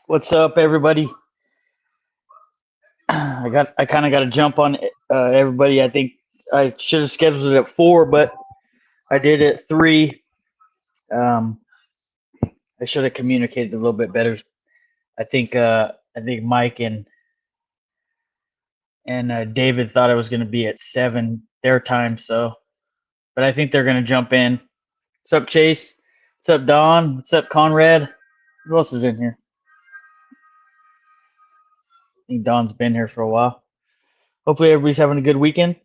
What's up, everybody? I kind of got to jump on everybody. I think I should have scheduled it at 4, but I did it at 3. I should have communicated a little bit better. I think Mike and David thought I was going to be at 7 their time, but I think they're going to jump in. What's up, Chase? What's up, Don? What's up, Conrad? Who else is in here? I think Don's been here for a while. Hopefully everybody's having a good weekend.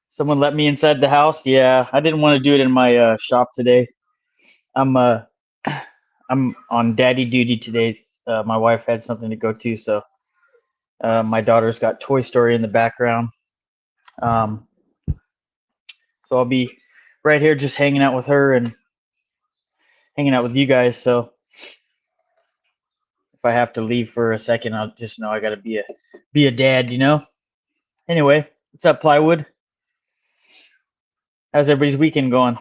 Someone let me inside the house. Yeah, I didn't want to do it in my shop today. I'm on daddy duty today. My wife had something to go to, so my daughter's got Toy Story in the background. So I'll be right here just hanging out with her and hanging out with you guys. So if I have to leave for a second, I'll just know I got to be a dad, you know? Anyway, what's up, Plywood? How's everybody's weekend going?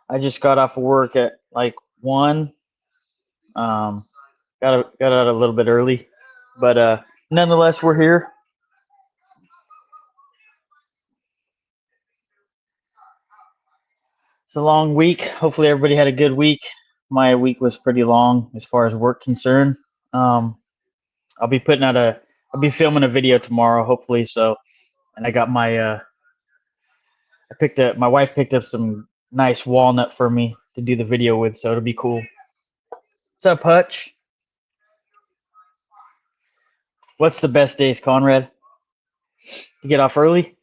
I just got off of work at like 1. Got out a little bit early, but nonetheless, we're here. It's a long week. Hopefully everybody had a good week. My week was pretty long as far as work concerned. I'll be filming a video tomorrow, hopefully. So, and I got my wife picked up some nice walnut for me to do the video with, so it'll be cool. What's up, Hutch? What's the best days, Conrad? To get off early?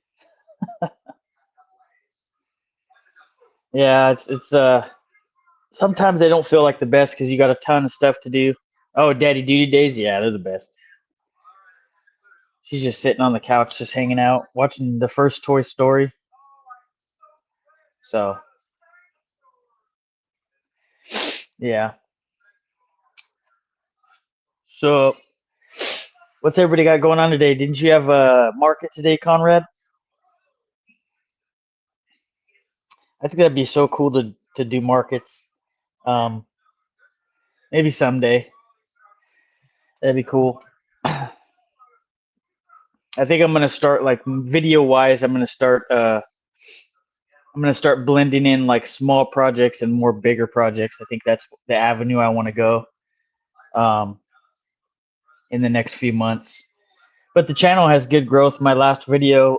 Yeah, it's sometimes they don't feel like the best because you got a ton of stuff to do. Oh, daddy duty days? Yeah, they're the best. She's just sitting on the couch, just hanging out, watching the first Toy Story. So, yeah. So, what's everybody got going on today? Didn't you have a market today, Conrad? I think that'd be so cool to do markets. Maybe someday. That'd be cool. I think I'm gonna start, like, video wise. I'm gonna start blending in like small projects and more bigger projects. I think that's the avenue I want to go in the next few months. But the channel has good growth. My last video,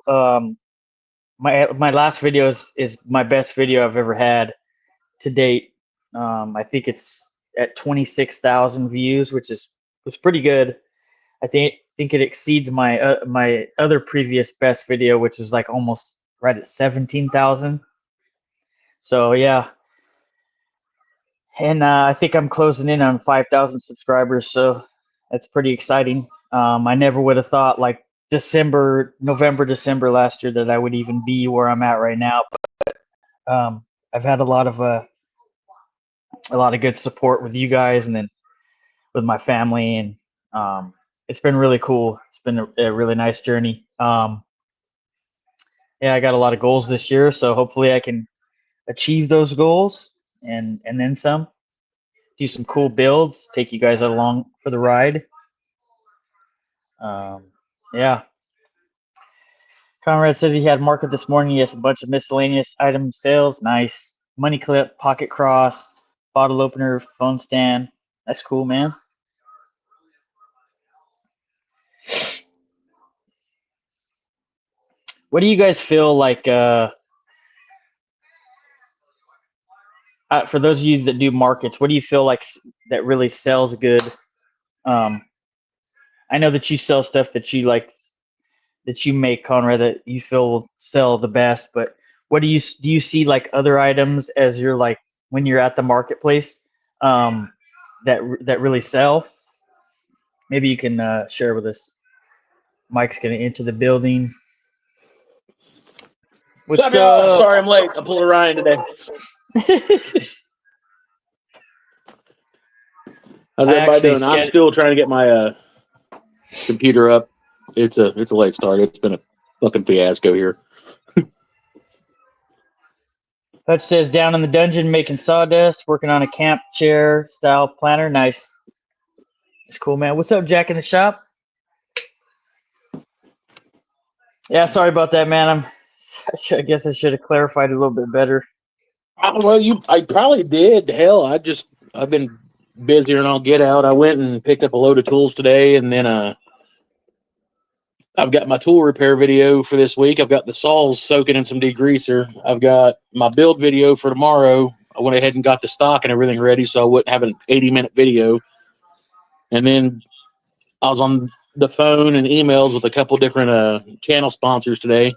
my last video is my best video I've ever had to date. I think it's at 26,000 views, which was pretty good. I think it exceeds my my other previous best video, which was like almost right at 17,000. So yeah, and I think I'm closing in on 5,000 subscribers, so that's pretty exciting. I never would have thought, like, November, December last year, that I would even be where I'm at right now. But I've had a lot of good support with you guys, and then with my family, and it's been really cool. It's been a really nice journey. Yeah, I got a lot of goals this year, so hopefully I can achieve those goals and then some. Do some cool builds, take you guys along for the ride. Yeah. Conrad says he had market this morning. He has a bunch of miscellaneous item sales. Nice. Money clip, pocket cross, bottle opener, phone stand. That's cool, man. What do you guys feel like, for those of you that do markets, what do you feel like that really sells good? I know that you sell stuff that you like, that you make, Conrad, that you feel will sell the best, but what do you see, like, other items as you're, like, when you're at the marketplace, that really sell? Maybe you can share with us. Mike's gonna enter the building. What's up? Sorry I'm late. I pulled a Ryan today. How's everybody doing? I'm still trying to get my computer up. It's a late start. It's been a fucking fiasco here. Hutch says down in the dungeon making sawdust, working on a camp chair style planner. Nice. It's cool, man. What's up, Jack in the shop? Yeah, sorry about that, man. I guess I should have clarified it a little bit better. Well, I probably did. Hell, I've been busier than I'll get out. I went and picked up a load of tools today, and then I've got my tool repair video for this week. I've got the saws soaking in some degreaser. I've got my build video for tomorrow. I went ahead and got the stock and everything ready, so I wouldn't have an 80-minute video. And then I was on the phone and emails with a couple different channel sponsors today.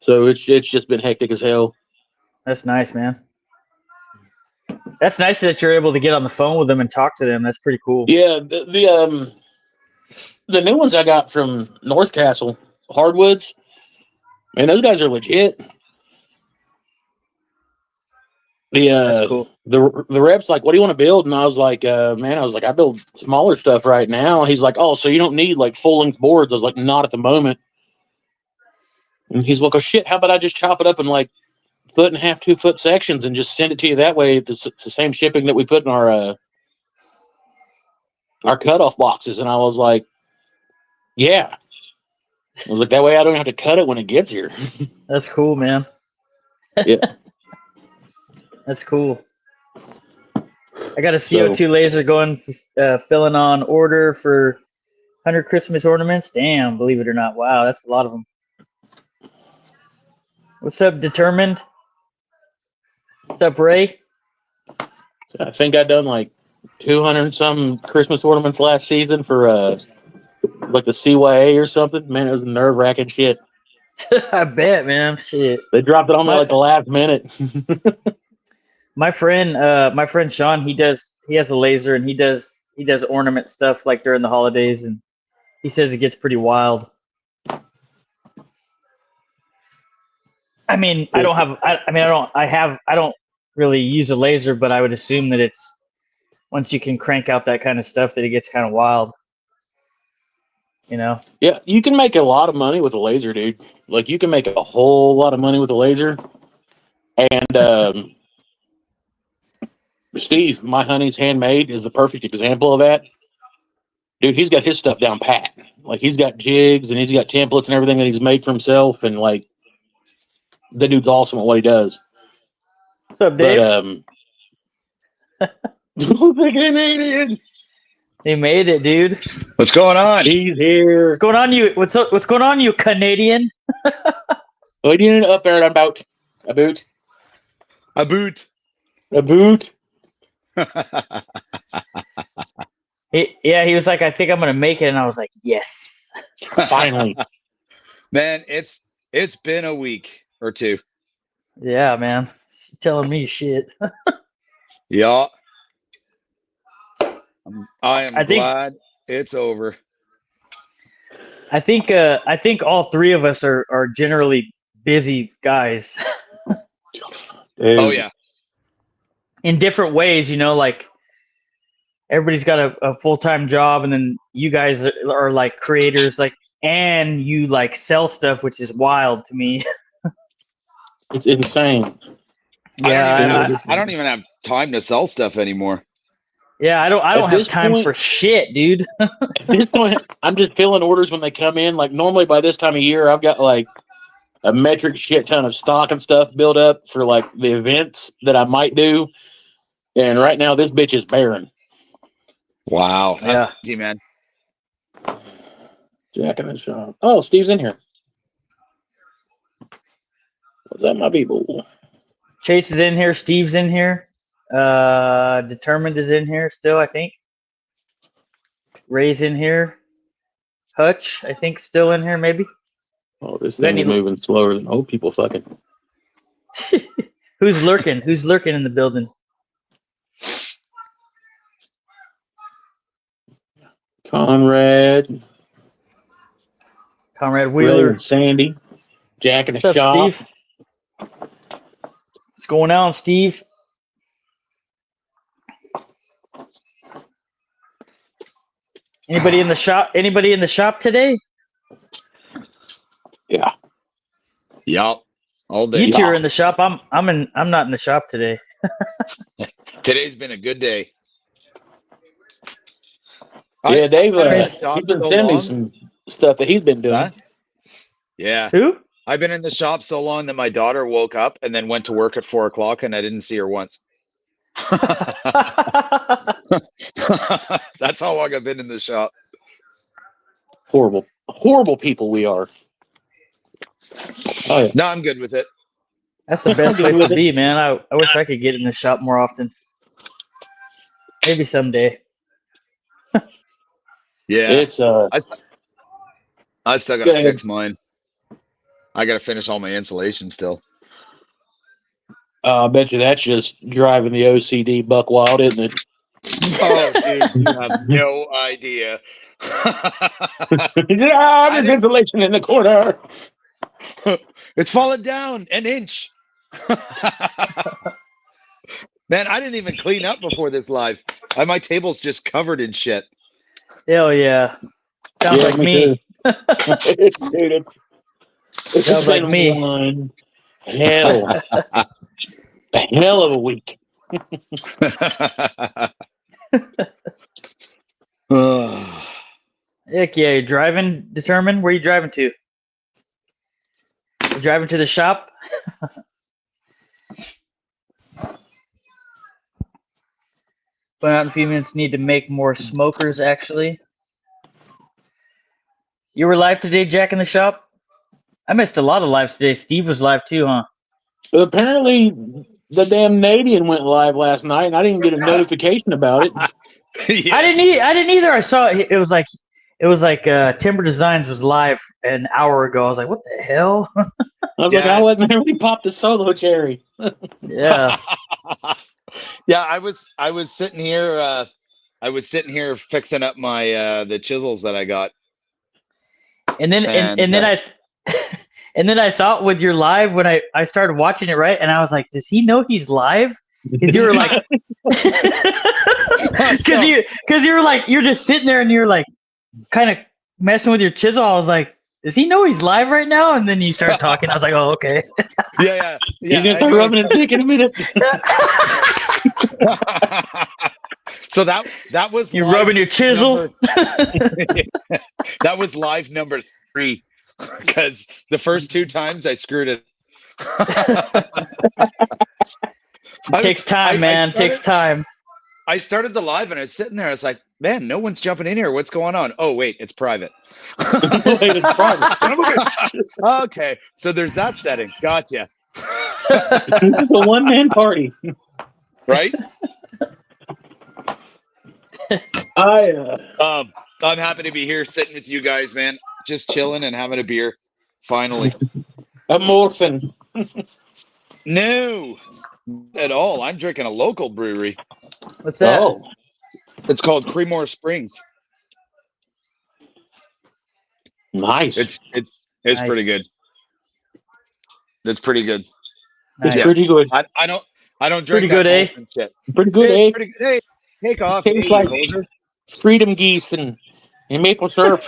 So it's just been hectic as hell. That's nice, man. That's nice that you're able to get on the phone with them and talk to them. That's pretty cool. Yeah, the new ones I got from North Castle Hardwoods, man, those guys are legit. That's cool. The rep's like, what do you want to build? And I was like, man, I build smaller stuff right now. He's like, oh, so you don't need like full length boards? I was like, not at the moment. And he's like, oh shit, how about I just chop it up in like 1.5 2 foot sections and just send it to you that way? It's the same shipping that we put in our cutoff boxes. And I was like, yeah. I was like, that way I don't have to cut it when it gets here. That's cool, man. Yeah. That's cool. I got a CO2 laser going, filling on order for 100 Christmas ornaments. Damn, believe it or not. Wow, that's a lot of them. What's up, Determined? What's up, Ray? I think I done like 200 some Christmas ornaments last season for like the CYA or something. Man, it was nerve wracking shit. I bet, man. Shit. They dropped it on me like the last minute. My friend Sean, he has a laser and he does ornament stuff like during the holidays, and he says it gets pretty wild. I mean, I don't really use a laser, but I would assume that it's once you can crank out that kind of stuff that it gets kind of wild. You know? Yeah, you can make a lot of money with a laser, dude. Like you can make a whole lot of money with a laser. And Steve, my honey's handmade, is the perfect example of that. Dude, he's got his stuff down pat. Like he's got jigs and he's got templates and everything that he's made for himself, and like the dude's awesome at what he does. What's up, Dave? But Canadian. He made it, dude. What's going on? He's here. What's going on, you? What's up? What's going on, you Canadian? What do you need up there about? A boot. He was like, I think I'm gonna make it, and I was like, yes. Finally. Man, it's been a week or two. Yeah, man. You're telling me shit. Yeah. I am glad it's over. I think all three of us are generally busy guys. Oh yeah. In different ways, you know, like everybody's got a full-time job, and then you guys are like creators, like, and you like sell stuff, which is wild to me. It's insane. Yeah, I don't even have time to sell stuff anymore. Yeah, I don't have time for shit, dude. At this point, I'm just filling orders when they come in. Like normally by this time of year, I've got like a metric shit ton of stock and stuff built up for like the events that I might do. And right now, this bitch is barren. Wow. Yeah. Easy, man. Jack in the shop. Oh, Steve's in here. What's up, my people? Chase is in here. Steve's in here. Determined is in here still, I think. Ray's in here. Hutch, I think, still in here, maybe. Oh, this thing is moving slower than old people fucking. Who's lurking? Who's lurking in the building? Conrad Wheeler. Sandy. Jack in the What's shop. up, Steve? What's going on, Steve? Anybody in the shop? Anybody in the shop today? Yeah. Yup. all day. You two are in the shop. I'm not in the shop today. Today's been a good day. Yeah, Dave, I've he's been sending me some stuff that he's been doing. Huh? Yeah. Who? I've been in the shop so long that my daughter woke up and then went to work at 4 o'clock and I didn't see her once. That's how long I've been in the shop. Horrible, horrible people we are. Oh, yeah. No, I'm good with it. That's the best place to be, man. I wish I could get in the shop more often. Maybe someday. Yeah. It's I still gotta fix mine. I gotta finish all my insulation still. I bet you that's just driving the OCD buck wild, isn't it? Oh, dude, you have no idea. There's insulation in the corner. It's fallen down an inch. Man, I didn't even clean up before this live. My table's just covered in shit. Hell yeah. Sounds like me. Dude, it's Sounds like been me. one hell of a week. Heck yeah, you're driving determined? Where are you driving to? You driving to the shop? But out in a few minutes, need to make more smokers, actually. You were live today, Jack, in the shop? I missed a lot of lives today. Steve was live too, huh? Apparently, the damn Canadian went live last night, and I didn't get a notification about it. Yeah. I didn't either. I saw it was like Timber Designs was live an hour ago. I was like, what the hell? I was like, I wasn't there when he popped the solo cherry. Yeah. Yeah, I was sitting here fixing up my the chisels that I got. And then and then I thought with your live when I started watching it, right, and I was like, does he know he's live? Because you were like, because you were like, you're just sitting there and you're like, kind of messing with your chisel. I was like, does he know he's live right now? And then you start talking. I was like, oh, okay. Yeah. He's gonna start rubbing his dick in a minute. So that was you're rubbing your chisel. That was live number 3 because the first 2 times I screwed it. Takes time, man. Takes time. I started the live and I was sitting there. I was like, man, no one's jumping in here. What's going on? Oh, wait, it's private. Wait, it's private. Son of a bitch. Okay, so there's that setting. Gotcha. This is a one-man party. Right? I'm happy to be here sitting with you guys, man. Just chilling and having a beer. Finally. A Molson. No, at all. I'm drinking a local brewery. What's that? Oh. It's called Creemore Springs. Nice. It's Nice. pretty good. It's pretty good. Nice. It's pretty good. I don't drink Pretty good, that eh? Molson shit. Pretty good, Hey, eh? pretty good. Hey, take off. Tastes Hey, like hoser. freedom geese and maple syrup.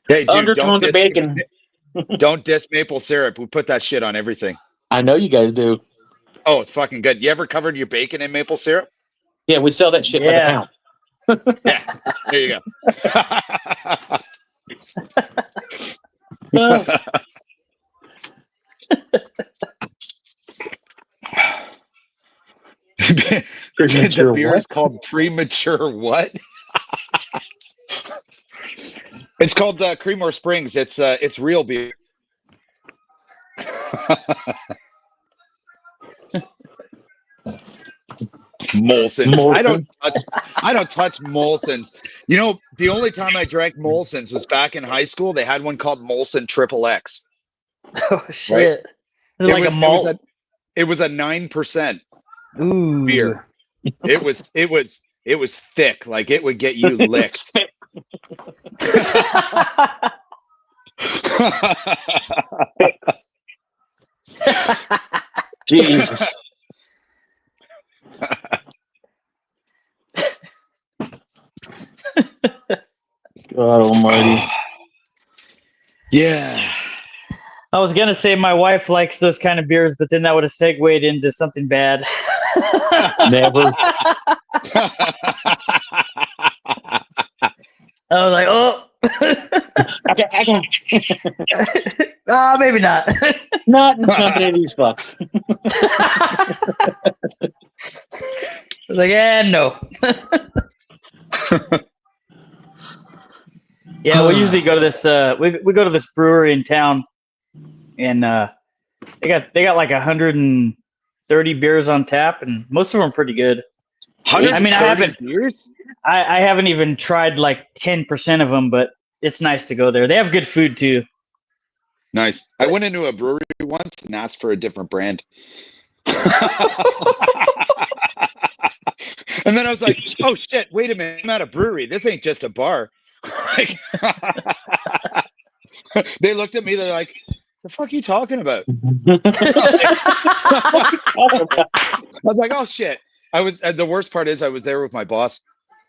Hey, dude, Undertones of bacon. Don't diss maple syrup. We put that shit on everything. I know you guys do. Oh, it's fucking good. You ever covered your bacon in maple syrup? Yeah, we sell that shit by the pound. Yeah. There you go. The beer is called Premature what? It's called Creemore Springs. It's real beer. Molsons. I don't touch Molsons. You know, the only time I drank Molsons was back in high school. They had one called Molson Triple X. Oh shit! Right? Like a malt. It was a 9% Ooh. beer. It was thick. Like it would get you licked. Jesus. God almighty. Yeah. I was gonna say my wife likes those kind of beers, but then that would have segued into something bad. Never. I was like, oh. I can. Maybe not. Not in company of these fucks. I was like, no. Yeah, we usually go to this. We go to this brewery in town, and they got like 130 beers on tap, and most of them are pretty good. I mean, I haven't even tried like 10% of them, but it's nice to go there. They have good food too. Nice. I went into a brewery once and asked for a different brand. And then I was like, oh shit, wait a minute, I'm at a brewery. This ain't just a bar. Like, they looked at me, they're like, the fuck are you talking about? I was like, oh shit. The worst part is I was there with my boss.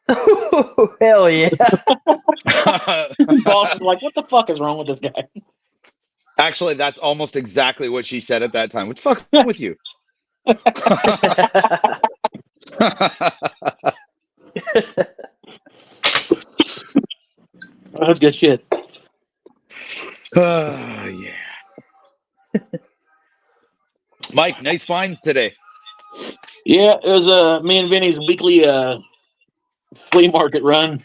Hell yeah. Boss is like, what the fuck is wrong with this guy? Actually, that's almost exactly what she said at that time. What the fuck's wrong with you? That's good shit. Oh, yeah. Mike, nice finds today. Yeah, it was me and Vinny's weekly flea market run.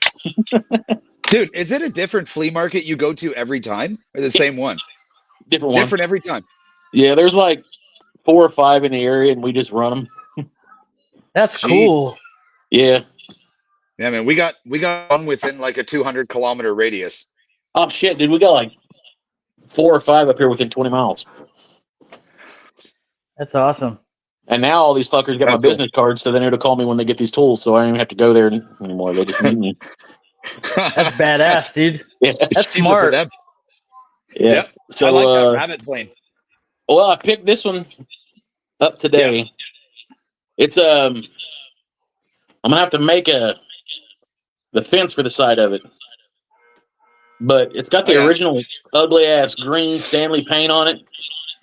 Dude, is it a different flea market you go to every time, or the same one? Different one. Different every time. Yeah, there's like 4 or 5 in the area, and we just run them. That's cool. Yeah. Yeah, man, we got one within like a 200-kilometer radius. Oh shit, dude, we got like 4 or 5 up here within 20 miles. That's awesome. And now all these fuckers got my business cards, so they know to call me when they get these tools, so I don't even have to go there anymore. They just meet me. That's badass, dude. Yeah, that's smart. Yeah. Yep. So I like that rabbit plane. Well, I picked this one up today. Yeah. It's I'm gonna have to make the fence for the side of it, but it's got the original ugly ass green Stanley paint on it,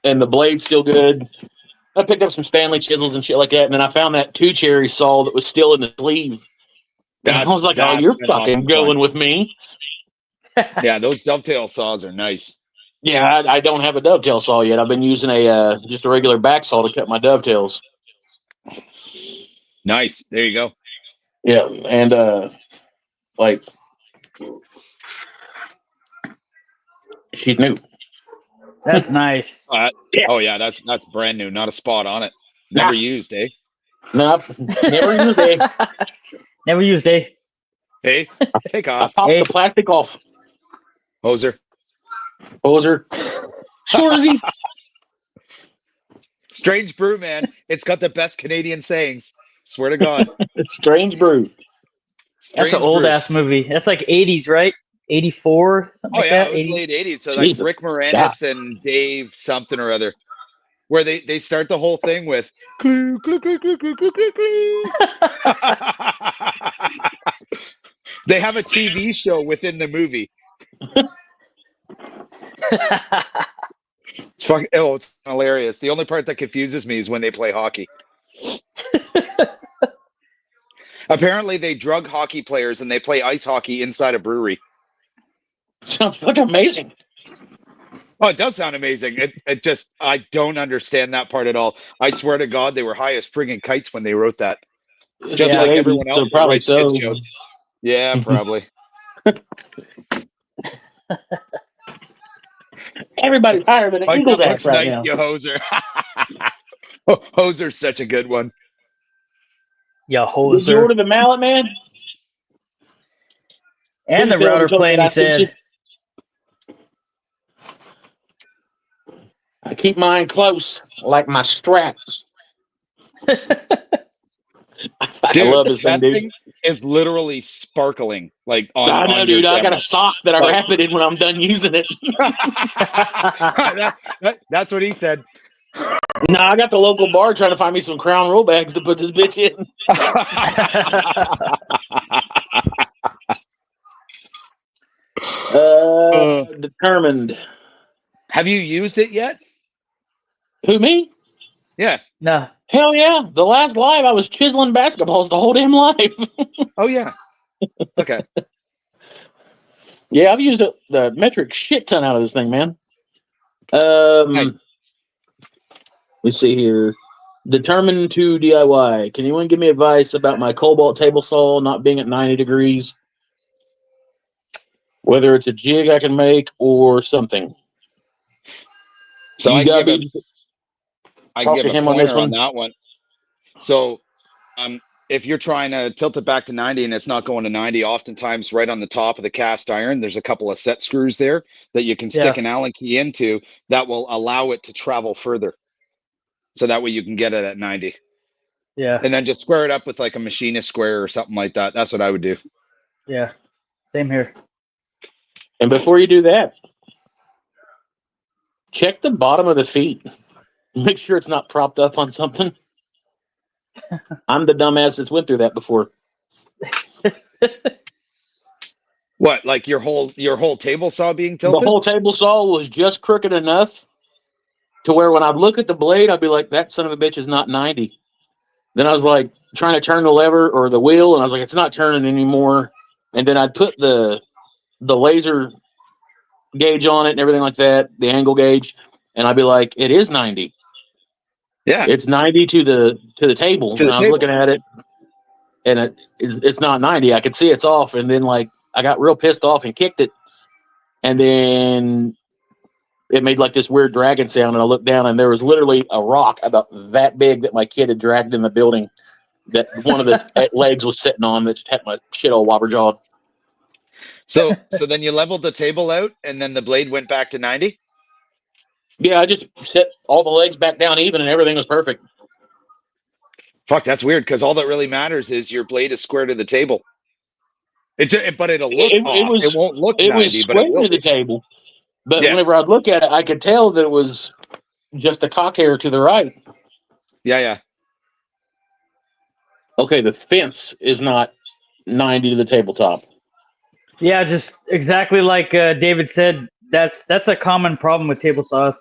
and the blade's still good. I picked up some Stanley chisels and shit like that, and then I found that 2-cherry saw that was still in the sleeve. And I was like, "Oh, you're fucking going with me." Yeah, those dovetail saws are nice. Yeah, I don't have a dovetail saw yet. I've been using just a regular back saw to cut my dovetails. Nice. There you go. Yeah, and like she's new. That's nice. Yeah. Oh yeah, that's brand new. Not a spot on it. Never used, eh? Nope. Never used, eh? Never used, eh? Hey, take off. I popped the plastic off. Hoser. Shorzy. Strange brew, man. It's got the best Canadian sayings. Swear to God. Strange brew. That's an old ass movie. That's like 80s, right? 84, something like that. It was late 80s. So like Rick Moranis and Dave something or other, where they start the whole thing with clue, clue, clue, clue, clue, clue, clue, clue. They have a TV show within the movie. It's fucking it's hilarious. The only part that confuses me is when they play hockey. Apparently they drug hockey players and they play ice hockey inside a brewery. Sounds fucking amazing. Oh, it does sound amazing. It just, I don't understand that part at all. I swear to God, they were high as friggin' kites when they wrote that. Just like everyone else. So probably so. Yeah, probably. Everybody's higher than an Eagles ass right now. You hoser. Hoser's such a good one. Yeah, hoser. Did you order the mallet, man? And the router plane, he said. I keep mine close, like my strap. I love this thing, dude. Thing is literally sparkling. Like on, I know, dude. I got a sock that I wrap it in when I'm done using it. That's what he said. No, I got the local bar trying to find me some Crown roll bags to put this bitch in. Determined. Have you used it yet? Who, me? Yeah. No. Hell yeah. The last live, I was chiseling basketballs the whole damn live. Oh, yeah. Okay. Yeah, I've used the metric shit ton out of this thing, man. Nice. Let's see here. Determined to DIY. Can anyone give me advice about my Cobalt table saw not being at 90 degrees? Whether it's a jig I can make or something. So You I gotta can be give a pointer on that one. So if you're trying to tilt it back to 90 and it's not going to 90, oftentimes right on the top of the cast iron, there's a couple of set screws there that you can stick an Allen key into that will allow it to travel further. So that way you can get it at 90. Yeah. And then just square it up with like a machinist square or something like that. That's what I would do. Yeah. Same here. And before you do that, check the bottom of the feet. Make sure it's not propped up on something. I'm the dumbass that's went through that before. What, like your whole table saw being tilted? The whole table saw was just crooked enough to where when I'd look at the blade, I'd be like, that son of a bitch is not 90. Then I was like trying to turn the lever or the wheel, and I was like, it's not turning anymore. And then I'd put the laser gauge on it and everything like that, the angle gauge, and I'd be like, it is 90. Yeah. It's 90 to the table. And I was looking at it, and it's not 90. I could see it's off, and then like I got real pissed off and kicked it, and then it made like this weird dragging sound, and I looked down, and there was literally a rock about that big that my kid had dragged in the building that one of the legs was sitting on that just had my shit all wobber-jawed. So then you leveled the table out, and then the blade went back to 90? Yeah, I just set all the legs back down even, and everything was perfect. Fuck, that's weird, because all that really matters is your blade is square to the table. But it'll look off. It won't look 90, was but it will to the be. table. But whenever I'd look at it, I could tell that it was just a cock hair to the right. Yeah. Okay, the fence is not 90 to the tabletop. Yeah, just exactly like David said. That's a common problem with table saws.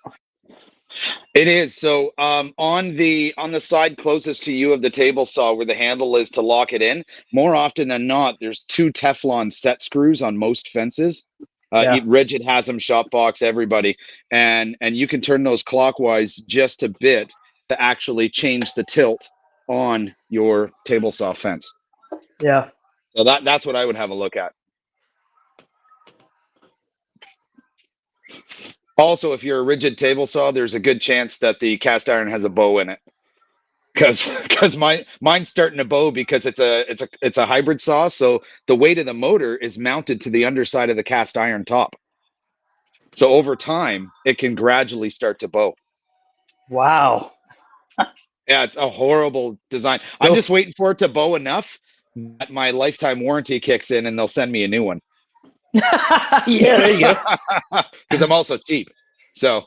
It is. So on the side closest to you of the table saw where the handle is to lock it in, more often than not, there's 2 Teflon set screws on most fences. Rigid has them, Shopbox, everybody. And you can turn those clockwise just a bit to actually change the tilt on your table saw fence. Yeah. So that's what I would have a look at. Also, if you're a rigid table saw, there's a good chance that the cast iron has a bow in it. Because mine's starting to bow because it's a hybrid saw, so the weight of the motor is mounted to the underside of the cast iron top. So over time, it can gradually start to bow. Wow. Yeah, it's a horrible design. I'm just waiting for it to bow enough that my lifetime warranty kicks in and they'll send me a new one. Yeah, there you go. Because I'm also cheap. So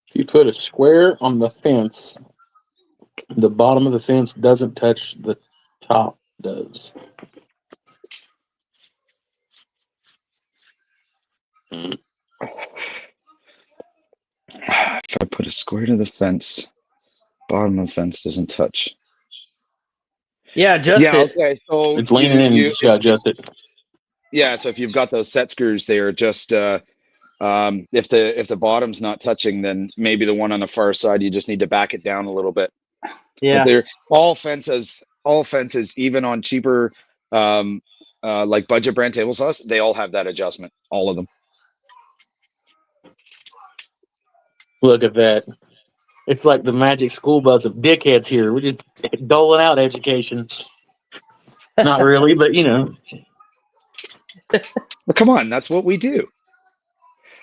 if you put a square on the fence, the bottom of the fence doesn't touch the top, does. If I put a square to the fence, bottom of the fence doesn't touch. Yeah, adjust it. Okay, so it's leaning in, you just gotta adjust it. Yeah, so if you've got those set screws there, just if the bottom's not touching, then maybe the one on the far side, you just need to back it down a little bit. Yeah. But they're all fences, even on cheaper like budget brand table saws, they all have that adjustment, all of them. Look at that. It's like the magic school bus of dickheads here. We're just doling out education. Not really, but you know. Well, come on, that's what we do.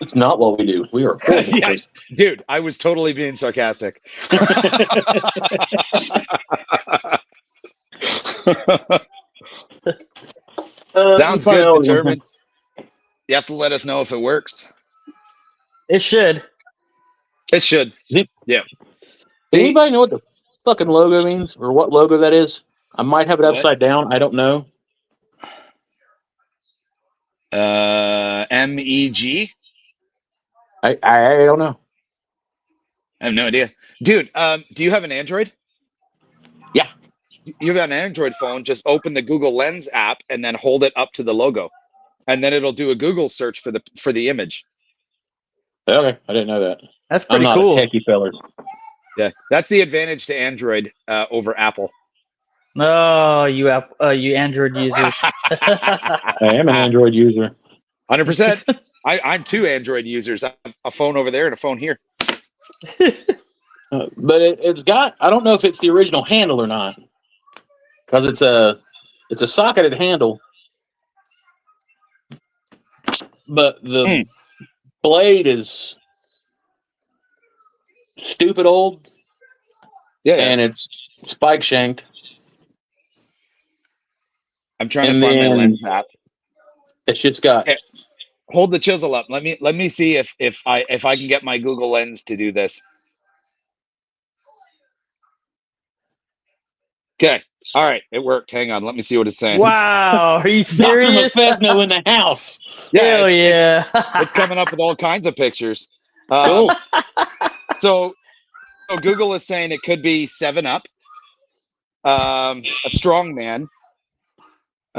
It's not what we do. We are yeah, dude, I was totally being sarcastic. Sounds good, determined. You have to let us know if it works. It should. It should. Yeah. Does anybody know what the fucking logo means or what logo that is? I might have it upside down. I don't know. MEG. I don't know. I have no idea, dude. Do you have an Android? Yeah. You have an Android phone. Just open the Google Lens app and then hold it up to the logo, and then it'll do a Google search for the image. Okay, I didn't know that. That's I'm pretty not cool. a techie feller. Yeah, that's the advantage to Android over Apple. Oh, you Android users. I am an Android user. 100%. I'm 2 Android users. I have a phone over there and a phone here. But it's got, I don't know if it's the original handle or not, because it's a socketed handle, but the blade is stupid old. Yeah, and it's spike shanked. I'm trying to find my Lens app. It's just got. Okay. Hold the chisel up. Let me see if I can get my Google Lens to do this. Okay. All right. It worked. Hang on. Let me see what it's saying. Wow. Are you Dr. serious? McFesno in the house. Yeah. Hell yeah. It's coming up with all kinds of pictures. Cool. So Google is saying it could be 7-Up, a strong man.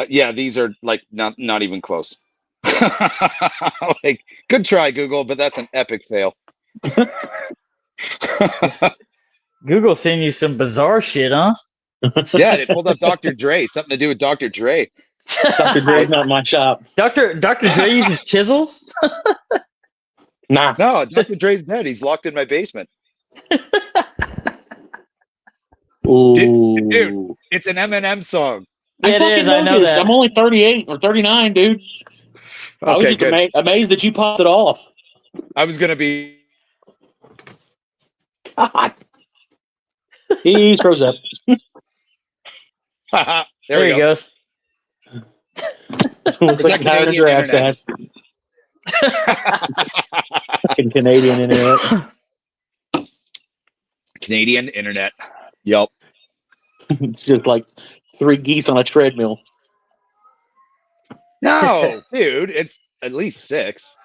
Yeah, these are like not even close. Like, good try, Google, but that's an epic fail. Google's sending you some bizarre shit, huh? Yeah, they pulled up Dr. Dre. Something to do with Dr. Dre. Dr. Dre's not in my shop. Dr. Dre uses chisels? Nah. No, Dr. Dre's dead. He's locked in my basement. Ooh. Dude, it's an Eminem song. I It fucking is, I know this. that. I'm only 38 or 39, dude. I was just amazed that you popped it off. I was gonna be. God. He screws up. there he goes. Looks like a Canadian giraffe's ass. Fucking Canadian internet. Canadian internet. Yep. It's just like 3 geese on a treadmill. No, dude, it's at least 6.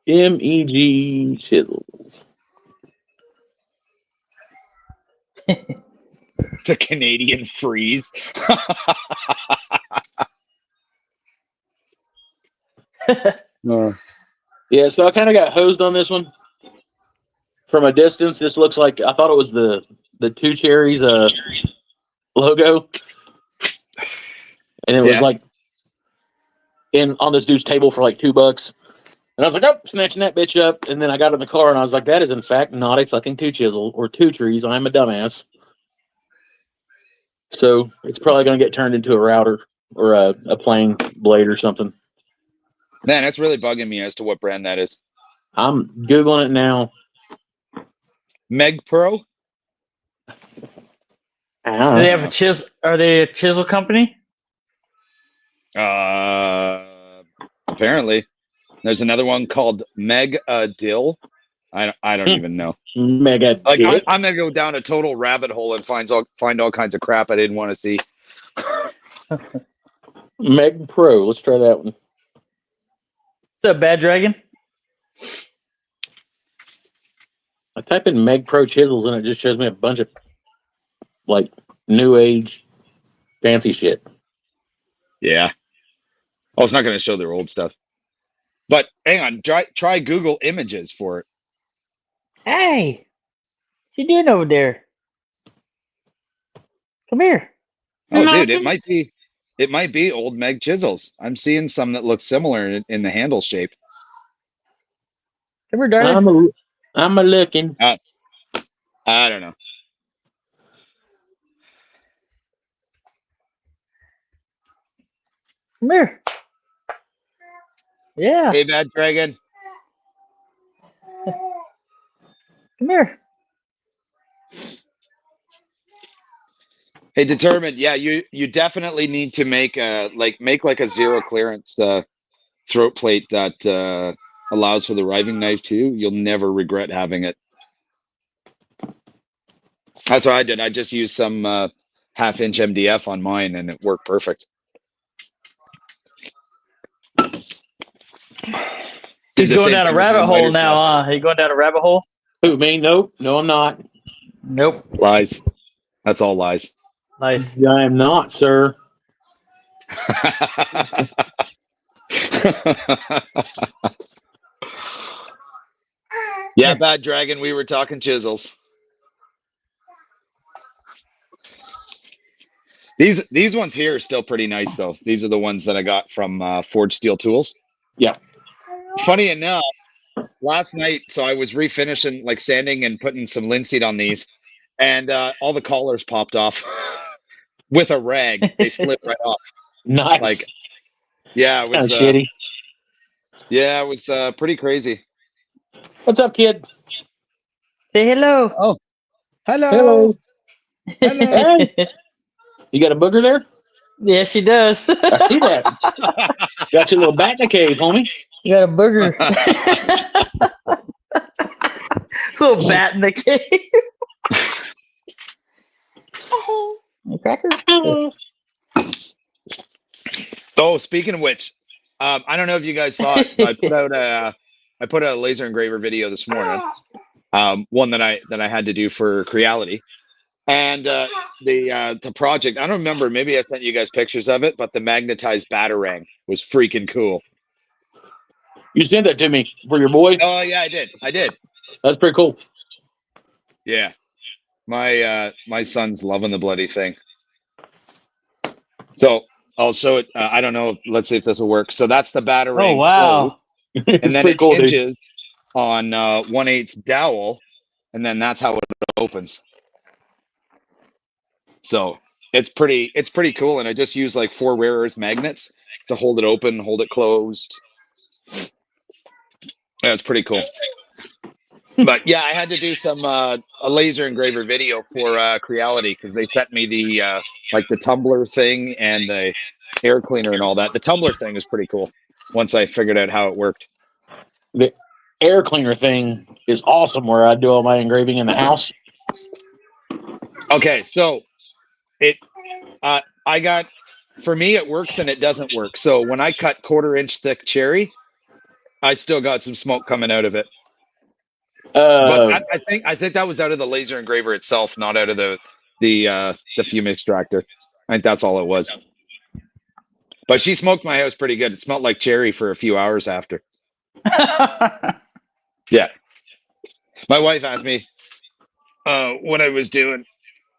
MEG Chisel. The Canadian freeze. Yeah, so I kind of got hosed on this one. From a distance, this looks like, I thought it was the 2 Cherries logo. And it was like on this dude's table for like $2. And I was like, oh, snatching that bitch up. And then I got in the car and I was like, that is in fact not a fucking 2 Chisel or 2 Trees. I'm a dumbass. So it's probably going to get turned into a router or a plain blade or something. Man, that's really bugging me as to what brand that is. I'm Googling it now. MegPro? Do they have a chisel? Are they a chisel company? Apparently. There's another one called Meg Dill. I don't even know. Mega Like, dick. I'm gonna go down a total rabbit hole and find all kinds of crap I didn't want to see. Meg Pro. Let's try that one. What's up, Bad Dragon? I type in Meg Pro chisels and it just shows me a bunch of like new age fancy shit. Yeah. Oh, it's not gonna show their old stuff. But hang on, try Google Images for it. Hey, what you doing over there? Come here. Oh, dude, it might be old Meg chisels. I'm seeing some that look similar in the handle shape. Come here, darling. I'm a looking. I don't know. Come here. Yeah. Hey, Bad Dragon. Come here. Hey, Determined. Yeah, you definitely need to make like a zero clearance throat plate that allows for the riving knife too. You'll never regret having it. That's what I did. I just used some 1/2 inch MDF on mine, and it worked perfect. He's going down a rabbit hole now, huh? He going down a rabbit hole? Who, me? Nope. No, I'm not. Nope. Lies. That's all lies. Nice. I am not, sir. Yeah, Bad Dragon, we were talking chisels. These ones here are still pretty nice, though. These are the ones that I got from Forged Steel Tools. Yeah. Funny enough, last night, so I was refinishing, like sanding and putting some linseed on these, and all the collars popped off with a rag. They slipped right off. Nice. Like, yeah, it was shitty. Yeah, it was pretty crazy. What's up, kid? Say hello. Oh, hello. Hello. Hello. Hey. You got a booger there? Yeah, she does. I see that. Got your little bat in the cave, homie. You got a booger. Little bat in the cave. Cracker? Oh, speaking of which, I don't know if you guys saw it. So I put out a laser engraver video this morning. One that I had to do for Creality. And the project, I don't remember, maybe I sent you guys pictures of it, but the magnetized batarang was freaking cool. You sent that to me for your boy? Oh yeah, I did. That's pretty cool. Yeah. My son's loving the bloody thing. So I'll show it. I don't know. Let's see if this will work. So that's the batarang. Oh, wow. And then it cool, hinges on 1/8 dowel, and then that's how it opens. So it's pretty cool. And I just use like 4 rare earth magnets to hold it open, hold it closed. Yeah, it's pretty cool. But yeah, I had to do some a laser engraver video for Creality because they sent me the like the tumbler thing and the air cleaner and all that. The tumbler thing is pretty cool once I figured out how it worked. The air cleaner thing is awesome where I do all my engraving in the house. Okay, so for me it works and it doesn't work. So when I cut 1/4 inch thick cherry, I still got some smoke coming out of it. But I think that was out of the laser engraver itself, not out of the fume extractor. I think that's all it was. But she smoked my house pretty good. It smelled like cherry for a few hours after. Yeah. My wife asked me what I was doing.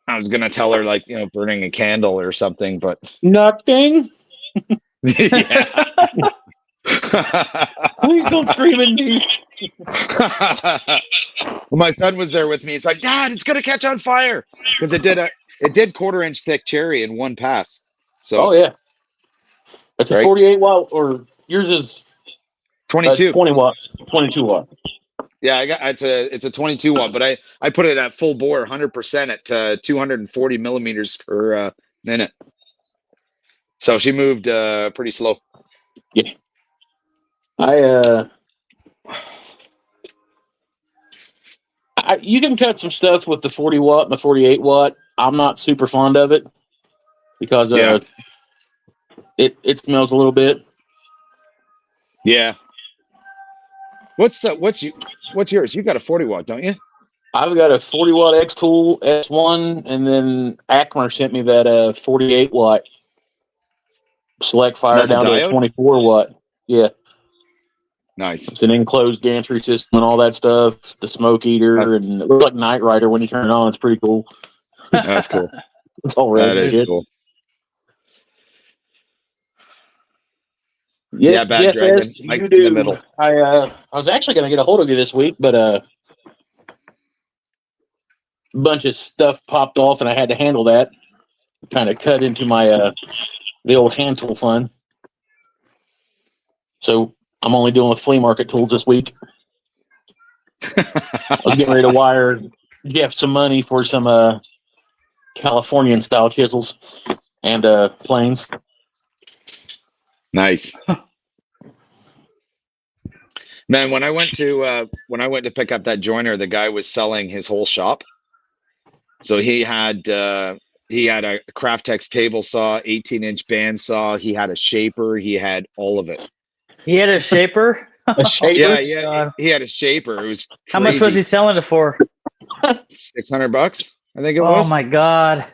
I was gonna tell her like, burning a candle or something, but nothing. Yeah. Please don't scream at me. Well, my son was there with me. He's like, Dad, it's gonna catch on fire because it did 1/4 inch thick cherry in one pass. So oh yeah, it's a 48 watt, or yours is 22. 20 watt, 22 watt. Yeah, it's a 22 watt, but I put it at full bore, 100% at 240 millimeters per minute. So she moved pretty slow. Yeah. You can cut some stuff with the 40 watt and the 48 watt. I'm not super fond of it because it smells a little bit. Yeah. What's yours? You got a 40 watt, don't you? I've got a 40 watt X Tool S1, and then Acmer sent me that 48 watt select fire down to a 24 watt. Yeah. Nice. It's an enclosed gantry system and all that stuff. The smoke eater, and it looks like Knight Rider when you turn it on. It's pretty cool. That's cool. It's all red. That is shit. cool. Yes, yeah, Bad Dragon. you do. In the middle. I was actually going to get a hold of you this week, but a bunch of stuff popped off, and I had to handle that. Kind of cut into my the old hand tool fund. So I'm only dealing with flea market tools this week. I was getting ready to wire Jeff some money for some Californian style chisels and planes. Nice. Man, when I went to pick up that joiner, the guy was selling his whole shop. So he had a Craftex table saw, 18-inch bandsaw. He had a shaper. He had all of it. He had a shaper? A shaper? Yeah, he had a shaper. It was crazy. How much was he selling it for? $600, I think it Oh was. my god!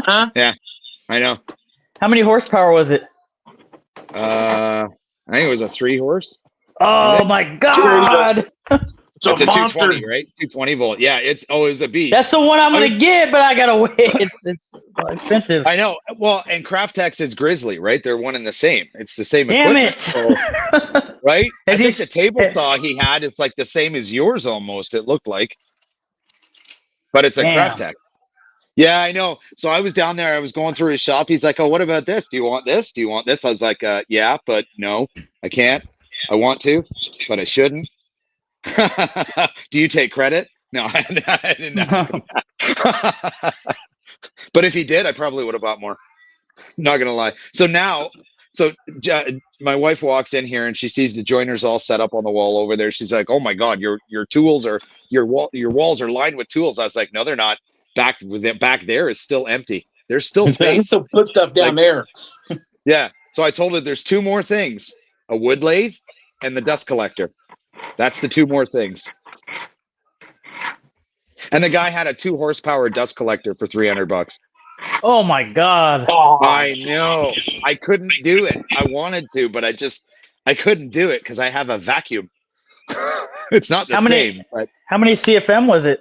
Huh? Yeah, I know. How many horsepower was it? I think it was a 3-horse. Oh my god! It's a It's a monster. 220, right? 220 volt. Yeah, it was a beast. That's the one I'm gonna get, but I gotta wait. It's expensive. I know. Well, and Craftex is Grizzly, right? They're one and the same. It's the same Damn equipment. it! So, right? I Has think he- the table saw he had is like the same as yours almost, it looked like. But it's a Damn. Craftex. Yeah, I know. So I was down there, I was going through his shop. He's like, "Oh, what about this? Do you want this? Do you want this?" I was like, yeah, but no, I can't. I want to, but I shouldn't. Do you take credit? No, I didn't ask him that. But if he did, I probably would have bought more. Not gonna lie. So now, my wife walks in here and she sees the joiners all set up on the wall over there. She's like, "Oh my God, your tools are your walls are lined with tools." I was like, "No, they're not. Back there is still empty. There's still You space." still put stuff down there. Yeah. So I told her there's 2 more things: a wood lathe and the dust collector. That's the 2 more things. And the guy had a 2-horsepower dust collector for $300. Oh my god! Oh, I know. I couldn't do it. I wanted to, but I couldn't do it because I have a vacuum. It's not the same. But How many CFM was it?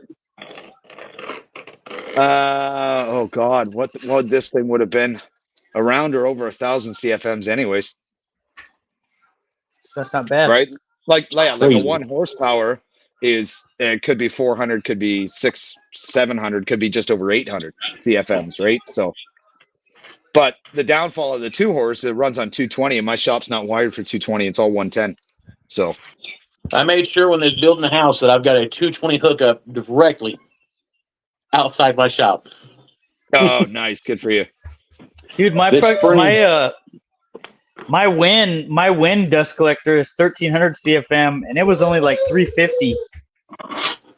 oh God, what this thing would have been around or over 1,000 CFMs, anyways. That's not bad. Right? Like a Crazy. 1 horsepower is it could be 400, could be 700, could be just over 800 CFMs, right? So, but the downfall of the 2 horse, it runs on 220, and my shop's not wired for 220; it's all 110. So I made sure when there's building a house that I've got a 220 hookup directly outside my shop. oh, nice, good for you. Dude, my This spring- my wind dust collector is 1,300 CFM, and it was only like 350,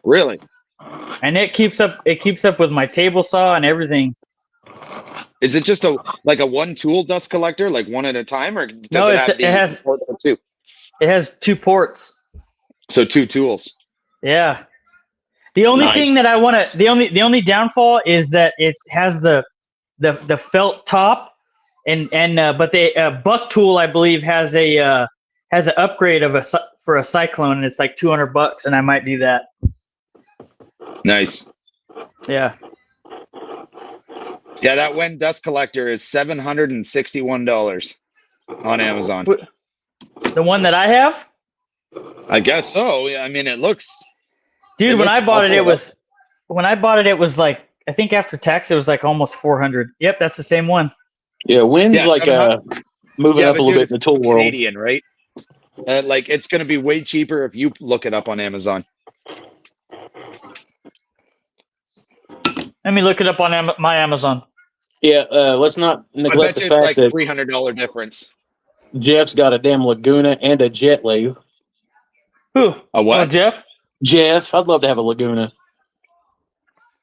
Really? and it keeps up with my table saw and everything. Is it just a 1-tool dust collector, like one at a time, or does No, it it's- have the it has- port for 2? It has 2 ports. So 2 tools. Yeah. The only Nice. thing that I want to the only downfall is that it has the felt top, and but the Buck Tool, I believe, has an upgrade for a Cyclone, and it's like $200, and I might do that. Nice. Yeah. Yeah, that wind dust collector is $761 on Amazon. The one that I have? I guess so. Yeah, I mean, it looks. Dude, when looks I bought it, awful. it was like, I think after tax, it was like almost 400. Yep, that's the same one. Yeah, wind's Yeah, like 700. moving Yeah, up a but little dude, bit in the tool world. Canadian, right? It's going to be way cheaper if you look it up on Amazon. Let me look it up on my Amazon. Yeah, let's not I neglect bet the you it's fact like that $300 difference. Jeff's got a damn Laguna and a jet lathe. Who? A what? Oh, Jeff? Jeff, I'd love to have a Laguna.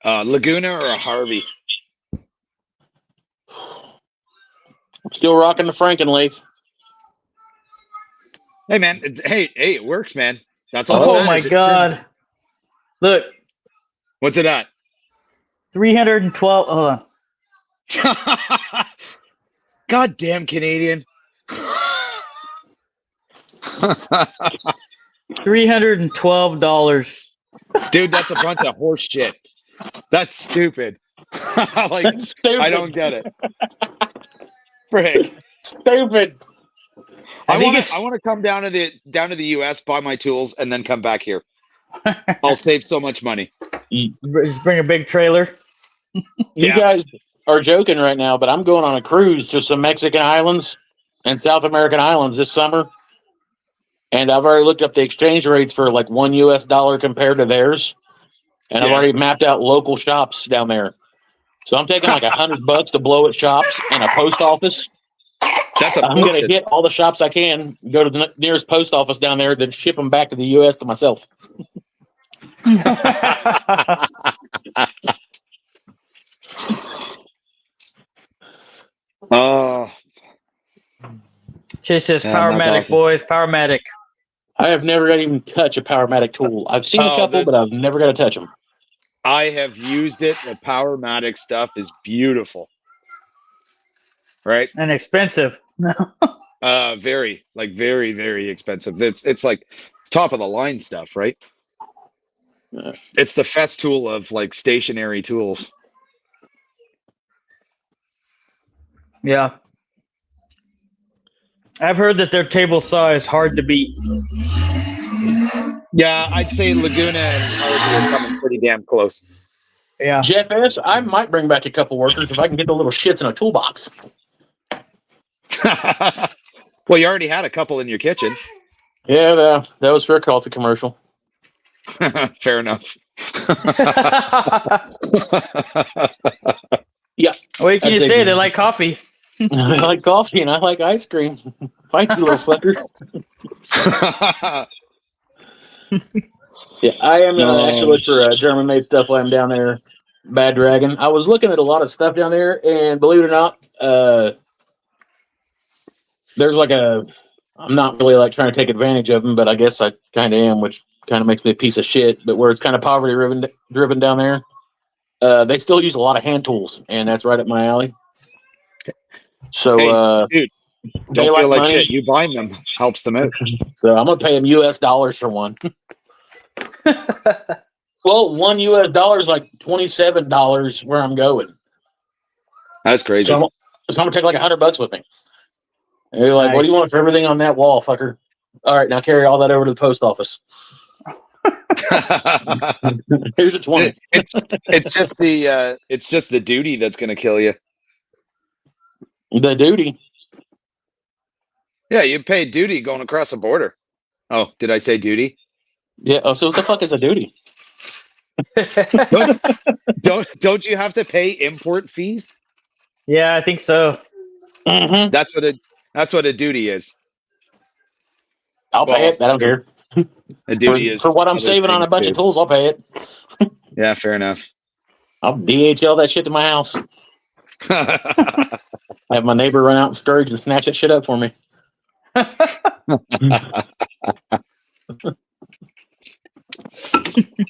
Laguna or a Harvey? I'm still rocking the Franken lathe. Hey, man. It works, man. That's all. Oh that my matters. God! Look, What's it at? 312. Hold on. Goddamn Canadian. $312. Dude, that's a bunch of horse shit. That's stupid. That's stupid. I don't get it. Frick. Stupid. I think want to come down to the US, buy my tools, and then come back here. I'll save so much money. Just bring a big trailer. You Yeah. guys are joking right now, but I'm going on a cruise to some Mexican islands and South American islands this summer. And I've already looked up the exchange rates for like $1 US compared to theirs. And I've Yeah. already mapped out local shops down there. So I'm taking like $100 to blow at shops and a post office. That's a I'm going to bullshit. hit all the shops I can, go to the nearest post office down there, then ship them back to the US to myself. Oh, Chase says, Yeah, Powermatic, that's awesome. boys. Powermatic. I have never got to even touch a Powermatic tool. I've seen a couple, but I've never got to touch them. I have used it. The Powermatic stuff is beautiful. Right? And expensive. Very, very expensive. It's like top of the line stuff, right? It's the festool of like stationary tools. Yeah. I've heard that their table saw is hard to beat. Yeah, I'd say Laguna and Harvey are coming pretty damn close. Yeah. Jeff S., I might bring back a couple workers if I can get the little shits in a toolbox. Well, you already had a couple in your kitchen. Yeah, that was for a coffee commercial. Fair enough. Yeah. What can you say? They like coffee. I like coffee and I like ice cream. Fight you little fuckers. Yeah, I am going to actually look for German-made stuff while I'm down there. Bad Dragon. I was looking at a lot of stuff down there, and believe it or not, there's like I'm not really like trying to take advantage of them, but I guess I kind of am, which kind of makes me a piece of shit. But where it's kind of poverty-driven down there, they still use a lot of hand tools, and that's right up my alley. So, hey, dude, don't feel like shit. You buying them helps them out. So I'm gonna pay them US dollars for one. Well, $1 US is like $27 where I'm going. That's crazy. So I'm gonna take like $100 with me. And they're like, nice. What do you want for everything on that wall, fucker? All right, now carry all that over to the post office. Here's a 20. It's just the duty that's gonna kill you. The duty. Yeah, you pay duty going across the border. Oh, did I say duty? Yeah. Oh, so what the fuck is a duty? don't you have to pay import fees? Yeah, I think so. Mm-hmm. That's what a duty is. I'll pay it. I don't care. A duty is for what I'm saving on a bunch of tools. I'll pay it. Yeah, fair enough. I'll DHL that shit to my house. I have my neighbor run out in storage and snatch that shit up for me.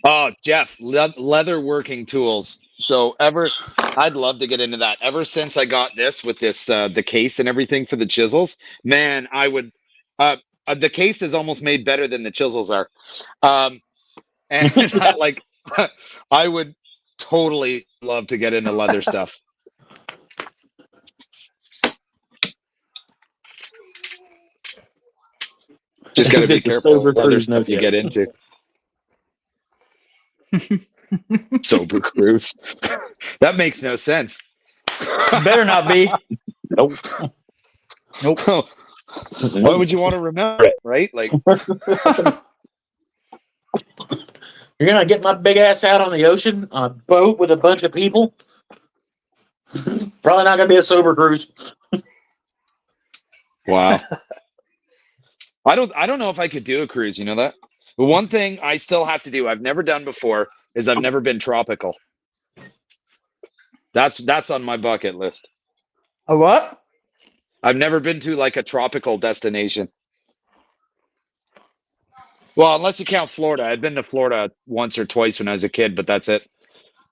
Oh, Jeff, leather working tools. So I'd love to get into that. Ever since I got this with this the case and everything for the chisels, man, I would. The case is almost made better than the chisels are, and like I would totally love to get into leather stuff. Just got to be careful with leather stuff you get into. Sober cruise. That makes no sense. Better not be. Nope. Why would you want to remember it, right? Like, you're gonna get my big ass out on the ocean on a boat with a bunch of people. Probably not gonna be a sober cruise. Wow. I don't know if I could do a cruise. You know that? But one thing I still have to do, I've never done before, is I've never been tropical. That's on my bucket list. A what? I've never been to like a tropical destination. Well, unless you count Florida. I've been to Florida once or twice when I was a kid, but that's it.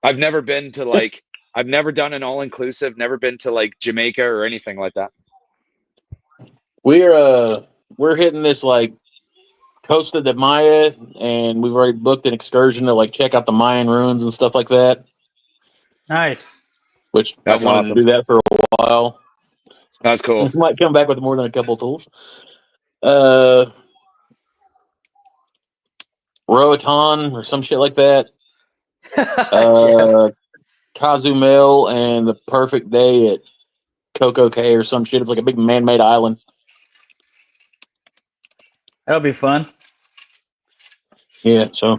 I've never been to like, I've never done an all-inclusive, never been to like Jamaica or anything like that. We're hitting this like Costa de Maya, and we've already booked an excursion to like check out the Mayan ruins and stuff like that. Nice. Which that's I wanted awesome. to do that for a while. That's cool. Might come back with more than a couple tools. Roatan or some shit like that. Cozumel and the perfect day at Coco Cay or some shit. It's like a big man-made island. That'll be fun. Yeah, so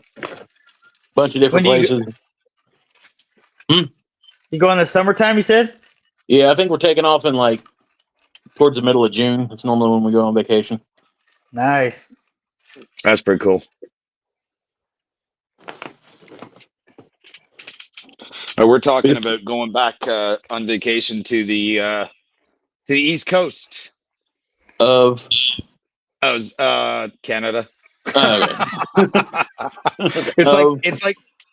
bunch of different places. You go in the summertime, you said? Yeah, I think we're taking off in like towards the middle of June. That's normally when we go on vacation. Nice. That's pretty cool. We're talking about going back on vacation to the East Coast of Canada.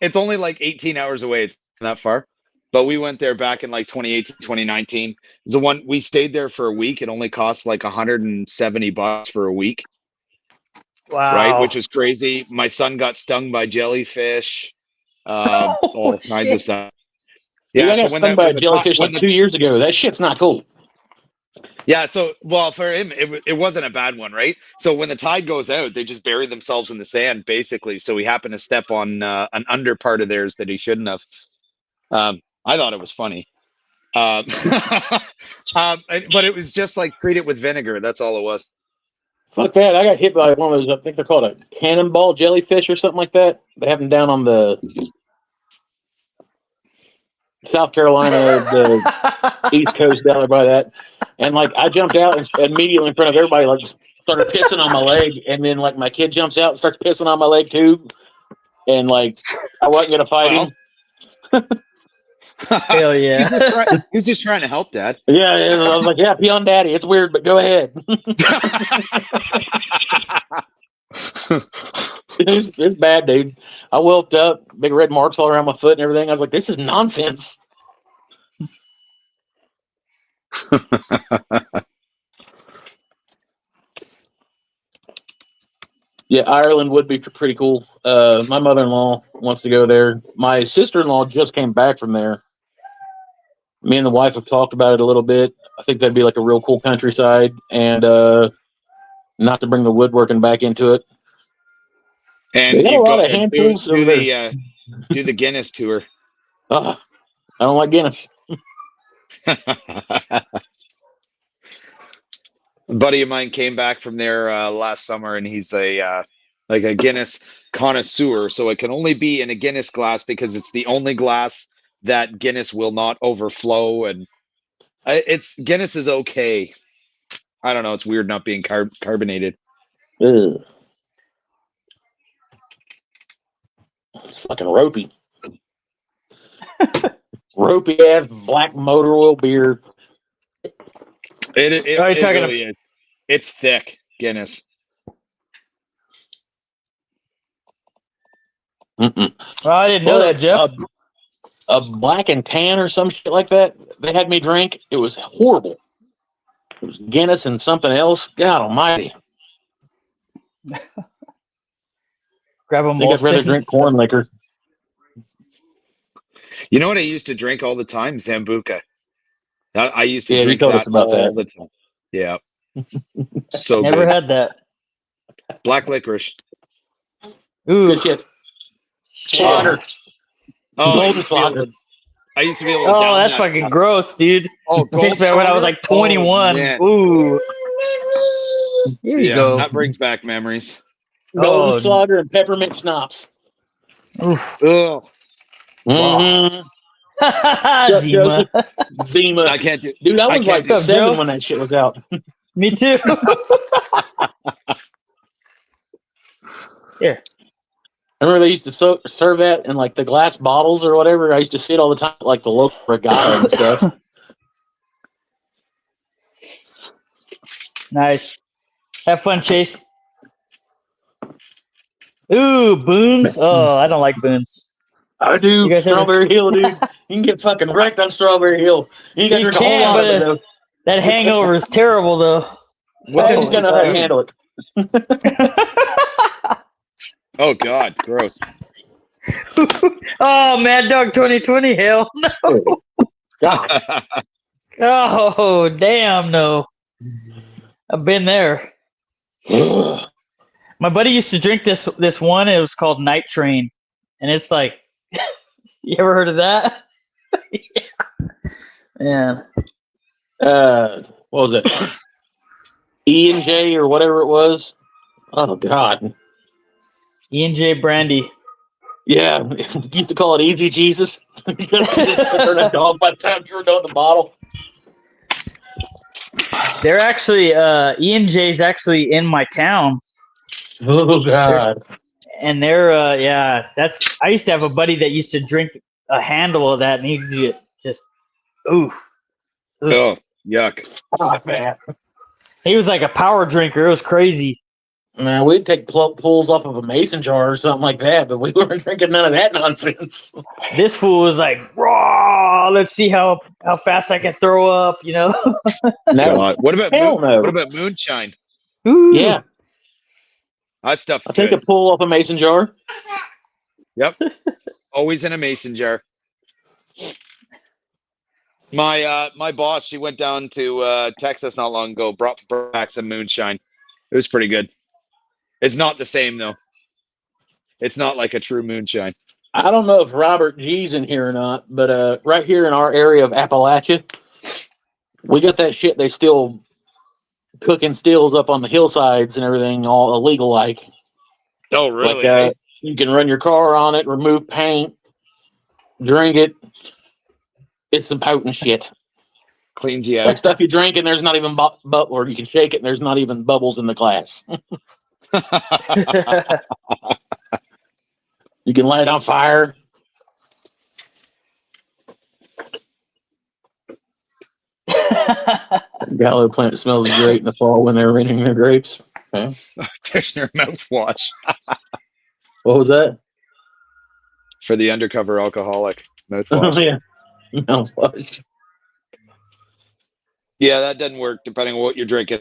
It's only like 18 hours away. It's not far. But we went there back in like 2018, 2019. The one we stayed there for a week. It only cost like $170 for a week. Wow. Right, which is crazy. My son got stung by jellyfish, all kinds of stuff. Yeah, I got stung by a jellyfish like 2 years ago. That shit's not cool. Yeah, so well for him it wasn't a bad one, right? So when the tide goes out, they just bury themselves in the sand basically. So he happened to step on an under part of theirs that he shouldn't have. I thought it was funny, but it was just like treat it with vinegar. That's all it was. Fuck that! I got hit by one of those. I think they're called a cannonball jellyfish or something like that. They have them down on the South Carolina, the East Coast down there by that. And like I jumped out and immediately in front of everybody, like started pissing on my leg, and then like my kid jumps out and starts pissing on my leg too, and like I wasn't gonna fight him. Hell yeah! He's just trying to help, Dad. Yeah, I was like, yeah, pee on Daddy. It's weird, but go ahead. It's bad, dude. I whelped up, big red marks all around my foot and everything. I was like, this is nonsense. Yeah, Ireland would be pretty cool. My mother-in-law wants to go there. My sister-in-law just came back from there. Me and the wife have talked about it a little bit. I think that'd be like a real cool countryside, and not to bring the woodworking back into it. And they got a lot of hand tools. Do the Guinness tour. I don't like Guinness. A buddy of mine came back from there last summer, and he's a Guinness connoisseur. So it can only be in a Guinness glass because it's the only glass that Guinness will not overflow, and Guinness is okay. I don't know. It's weird not being carbonated. Ugh. It's fucking ropey. Ropey ass black motor oil beer. It really is. It's thick, Guinness. Well, I didn't know that, Jeff. A black and tan or some shit like that. They had me drink. It was horrible. It was Guinness and something else. God almighty. Grab them. I think I'd rather drink corn liquor. You know what I used to drink all the time? Sambuca. I used to drink told that us about all that. the time. Yeah. So Never good. had that. Black licorice. Ooh. Good shit. Slaughter. I used to be able to down that's that. fucking gross, dude. Oh, Takes me back when I was like 21. Ooh. Here you go. That brings back memories. Golden Slaughter and peppermint schnapps. Oof. Ugh. Mm-hmm. Zima. Zima. I can't do. Dude, I was like do- 7 when that shit was out. Me too. Here. I remember they used to serve that in like the glass bottles or whatever. I used to see it all the time, at, like the local regatta and stuff. Nice. Have fun, Chase. Ooh, Boons. Oh, I don't like Boons. I do. You guys Strawberry Hill, dude. You can get fucking wrecked on Strawberry Hill. You can drink a whole lot of it, though. That hangover is terrible, though. He's gonna know how to handle it. Oh God, gross. Oh, Mad Dog 2020. Hell no. God. Oh, damn no. I've been there. My buddy used to drink this one. It was called Night Train, and it's like, you ever heard of that? Yeah. What was it? E&J or whatever it was. Oh God. E&J Brandy. Yeah, you used to call it Easy Jesus because you just sit there in a dog by the time you were done with the bottle. They're actually E&J's actually in my town. Oh God. And they're I used to have a buddy that used to drink a handle of that, and he'd just oof. Oh, yuck. Oh, man. He was like a power drinker. It was crazy. Man, we'd take pulls off of a mason jar or something like that, but we weren't drinking none of that nonsense. This fool was like, raw. Let's see how fast I can throw up. You know. No. God. What about Hell no. what about moonshine? Ooh. Yeah. That stuff's I'll take good. a pull off a mason jar. Yep. Always in a mason jar. My boss, she went down to Texas not long ago, brought back some moonshine. It was pretty good. It's not the same though. It's not like a true moonshine. I don't know if Robert G's in here or not, but right here in our area of Appalachia, we got that shit they still cooking stills up on the hillsides and everything, all illegal like. Oh, really? Like, you can run your car on it, remove paint, drink it. It's some potent shit. Cleans you out. Like stuff you drink and there's not even or you can shake it and there's not even bubbles in the glass. You can light it on fire. Gallo plant smells great in the fall when they're renting their grapes. Okay. There's your mouthwash. What was that? For the undercover alcoholic. Oh, Mouthwash. yeah. Mouthwash. Yeah, that doesn't work depending on what you're drinking.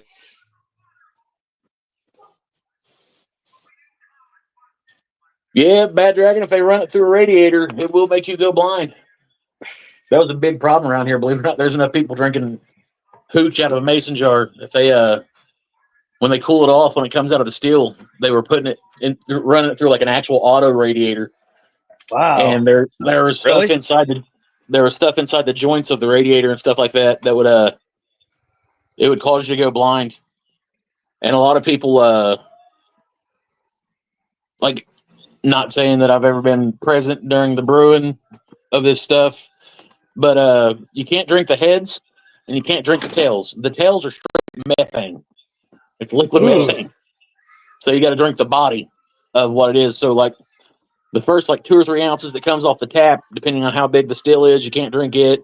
Yeah, Bad Dragon, if they run it through a radiator, it will make you go blind. That was a big problem around here, believe it or not. There's enough people drinking hooch out of a mason jar. If they when they cool it off, when it comes out of the steel, they were putting it in, running it through like an actual auto radiator. Wow. And there was stuff Really? inside the joints of the radiator and stuff like that that would it would cause you to go blind. And a lot of people like, not saying that I've ever been present during the brewing of this stuff, but you can't drink the heads and you can't drink the tails. The tails are straight methane. It's liquid methane. So you got to drink the body of what it is. So like the first like 2 or 3 ounces that comes off the tap, depending on how big the still is, you can't drink it.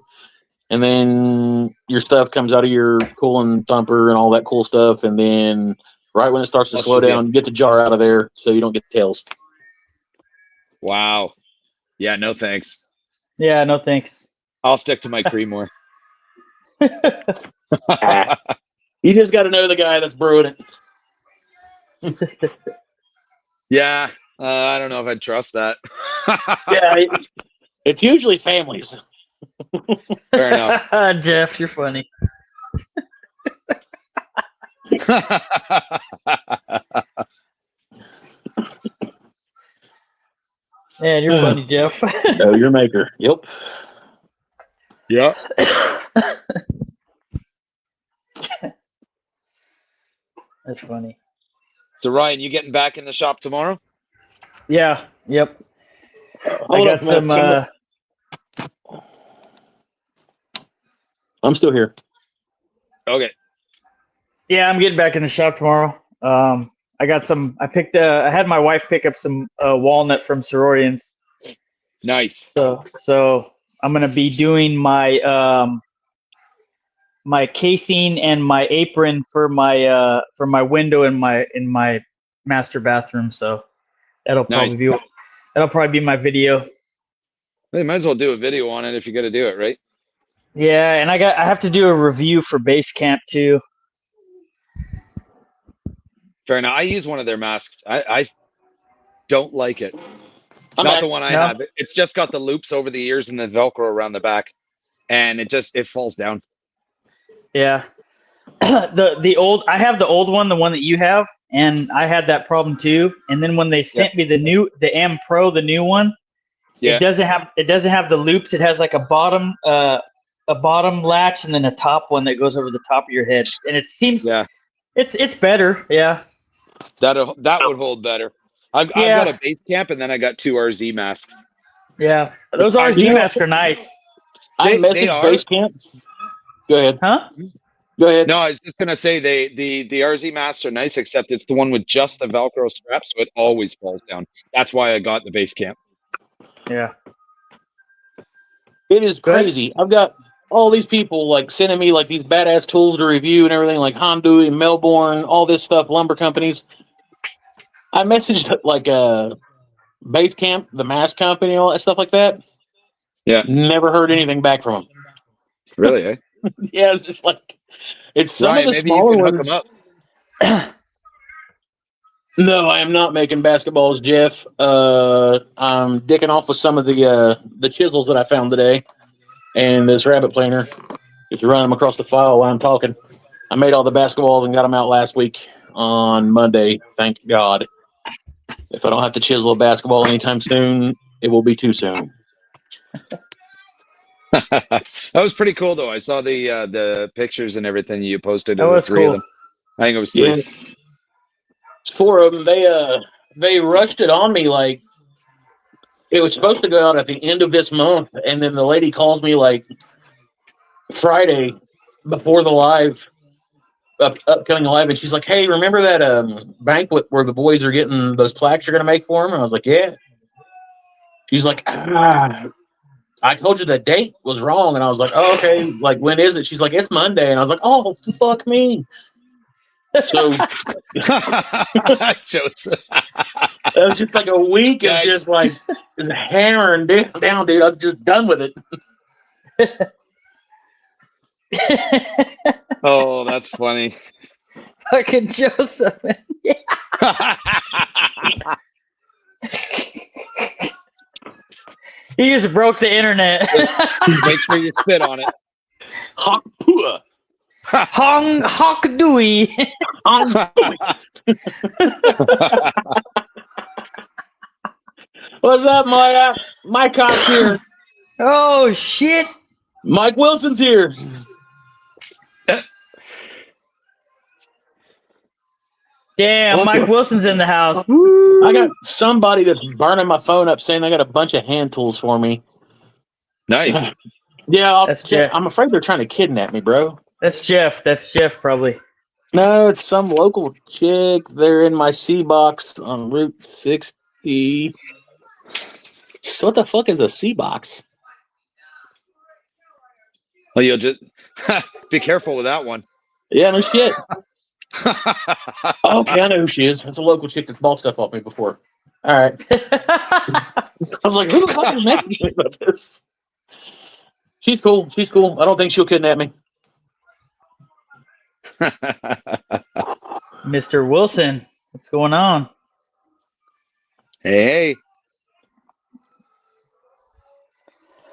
And then your stuff comes out of your cooling thumper and all that cool stuff. And then right when it starts to slow down, you get the jar out of there so you don't get the tails. Wow. Yeah, no thanks. Yeah, no thanks. I'll stick to my Creemore. You just got to know the guy that's brewing it. Yeah, I don't know if I'd trust that. Yeah, it's usually families. Fair enough. Jeff, you're funny. Man, you're funny, Jeff. Know your maker. Yep. Yeah. That's funny. So Ryan, you getting back in the shop tomorrow? Yeah. Yep. I got some. I'm still here. Okay. Yeah, I'm getting back in the shop tomorrow. I got some. I had my wife pick up some walnut from Sororians. Nice. So I'm gonna be doing my my casing and my apron for my window in my master bathroom. So that'll probably be my video. Well, you might as well do a video on it if you're gonna do it, right? Yeah, and I have to do a review for BASECAMP too. Fair enough. I use one of their masks. I don't like it. Not the one I have. It's just got the loops over the ears and the Velcro around the back, and it falls down. Yeah. I have the old one, the one that you have, and I had that problem too. And then when they sent me the M Pro, the new one, it doesn't have the loops. It has like a bottom latch and then a top one that goes over the top of your head. And it seems it's better. Yeah. That would hold better. I've got a BASECAMP and then I got 2 RZ masks. Yeah, those RZ masks are nice. I messaged BASECAMP. Go ahead. Huh? Go ahead. No, I was just gonna say the RZ masks are nice, except it's the one with just the Velcro straps, so it always falls down. That's why I got the BASECAMP. Yeah. It is crazy. I've got all these people like sending me like these badass tools to review and everything, like HONGDUI, Melbourne, all this stuff, lumber companies. I messaged like BASECAMP, the mask company, all that stuff like that. Yeah. Never heard anything back from them. Really, eh? Yeah, it's just like it's some Ryan, of the maybe you smaller can hook ones. them up. No, I am not making basketballs, Jeff. I'm dicking off with some of the chisels that I found today, and this rabbit planer. Just run them across the file while I'm talking. I made all the basketballs and got them out last week on Monday. Thank God. If I don't have to chisel a basketball anytime soon, it will be too soon. That was pretty cool, though. I saw the pictures and everything you posted. That Of the was three of cool. them. I think it was three. Yeah, it's 4 of them. They rushed it on me like it was supposed to go out at the end of this month, and then the lady calls me like Friday before the upcoming live, and she's like, "Hey, remember that banquet where the boys are getting those plaques you're gonna make for them?" And I was like, "Yeah." She's like, I told you the date was wrong, and I was like, "Oh, okay. Like, when is it?" She's like, "It's Monday," and I was like, "Oh, fuck me." So Joseph. it was just like a week of Yeah, just like just hammering down, dude. I'm just done with it. oh, that's funny. Fucking Joseph. He just broke the internet. Just make sure you spit on it. HONGDUI. HONGDUI. What's up, Maya? Mike Cox here. Oh shit. Mike Wilson's here. Damn, Mike Wilson's in the house. I got somebody that's burning my phone up saying they got a bunch of hand tools for me. Nice. Yeah, That's Jeff. I'm afraid they're trying to kidnap me, bro. That's Jeff. That's Jeff, probably. No, it's some local chick. They're in my C box on Route 60. So what the fuck is a C box? Well, you'll just be careful with that one. Yeah, no shit. Okay, I know who she is. It's a local chick that's bought stuff off me before. All right. I was like, who the fuck is messaging me about this? She's cool. She's cool. I don't think she'll kidnap me. Mr. Wilson, what's going on? Hey.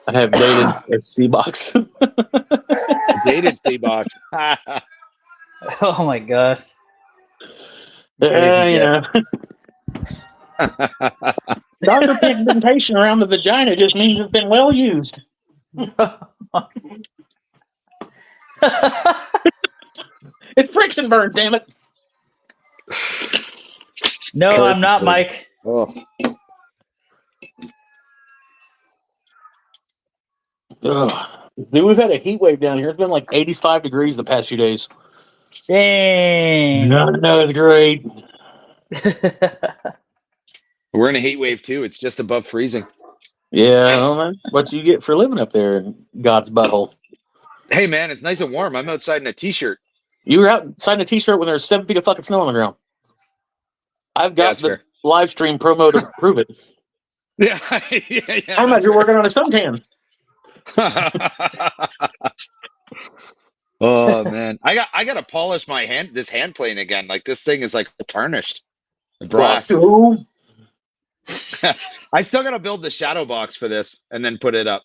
I have dated a C box. Dated C box. Oh my gosh. Yeah. Darker pigmentation around the vagina just means it's been well used. It's friction burn, damn it. No, I'm not, Mike. Oh. Ugh. Dude, we've had a heat wave down here. It's been like 85 degrees the past few days. Dang. No, it's great. We're in a heat wave too. It's just above freezing. Yeah, well, that's what you get for living up there in God's butthole. Hey man, it's nice and warm. I'm outside in a t-shirt. You were outside in a t-shirt when there's 7 feet of fucking snow on the ground. I've got the live stream promo to prove it. Yeah. I'm out here working on a suntan. Oh man, I gotta polish my hand plane again. Like this thing is like tarnished. Brass. I still gotta build the shadow box for this and then put it up.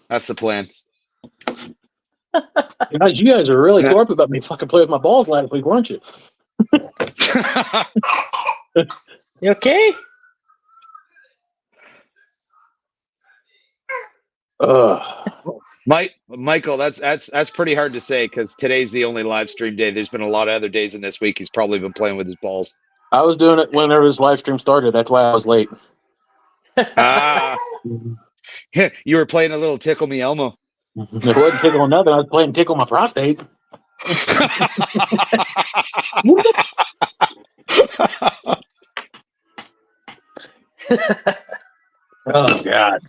That's the plan. Guys, you guys are really corporate about me fucking playing with my balls last week, weren't you? You okay? Michael, that's pretty hard to say because today's the only live stream day. There's been a lot of other days in this week. He's probably been playing with his balls. I was doing it whenever this live stream started. That's why I was late. You were playing a little Tickle Me Elmo. It wasn't tickle nothing. I was playing Tickle My Prostate. Oh God.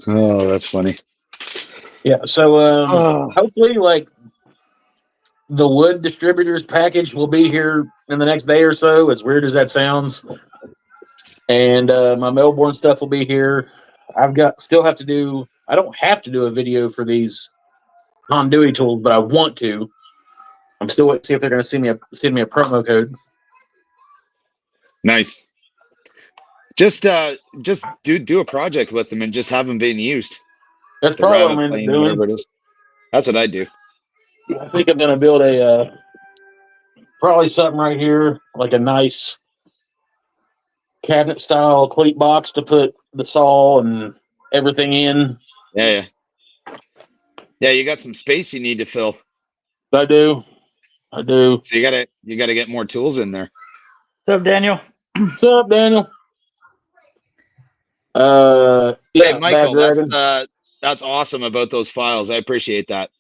Oh, that's funny. Yeah. So hopefully, like The wood distributors package will be here in the next day or so, as weird as that sounds. And my Melbourne stuff will be here. I don't have to do a video for these HONGDUI tools, but I want to. I'm still waiting to see if they're going to send me a promo code. Nice. Just do a project with them and just have them being used. That's probably what I'm going to do. Whatever it is. That's what I do. I think I'm going to build probably something right here, like a nice cabinet style cleat box to put the saw and everything in. Yeah. You got some space you need to fill. I do. So you gotta get more tools in there. What's up, Daniel? What's up, Daniel? Hey, Michael, that's awesome about those files. I appreciate that.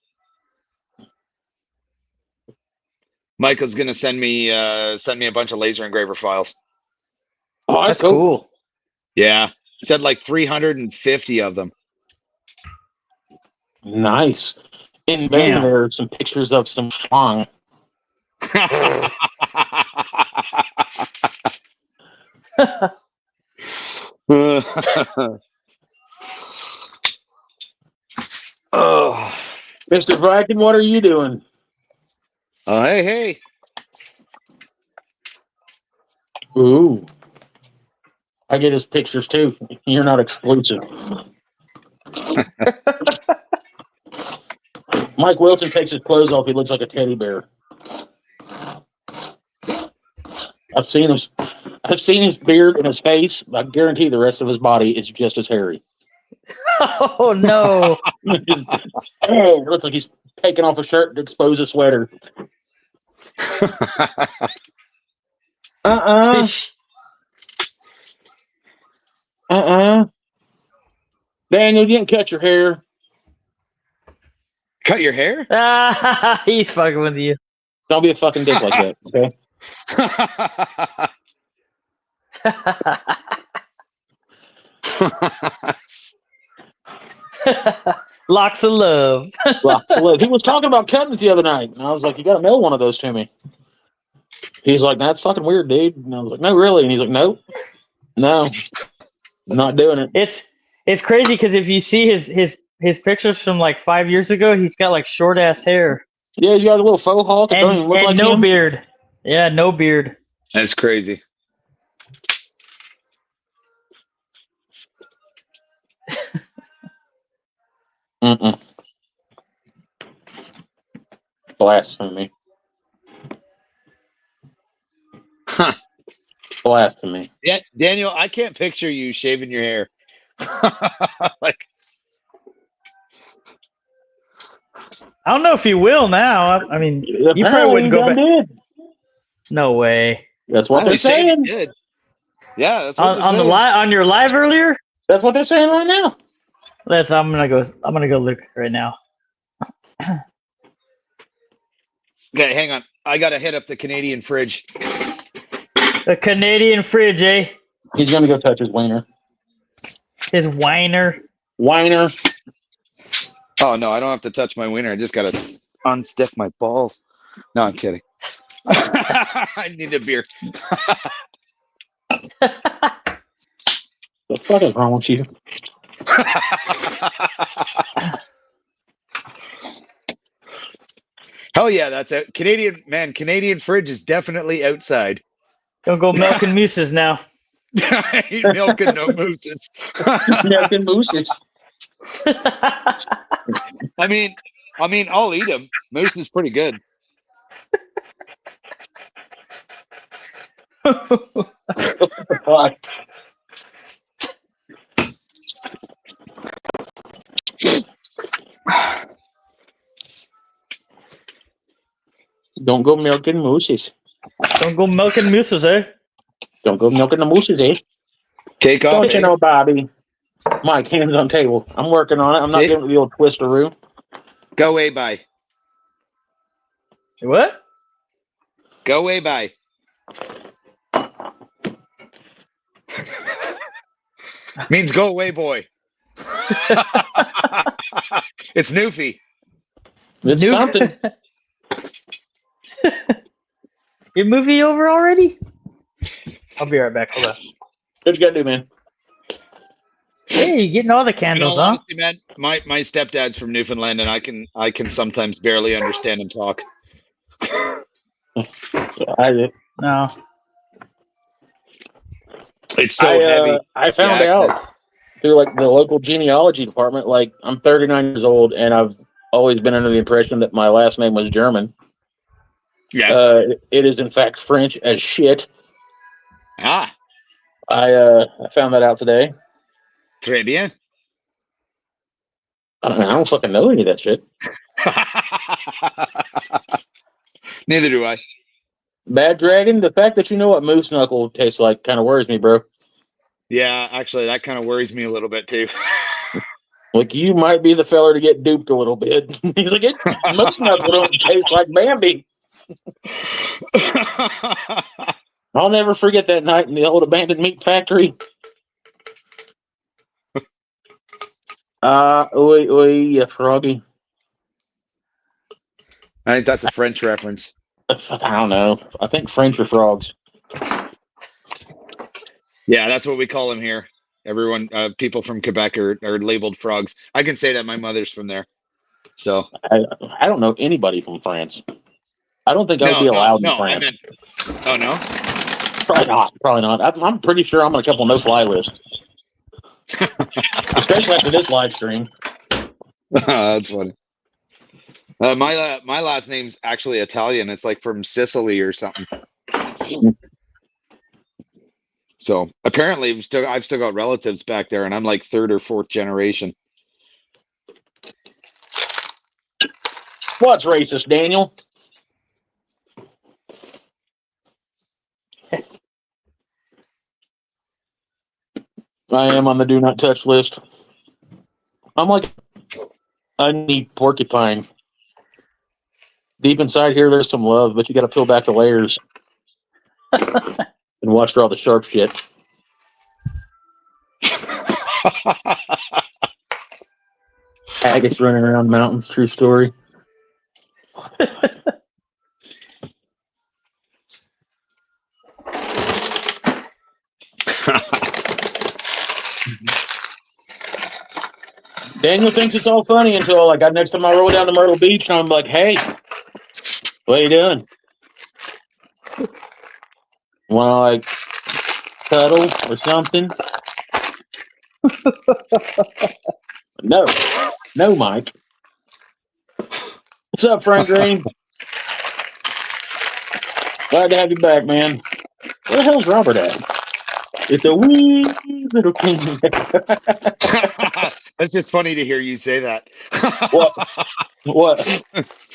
Michael's gonna send me a bunch of laser engraver files. Oh, That's cool. Yeah, said like 350 of them. Nice. In there, there are some pictures of some schlong. Oh, Mr. Viking, what are you doing? Oh, hey. Ooh. I get his pictures too. You're not exclusive. Mike Wilson takes his clothes off. He looks like a teddy bear. I've seen his beard and his face. I guarantee the rest of his body is just as hairy. Oh no! It looks like he's taking off a shirt to expose a sweater. Daniel, you didn't cut your hair. Cut your hair? He's fucking with you. Don't be a fucking dick like that, okay? Locks of love. Locks of love. He was talking about cutting it the other night, and I was like, "You got to mail one of those to me." He's like, "That's fucking weird, dude." And I was like, "No, really?" And he's like, "Nope, no, I'm not doing it." It's crazy because if you see his pictures from like 5 years ago, he's got like short ass hair. Yeah, he's got a little faux hawk. It don't even look like no him. beard. Yeah, no beard. That's crazy. Blasphemy. Huh. Blasphemy. Yeah, Daniel, I can't picture you shaving your hair. Like, I don't know if he will now. I mean, you probably wouldn't go back. No way. That's what they're saying. Yeah, that's what on the on your live earlier. That's what they're saying right now. I'm gonna go look right now. Okay, hang on. I gotta hit up the Canadian fridge. The Canadian fridge, eh? He's gonna go touch his wiener. His whiner. Whiner. Oh no, I don't have to touch my wiener. I just gotta unstick my balls. No, I'm kidding. I need a beer. The fuck is wrong with you? Hell yeah, that's out. Canadian fridge is definitely outside. Don't go milking mooses now. I ain't milking no mooses. Milking mooses. I mean, I'll eat them. Moose is pretty good. Don't go milking mooses. Don't go milking mooses, eh? Don't go milking the mooses, eh? Take off. Don't you know, Bobby? Mike, hands on table. I'm working on it. I'm not giving the old twisteroo. Go away, bye. What? Go away, bye. Means go away, boy. It's Newfie. It's something. Your movie over already? I'll be right back. Hold on. What you gotta do, man? Hey, you getting all the In candles, all huh? honesty, man, my stepdad's from Newfoundland, and I can sometimes barely understand him talk. No. It's so heavy. I found The accent. out through like the local genealogy department. Like I'm 39 years old, and I've always been under the impression that my last name was German. Yeah. It is in fact French as shit. Ah. I found that out today. Très bien. I don't fucking know any of that shit. Neither do I. Bad Dragon, the fact that you know what moose knuckle tastes like kind of worries me, bro. Yeah, actually, that kind of worries me a little bit too. Like you might be the feller to get duped a little bit. He's like, moose knuckle don't taste like Bambi. I'll never forget that night in the old abandoned meat factory. Oi, froggy. I think that's a French reference. I don't know. I think French are frogs. Yeah, that's what we call them here. Everyone, people from Quebec are labeled frogs. I can say that my mother's from there. So I don't know anybody from France. I don't think I would be allowed in France. Oh no, Probably not. I'm pretty sure I'm on a couple no-fly lists, especially after this live stream. That's funny. My last name's actually Italian. It's like from Sicily or something. So apparently, I've still got relatives back there, and I'm like third or fourth generation. What's racist, Daniel? I am on the do not touch list. I'm like a neat porcupine. Deep inside here, there's some love, but you got to peel back the layers and watch for all the sharp shit. Haggis running around mountains, true story. Daniel thinks it's all funny until like next time I roll down to Myrtle Beach and I'm like, hey, what are you doing? Want to like cuddle or something? No, Mike. What's up, Frank Green? Glad to have you back, man. Where the hell's Robert at? It's a wee little thing. That's just funny to hear you say that. What?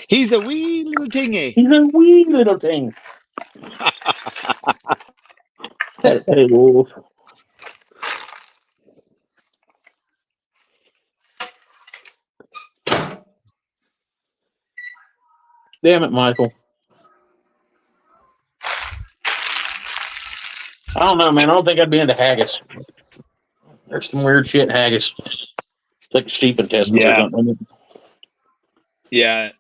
He's a wee little thingy. He's a wee little thing. Hey, wolf. Damn it, Michael. I don't know, man. I don't think I'd be into haggis. There's some weird shit in haggis. It's like sheep intestines or something. Yeah.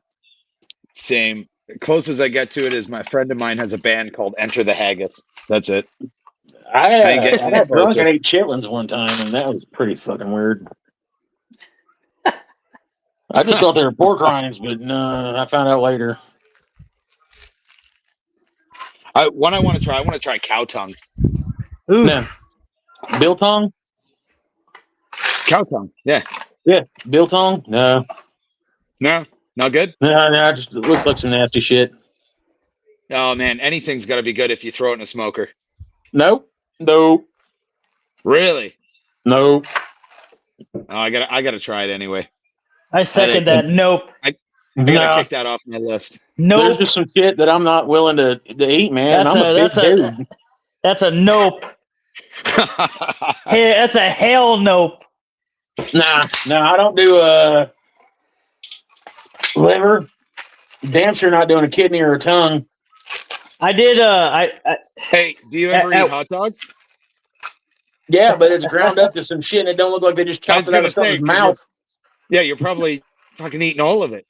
Same. The closest I get to it is my friend of mine has a band called Enter the Haggis. That's it. I got drunk and ate chitlins one time, and that was pretty fucking weird. I just thought they were pork rinds, but no, I found out later. I want to try cow tongue. Ooh. No. Biltong? Cow tongue. Yeah. Yeah. Biltong? No. No, not good. No, it just looks like some nasty shit. Oh man, anything's got to be good if you throw it in a smoker. Nope. Really? Nope. Oh, I gotta try it anyway. I second that. Nope. I gotta kick that off my list. Nope. There's just some shit that I'm not willing to eat, man. That's a nope. Hey, that's a hell nope. Nah, I don't do liver. Damn sure not doing a kidney or a tongue. I did. Hey, do you ever eat hot dogs? Yeah, but it's ground up to some shit, and it don't look like they just chopped it out of someone's mouth. Yeah, you're probably fucking eating all of it.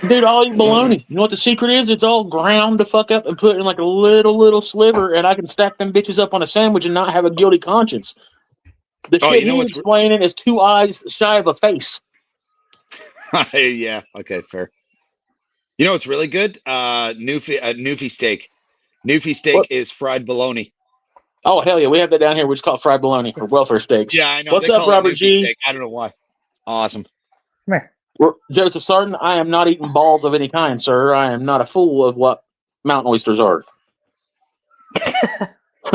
Dude, I'll eat bologna. You know what the secret is? It's all ground to fuck up and put in like a little sliver, and I can stack them bitches up on a sandwich and not have a guilty conscience. The Oh, shit you know he's what's explaining is 2 eyes shy of a face. yeah, okay, fair. You know what's really good? Newfie steak. Newfie steak What? is fried bologna. Oh, hell yeah. We have that down here. We just call it fried bologna or welfare steaks. Yeah, I know. What's They up, call it Robert Newfie G? steak. I don't know why. Awesome. Come here. Joseph Sarton, I am not eating balls of any kind, sir. I am not a fool of what mountain oysters are.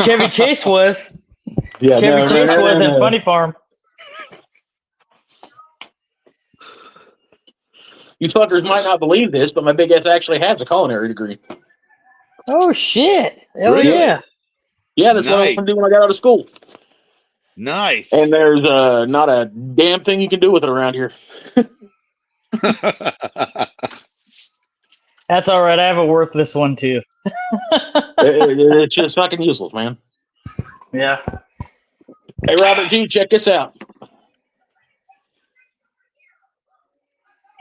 Chevy Chase was. Yeah, Chevy Chase was in Funny Farm. You fuckers might not believe this, but my big ass actually has a culinary degree. Oh shit! Hell Really? yeah! Yeah, that's what Nice. I'm doing when I got out of school. Nice. And there's not a damn thing you can do with it around here. That's all right. I have a worthless one too. It's just fucking useless, man. Yeah. Hey, Robert G, check this out.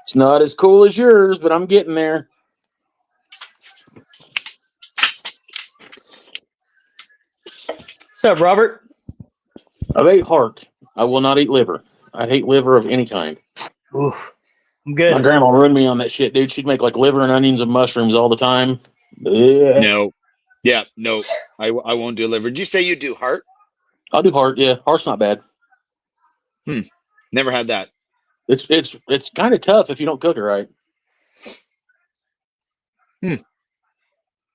It's not as cool as yours, but I'm getting there. What's up, Robert? I've ate heart. I will not eat liver. I hate liver of any kind. Oof. I'm good. My grandma ruined me on that shit, dude. She'd make like liver and onions and mushrooms all the time. Yeah. No. Yeah, no. I won't do liver. Did you say you do heart? I'll do heart. Yeah, heart's not bad. Never had that. It's kind of tough if you don't cook it right. I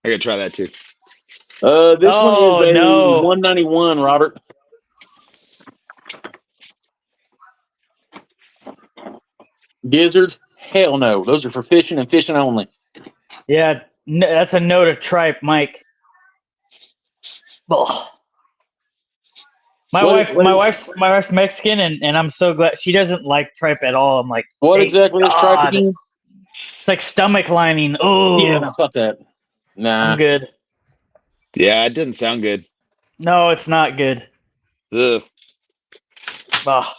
gotta try that too. This one is a no. 191, Robert. Gizzards? Hell no. Those are for fishing and fishing only. Yeah, that's a no to tripe, Mike. Oh. My wife's Mexican, and I'm so glad she doesn't like tripe at all. I'm like, What thank exactly is tripe God. again? It's like stomach lining. Oh, Yeah, no, fuck that. Nah. I'm good. Yeah, it didn't sound good. No, it's not good. Ugh. Oh.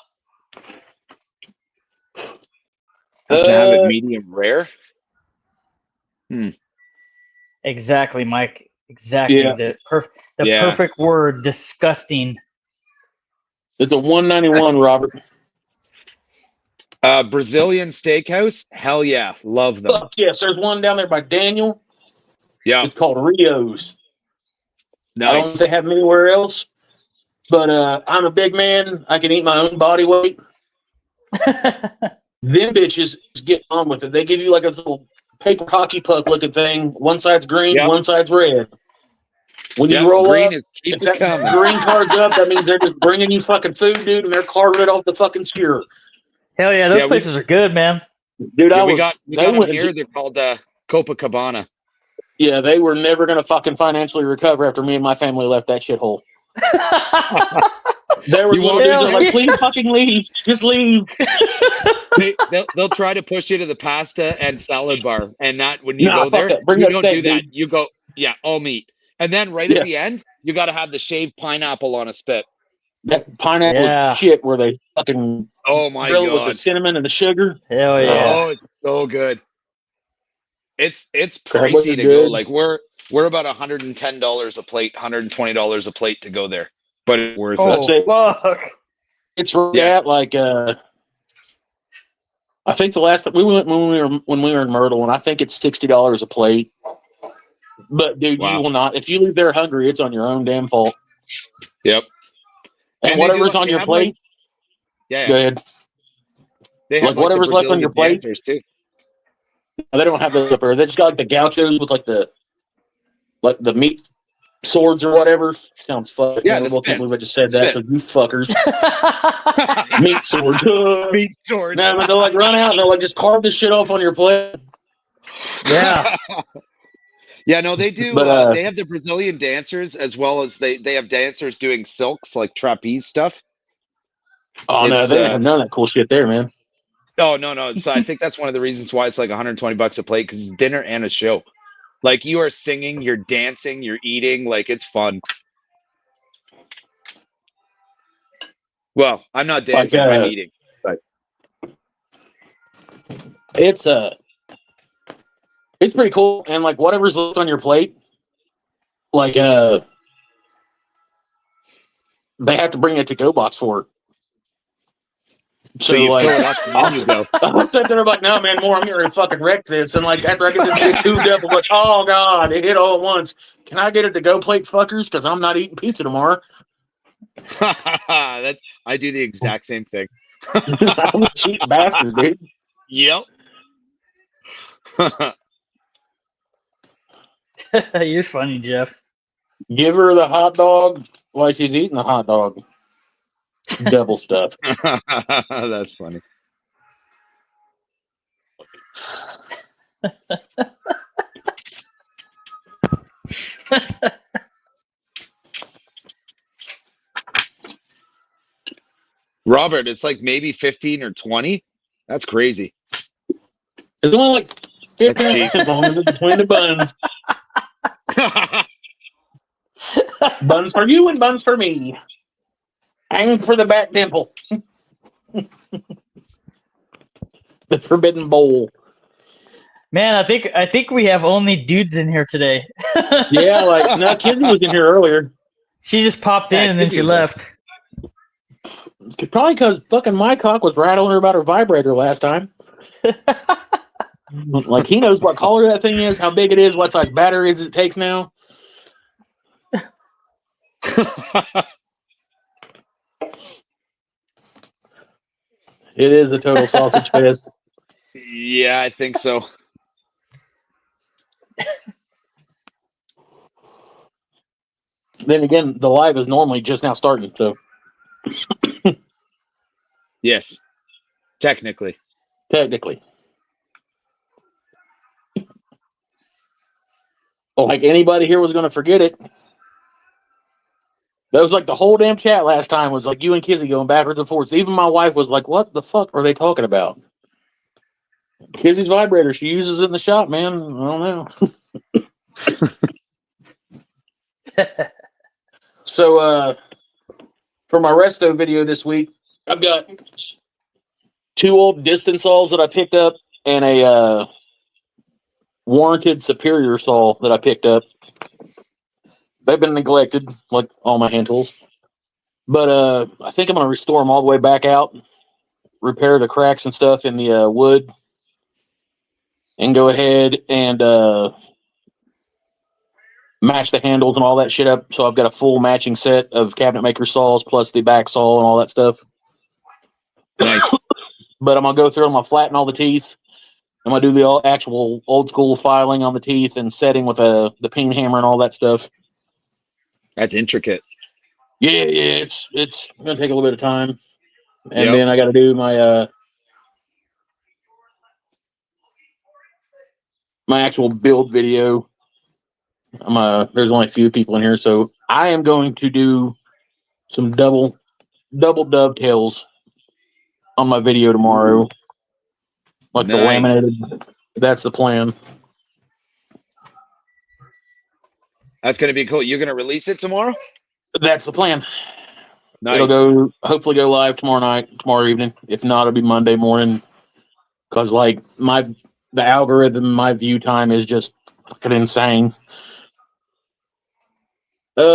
Have to have it medium rare. Exactly, Mike. Exactly. Yeah. The perfect word. Disgusting. It's a 191, Robert. Brazilian steakhouse. Hell yeah, love them. Fuck yes. There's one down there by Daniel. Yeah, It's called Rio's. I don't know nice. if they have them anywhere else, but I'm a big man. I can eat my own body weight. Them bitches get on with it. They give you like a little paper hockey puck looking thing. One side's green, Yep. one side's red. When Yep, you roll green up, is keep if it that coming. green card's up, that means they're just bringing you fucking food, dude, and they're carving it off the fucking skewer. Hell yeah, those Yeah, places are good, man. Dude, Yeah, I we was. got They them went. here. They're called Copacabana. Yeah, they were never gonna fucking financially recover after me and my family left that shithole. There was You little won't- dudes that were like, please fucking leave. Just leave. They'll try to push you to the pasta and salad bar, and that when you Nah, go fuck there, that. Bring you that don't steak, do that. dude. You go, yeah, all meat, and then right Yeah. at the end, you got to have the shaved pineapple on a spit. That pineapple Yeah. shit where they fucking Oh my grill it with the god! cinnamon and the sugar. Hell yeah. Oh, it's so good. It's That pricey was to good. go. Like we're about $110 a plate, $120 a plate to go there, but it's worth Oh, it. That's it. fuck. It's right Yeah. at like I think the last time we went when we were in Myrtle, and I think it's $60 a plate. But dude, Wow. you will not. If you leave there hungry, it's on your own damn fault. Yep. And they whatever's do- on they your have, plate, like- yeah, go ahead. they have Like like whatever's the left on your Brazilian plate. dancers too. They don't have those up there. They just got like the gauchos with like the meat swords or whatever. Sounds fucking Yeah, the terrible. I can't spits. believe I just said that because you fuckers. Meat swords. Meat swords. No, but they'll like run out and they'll like just carve this shit off on your plate. Yeah. Yeah, no, they do. But, They have the Brazilian dancers as well as they have dancers doing silks like trapeze stuff. Oh no, It's, they don't have none of that cool shit there, man. Oh no. So I think that's one of the reasons why it's like $120 a plate because it's dinner and a show. Like you are singing, you're dancing, you're eating, like it's fun. Well, I'm not dancing, I'm eating. It's It's pretty cool. And like whatever's left on your plate, like they have to bring a to-go box for it. So you like, fill it up and then you go. I sat there like, no, man, more. I'm going to fucking wreck this. And like, after I get this bitch hooved up, I'm like, oh god, it hit all at once. Can I get a to-go plate, fuckers? Because I'm not eating pizza tomorrow. I do the exact same thing. I'm a cheap bastard, dude. Yep. You're funny, Jeff. Give her the hot dog like she's eating the hot dog. Double stuff. That's funny. Robert, it's like maybe 15 or 20. That's crazy. It's only like 15 cheap. as long as it's between the buns. Buns for you and buns for me. Hang for the back dimple. The forbidden bowl. Man, I think we have only dudes in here today. Yeah, like no, Kizzy was in here earlier. She just popped in and then she left. Probably because fucking my cock was rattling her about her vibrator last time. Like he knows what color that thing is, how big it is, what size batteries it takes now. It is a total sausage fest. Yeah, I think so. Then again, the live is normally just now starting, so Yes. Technically. Like anybody here was going to forget it. That was like the whole damn chat last time was like you and Kizzy going backwards and forwards. Even my wife was like, what the fuck are they talking about? Kizzy's vibrator, she uses it in the shop, man. I don't know. So, for my resto video this week, I've got 2 old distance saws that I picked up and a warranted Superior saw that I picked up. They've been neglected, like all my hand tools. But I think I'm going to restore them all the way back out, repair the cracks and stuff in the wood, and go ahead and match the handles and all that shit up. So I've got a full matching set of cabinet maker saws plus the back saw and all that stuff. Nice. But I'm going to go through them, I'm going to flatten all the teeth. I'm going to do the actual old school filing on the teeth and setting with the peen hammer and all that stuff. That's intricate. Yeah, it's going to take a little bit of time. And then I got to do my my actual build video. There's only a few people in here, so I am going to do some double dovetails on my video tomorrow. Like the laminated. That's the plan. That's going to be cool. You're going to release it tomorrow? That's the plan. Nice. It'll hopefully go live tomorrow evening. If not, it'll be Monday morning. Because like the algorithm, my view time is just fucking insane. Bad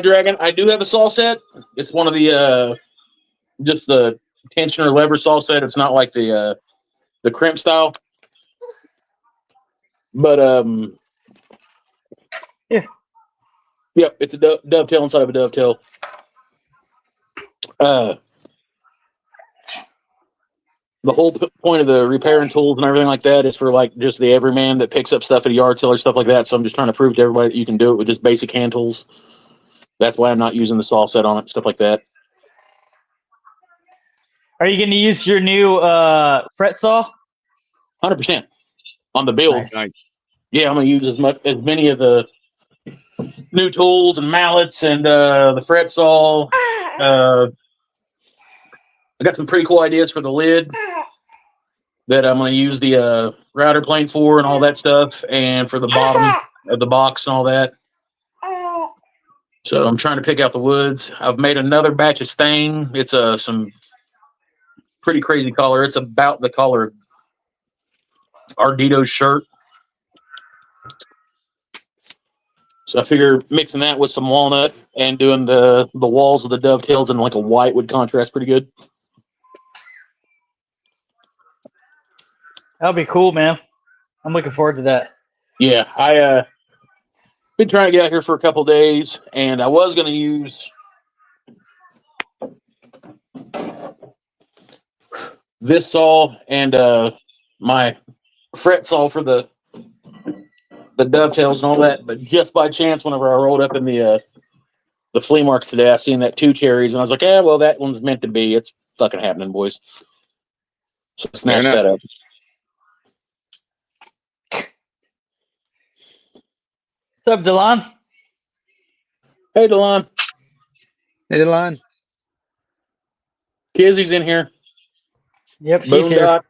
Dragon, I do have a saw set. It's one of the just the tensioner lever saw set. It's not like the crimp style. But yeah. Yep, it's a dovetail inside of a dovetail. The whole point of the repairing tools and everything like that is for like just the everyman that picks up stuff at a yard sale or stuff like that. So I'm just trying to prove to everybody that you can do it with just basic hand tools. That's why I'm not using the saw set on it, stuff like that. Are you going to use your new fret saw? 100% on the build. Nice. Yeah, I'm gonna use as many of the new tools and mallets and the fret saw. I got some pretty cool ideas for the lid that I'm going to use the router plane for and all that stuff, and for the bottom of the box and all that. So I'm trying to pick out the woods. I've made another batch of stain. It's some pretty crazy color. It's about the color Ardito's shirt. So I figure mixing that with some walnut and doing the walls of the dovetails in like a white would contrast pretty good. That'll be cool, man. I'm looking forward to that. Yeah, I been trying to get out here for a couple days, and I was going to use this saw and my fret saw for the dovetails and all that, but just by chance, whenever I rolled up in the flea market today, I seen that 2 cherries, and I was like, "Yeah, well, that one's meant to be. It's fucking happening, boys." So snatch that up. What's up, Delon? Hey, Delon. Hey, Delon. Kizzy's in here. Yep, she's here. Boondock.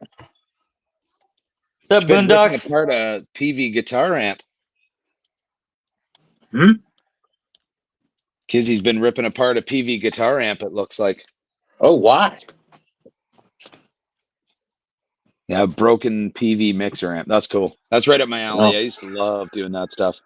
What's up, Been ripping Boondocks? apart a PV guitar amp. Kizzy's been ripping apart a PV guitar amp, it looks like. Oh, why? Yeah, broken PV mixer amp. That's cool. That's right up my alley. Oh. I used to love doing that stuff.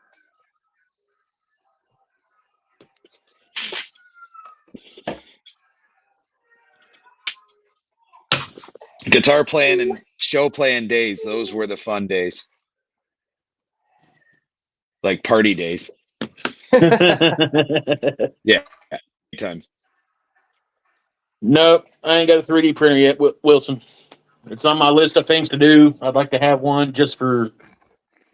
Guitar playing and show playing days. Those were the fun days. Like party days. Yeah. Time. Nope, I ain't got a 3D printer yet, Wilson. It's on my list of things to do. I'd like to have one just for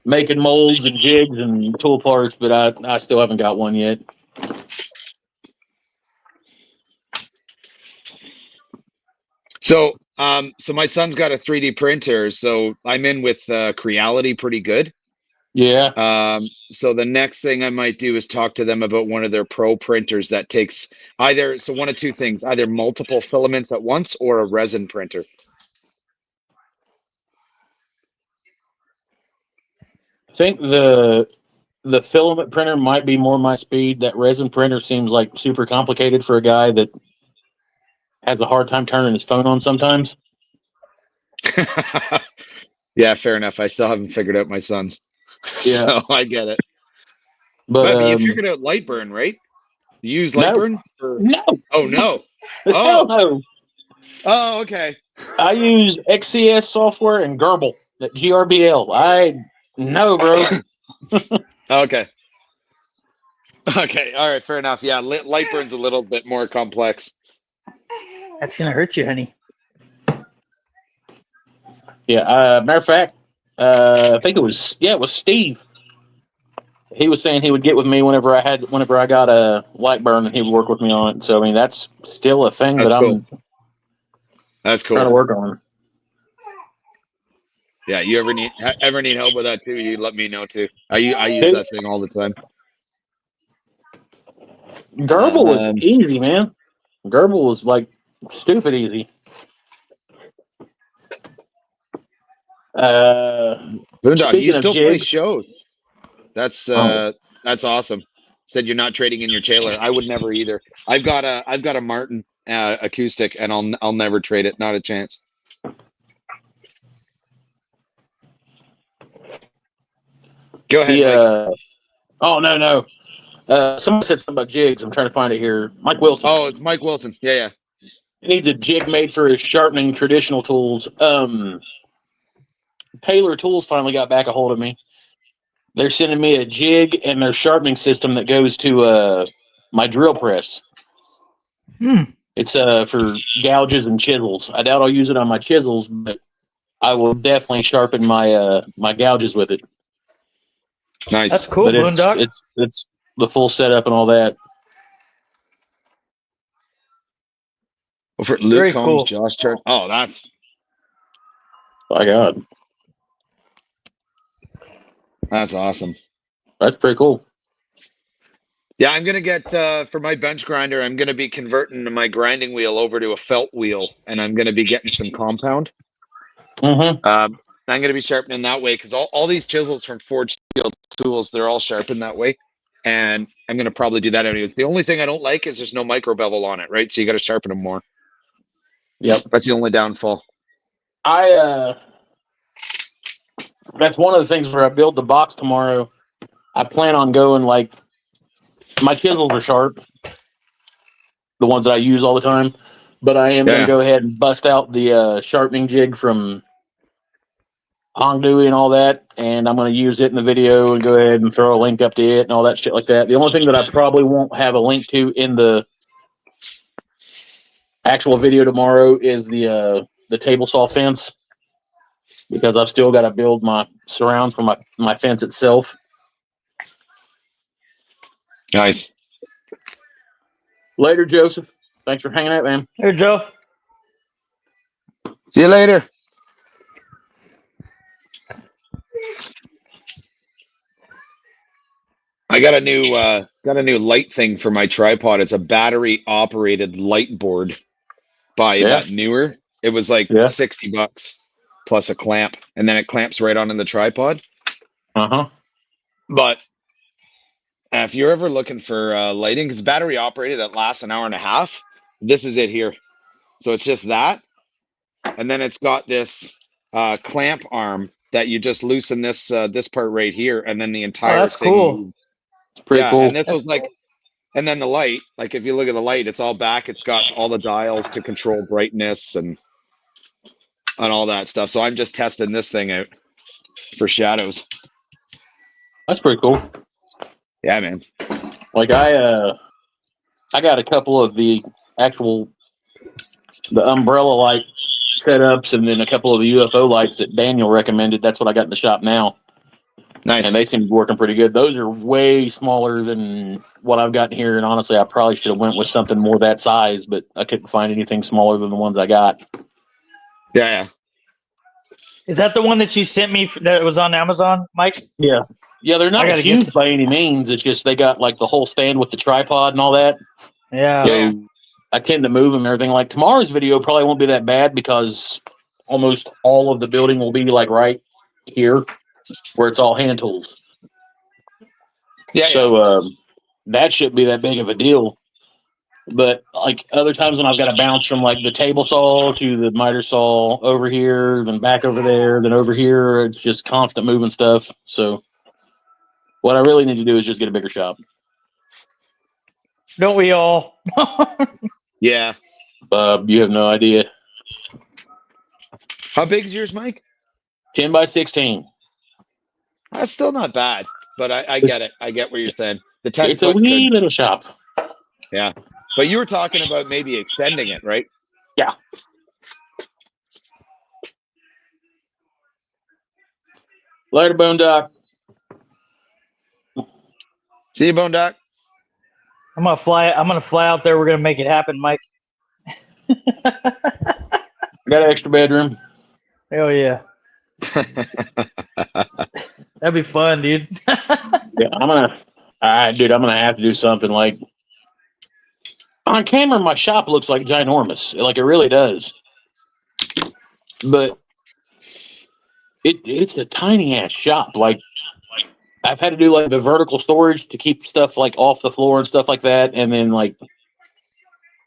making molds and jigs and tool parts, but I still haven't got one yet. So my son's got a 3D printer, so I'm in with Creality pretty good. Yeah. So the next thing I might do is talk to them about one of their pro printers that takes either, so one of two things, either multiple filaments at once or a resin printer. I think the filament printer might be more my speed. That resin printer seems like super complicated for a guy that has a hard time turning his phone on sometimes. Yeah, fair enough. I still haven't figured out my son's. Yeah. So I get it. But you figured out Lightburn, right? You use No. Lightburn? No. Oh, no. Hell no. Oh, okay. I use XCS software and Gerbil at GRBL. No, bro. Okay. Okay. All right. Fair enough. Yeah. Lightburn's a little bit more complex. That's gonna hurt you, honey. Yeah. Matter of fact, I think it was Steve. He was saying he would get with me whenever I got a Lightburn, and he would work with me on it. So I mean, that's still a thing That's that cool. I'm trying to work on. Yeah. You ever need help with that too? You let me know too. I use that thing all the time. Gerbil was easy, man. Gerbil was like stupid easy. Boondock, you still play jigs, shows. That's awesome. Said you're not trading in your Taylor. I would never either. I've got a Martin acoustic, and I'll never trade it. Not a chance. Go ahead. Oh no. Someone said something about jigs. I'm trying to find it here. Mike Wilson. Oh, it's Mike Wilson. Yeah. He needs a jig made for his sharpening traditional tools. Taylor Tools finally got back a hold of me. They're sending me a jig and their sharpening system that goes to my drill press. It's for gouges and chisels. I doubt I'll use it on my chisels, but I will definitely sharpen my my gouges with it. Nice. That's cool, But Boondock. it's the full setup and all that. For Luke Very Combs, cool. Josh Chart. Oh, that's My God, awesome. that's pretty cool. Yeah, I'm gonna get for my bench grinder. I'm gonna be converting my grinding wheel over to a felt wheel, and I'm gonna be getting some compound. Mm-hmm. I'm gonna be sharpening that way because all these chisels from Forged Steel Tools, they're all sharpened that way, and I'm gonna probably do that anyways. The only thing I don't like is there's no micro bevel on it, right? So you got to sharpen them more. Yep. That's the only downfall. I That's one of the things where I build the box tomorrow. I plan on going like my chisels are sharp, the ones that I use all the time, but I am going to go ahead and bust out the sharpening jig from HONGDUI and all that, and I'm going to use it in the video and go ahead and throw a link up to it and all that shit like that. The only thing that I probably won't have a link to in the actual video tomorrow is the table saw fence, because I've still got to build my surround for my fence itself. Nice. Later, Joseph. Thanks for hanging out, man. Here, Joe. See you later. I got a new light thing for my tripod. It's a battery operated light board by that Newer. It was like $60 plus a clamp, and then it clamps right onto the tripod. But if you're ever looking for lighting, it's battery operated, it lasts an hour and a half. This is it here. So it's just that, and then it's got this clamp arm that you just loosen this part right here, and then the entire thing moves. It's pretty cool. And this was like, and then the light, like if you look at the light, it's all back. It's got all the dials to control brightness and all that stuff. So I'm just testing this thing out for shadows. That's pretty cool. Yeah, man. Like I got a couple of the umbrella light setups, and then a couple of the UFO lights that Daniel recommended. That's what I got in the shop now. Nice. And they seem to be working pretty good. Those are way smaller than what I've got here, and honestly, I probably should have went with something more that size, but I couldn't find anything smaller than the ones I got. Yeah. Is that the one that you sent me that was on Amazon, Mike? Yeah. Yeah, they're not huge by any means. It's just they got like the whole stand with the tripod and all that. Yeah. So I tend to move them and everything. Like tomorrow's video probably won't be that bad because almost all of the building will be like right here where it's all hand tools. Yeah. So that shouldn't be that big of a deal. But like other times when I've got to bounce from like the table saw to the miter saw over here, then back over there, then over here, it's just constant moving stuff. So what I really need to do is just get a bigger shop. Don't we all? Yeah. You have no idea. How big is yours, Mike? 10 by 16. That's still not bad, but I get it. I get what you're saying. The 10 It's a wee little shop. Yeah. But you were talking about maybe extending it, right? Yeah. Later, Bone Doc. See you, Bone Doc. I'm gonna fly out there. We're gonna make it happen, Mike. Got an extra bedroom. Hell yeah. That'd be fun, dude. Yeah, I'm gonna have to do something. Like on camera, my shop looks like ginormous. Like it really does. But it's a tiny ass shop. Like I've had to do like the vertical storage to keep stuff like off the floor and stuff like that. And then like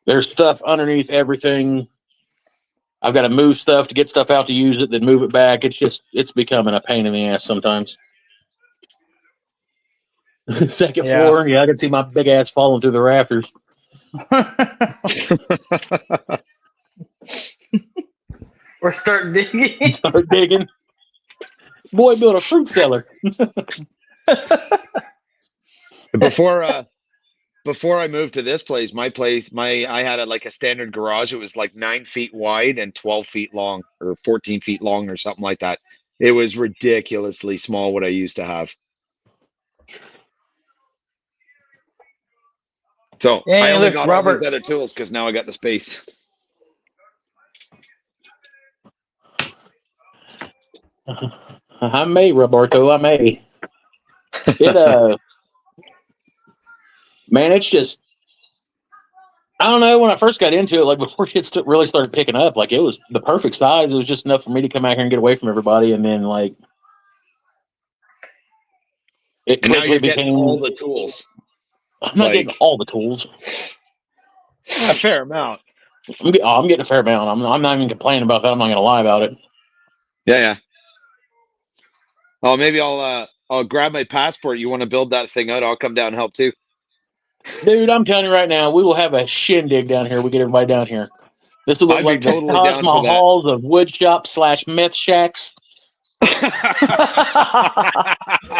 there's stuff underneath everything. I've got to move stuff to get stuff out to use it, then move it back. It's becoming a pain in the ass sometimes. Second floor, I can see my big ass falling through the rafters. Or start digging. Start digging. Boy, built a fruit cellar. Before I moved to this place, I had like a standard garage. It was like 9 feet wide and 12 feet long, or 14 feet long, or something like that. It was ridiculously small what I used to have. So I only got all these other tools because now I got the space. I may, Roberto, I may. Man, it's just, I don't know, when I first got into it, like before shit really started picking up, like it was the perfect size. It was just enough for me to come out here and get away from everybody. And then like, and now you're getting all the tools. I'm not getting all the tools. A fair amount. I'm getting a fair amount. I'm not even complaining about that. I'm not going to lie about it. Yeah. Oh, maybe I'll grab my passport. You want to build that thing out? I'll come down and help too. Dude, I'm telling you right now, we will have a shindig down here. We get everybody down here. This will look I'd be like totally the Taj down for that. Mahals of wood shops / meth shacks.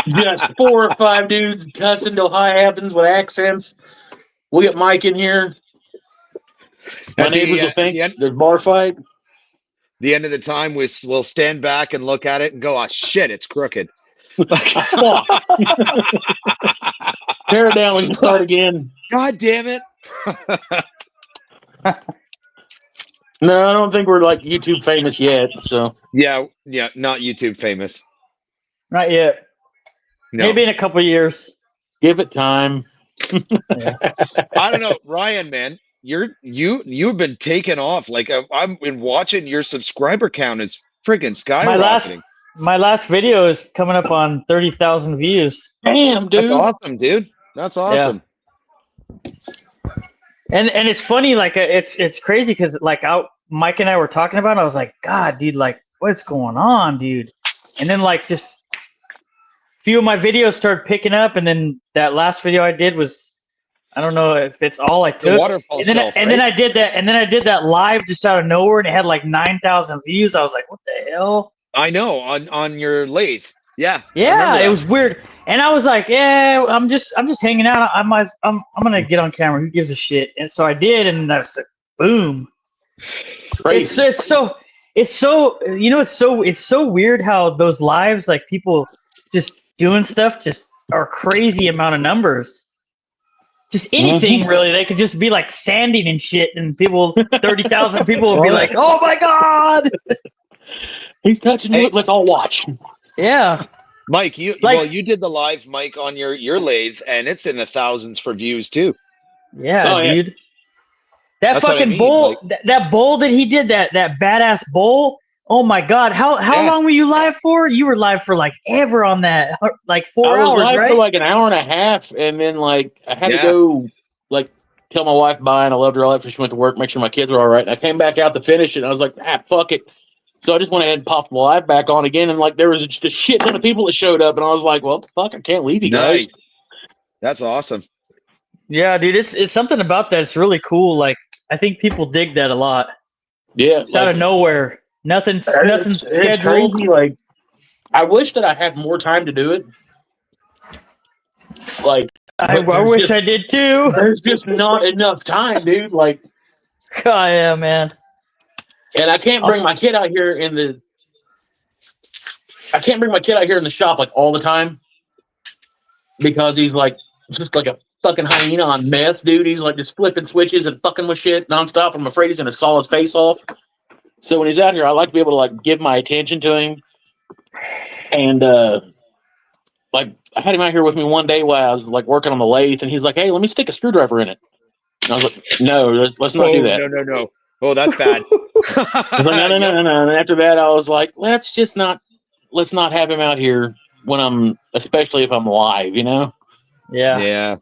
Just 4 or 5 dudes cussing to high heavens with accents. We'll get Mike in here. My neighbors will think there's bar fight. The end of the time, we'll stand back and look at it and go, "Oh shit, it's crooked." Fuck. Tear it down. We can start again. God damn it! No, I don't think we're like YouTube famous yet. So Yeah, not YouTube famous. Not yet. No. Maybe in a couple of years. give it time. Yeah. I don't know, Ryan, man. You've been taking off. Like I've been watching your subscriber count is freaking skyrocketing. My last video is coming up on 30,000 views. Damn, dude. That's awesome, dude. That's awesome. Yeah. And it's funny, like it's crazy because like Mike and I were talking about it, I was like, God, dude, like what's going on, dude? And then like just a few of my videos started picking up, and then that last video I did was, I don't know if it's all I took. The waterfall and then, self, and right? then I did that live just out of nowhere, and it had like 9,000 views. I was like, what the hell? I know, on your lathe. Yeah. Yeah, it was weird. And I was like, yeah, I'm just hanging out. I'm gonna get on camera. Who gives a shit? And so I did, and I was like, boom. Crazy. It's so you know, it's so weird how those lives, like people just doing stuff, just are crazy amount of numbers. Just anything really. They could just be like sanding and shit, and people, 30,000 people would be like, oh my God. He's touching wood. Let's all watch. Yeah. Mike, you did the live mic on your lathe, and it's in the thousands for views too. Yeah, dude. Yeah. That That's what I fucking mean, bowl, like- that bowl that he did, that badass bowl. Oh my God. How long were you live for? You were live for like ever on that, like 4 hours, I was live right? for like an hour and a half, and then like I had to go like tell my wife bye, and I loved her all that, for she went to work, make sure my kids were all right. And I came back out to finish it, and I was like, fuck it. So I just went ahead and popped the live back on again, and like there was just a shit ton of people that showed up, and I was like, well, fuck, I can't leave you guys. Nice. That's awesome. Yeah, dude, it's something about that. It's really cool. Like I think people dig that a lot. Yeah, It's out of nowhere. Nothing's it's scheduled. crazy. Like I wish that I had more time to do it. Like I wish I did too. there's just not enough time, dude. Like, Oh, yeah, man. and I can't bring my kid out here in the. I can't bring my kid out here in the shop like all the time because he's like just like a fucking hyena on meth, dude. He's like just flipping switches and fucking with shit nonstop. I'm afraid he's gonna saw his face off. So when he's out here, I like to be able to like give my attention to him. And like I had him out here with me one day while I was like working on the lathe, and he's like, "Hey, let me stick a screwdriver in it." And I was like, "No, let's not do that." No. Oh, that's bad. I was like, no. And after that, I was like, let's not have him out here when especially if I'm live, you know? Yeah. Yeah.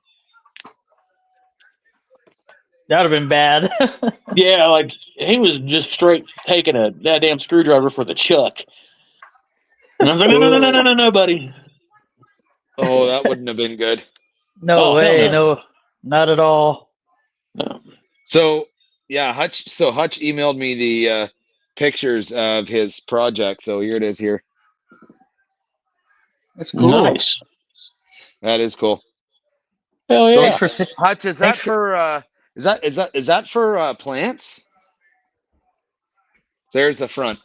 That would have been bad. Yeah, like he was just straight taking a goddamn screwdriver for the chuck. And I was like, no, buddy. Oh, that wouldn't have been good. No way. No, not at all. No. So yeah, Hutch emailed me the pictures of his project. So here it is here. That's cool. Nice. That is cool. Hell yeah. Hutch, is that for is that for plants? There's the front.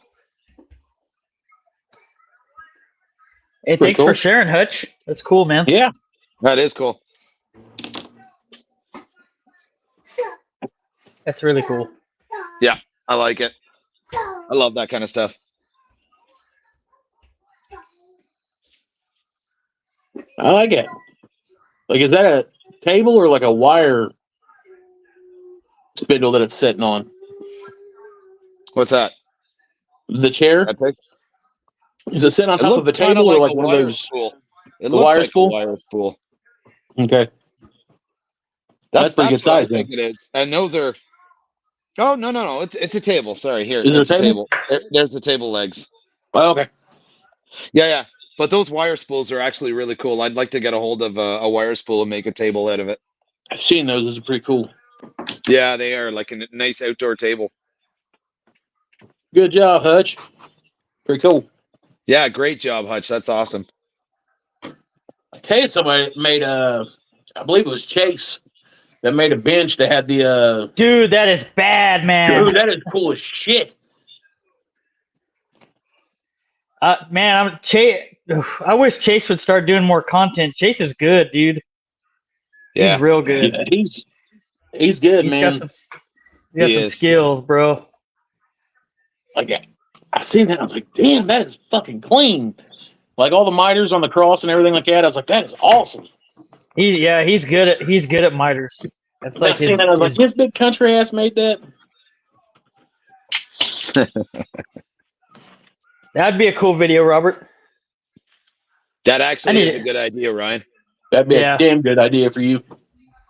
Hey, thanks for sharing, Hutch. That's cool, man. Yeah. That is cool. That's really cool. Yeah, I like it. I love that kind of stuff. I like it. Like, is that a table or like a wire spindle that it's sitting on? What's that? The chair? Is it sitting on top of a table or like one of those? Spool. It The looks wire like spool? a wire spool. Okay. That's pretty good what I size, then. think it is. And those are. Oh no! It's a table. Sorry, here. Is it It's a table? There's the table legs. Oh, okay. Yeah. But those wire spools are actually really cool. I'd like to get a hold of a wire spool and make a table out of it. I've seen those. Those are pretty cool. Yeah, they are like a nice outdoor table. Good job, Hutch. Pretty cool. Yeah, great job, Hutch. That's awesome. I tell you, somebody made I believe it was Chase that made a bench that had the Dude, that is bad, man. Dude, that is cool as shit. Man, I wish Chase would start doing more content. Chase is good, dude. Yeah. He's real good. Yeah, he's good, man. He's got some skills, bro. Like, I seen that, I was like, damn, that is fucking clean. Like all the miters on the cross and everything like that. I was like, that is awesome. He's good at miters. That's like I was like, this big country ass made that. That'd be a cool video, Robert. That actually is a good idea, Ryan. That'd be a damn good idea for you.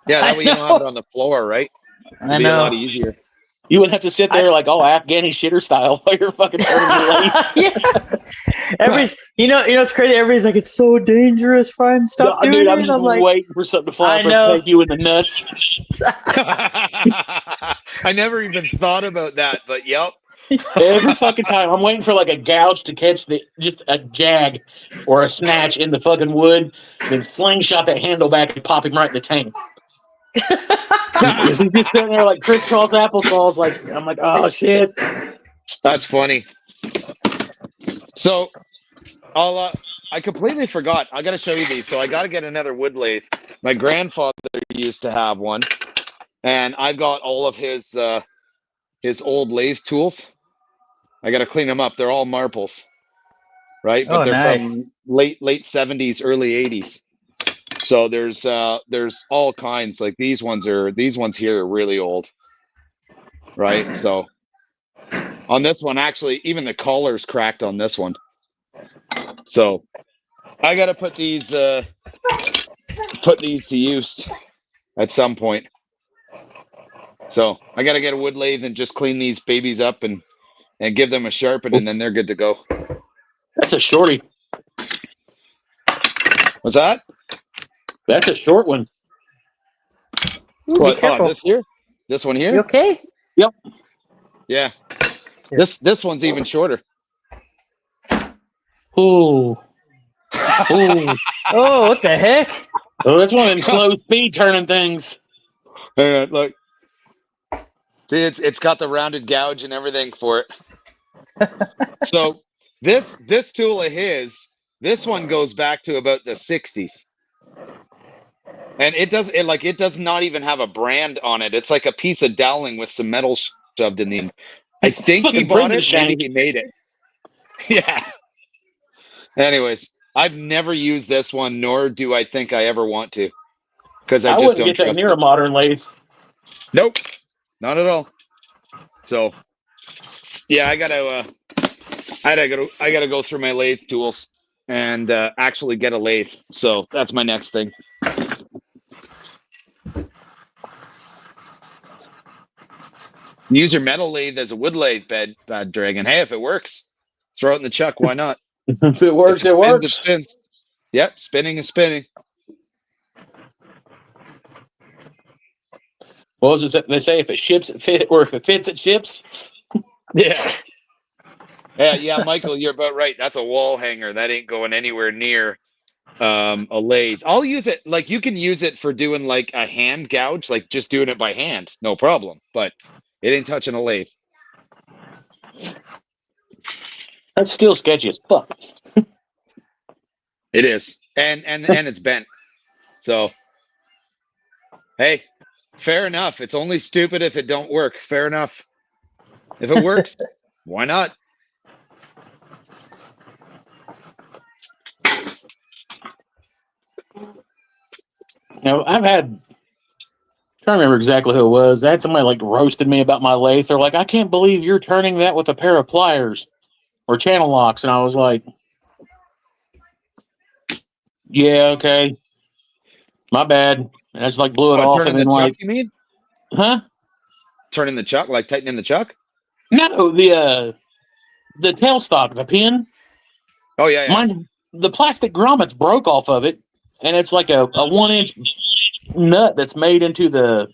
Yeah, that way you don't have it on the floor, right? It'd be a lot easier. You wouldn't have to sit there like all Afghani shitter style while you're fucking turning your lathe. Yeah. You know, it's crazy. Everybody's like, it's so dangerous, Ryan. Stop doing dude, it. I'm just waiting for something to fall off and take you in the nuts. I never even thought about that, but yep. Every fucking time I'm waiting for like a gouge to catch just a jag or a snatch in the fucking wood, then slingshot that handle back and pop him right in the tank. He's just sitting there like crisscross applesauce. Like I'm like, oh shit. That's funny. So, I completely forgot. I got to show you these. So I got to get another wood lathe. My grandfather used to have one, and I've got all of his old lathe tools. I got to clean them up. They're all marples, right? But they're from late 70s, early 80s. So there's all kinds. Like these ones here are really old, right? So on this one, actually, even the collar's cracked on this one. So I got to put these to use at some point. So I got to get a wood lathe and just clean these babies up and give them a sharpen, and then they're good to go. That's a shorty. What's that? That's a short one. Ooh, what? Oh, this here? This one here? You okay? Yep. Yeah. This one's even shorter. Ooh. Ooh. Oh, what the heck? Oh, that's one of them slow speed turning things. Look. See, it's got the rounded gouge and everything for it. So this tool of his, this one goes back to about the 60s. And it does not even have a brand on it. It's like a piece of doweling with some metal shoved in the. I think he bought it. Maybe he made it. Yeah. Anyways, I've never used this one, nor do I think I ever want to, because I just don't get that trust near a modern lathe. Nope, not at all. So, yeah, I gotta go through my lathe tools and actually get a lathe. So that's my next thing. Use your metal lathe as a wood lathe bed, Bad Dragon. Hey, if it works, throw it in the chuck. Why not? If it works, it works. It spins. Yep, spinning is spinning. What was it? They say if it ships, it fits, or if it fits, it ships. Yeah. Yeah, Michael, you're about right. That's a wall hanger. That ain't going anywhere near a lathe. I'll use it, like you can use it for doing like a hand gouge, like just doing it by hand, no problem. But it ain't touching a lathe. That's still sketchy as fuck. It is, and it's bent. So, hey, fair enough. It's only stupid if it don't work. Fair enough. If it works, why not? Now, I'm trying to remember exactly who it was. I had somebody like roasted me about my lathe. They're like, I can't believe you're turning that with a pair of pliers or channel locks. And I was like, yeah, okay. My bad. And I just like blew it off. Turning And then the like, chuck, you mean? huh? Turning the chuck, like tightening the chuck? No, the tailstock, the pin. Oh, yeah. the plastic grommets broke off of it, and it's like a 1-inch nut that's made into the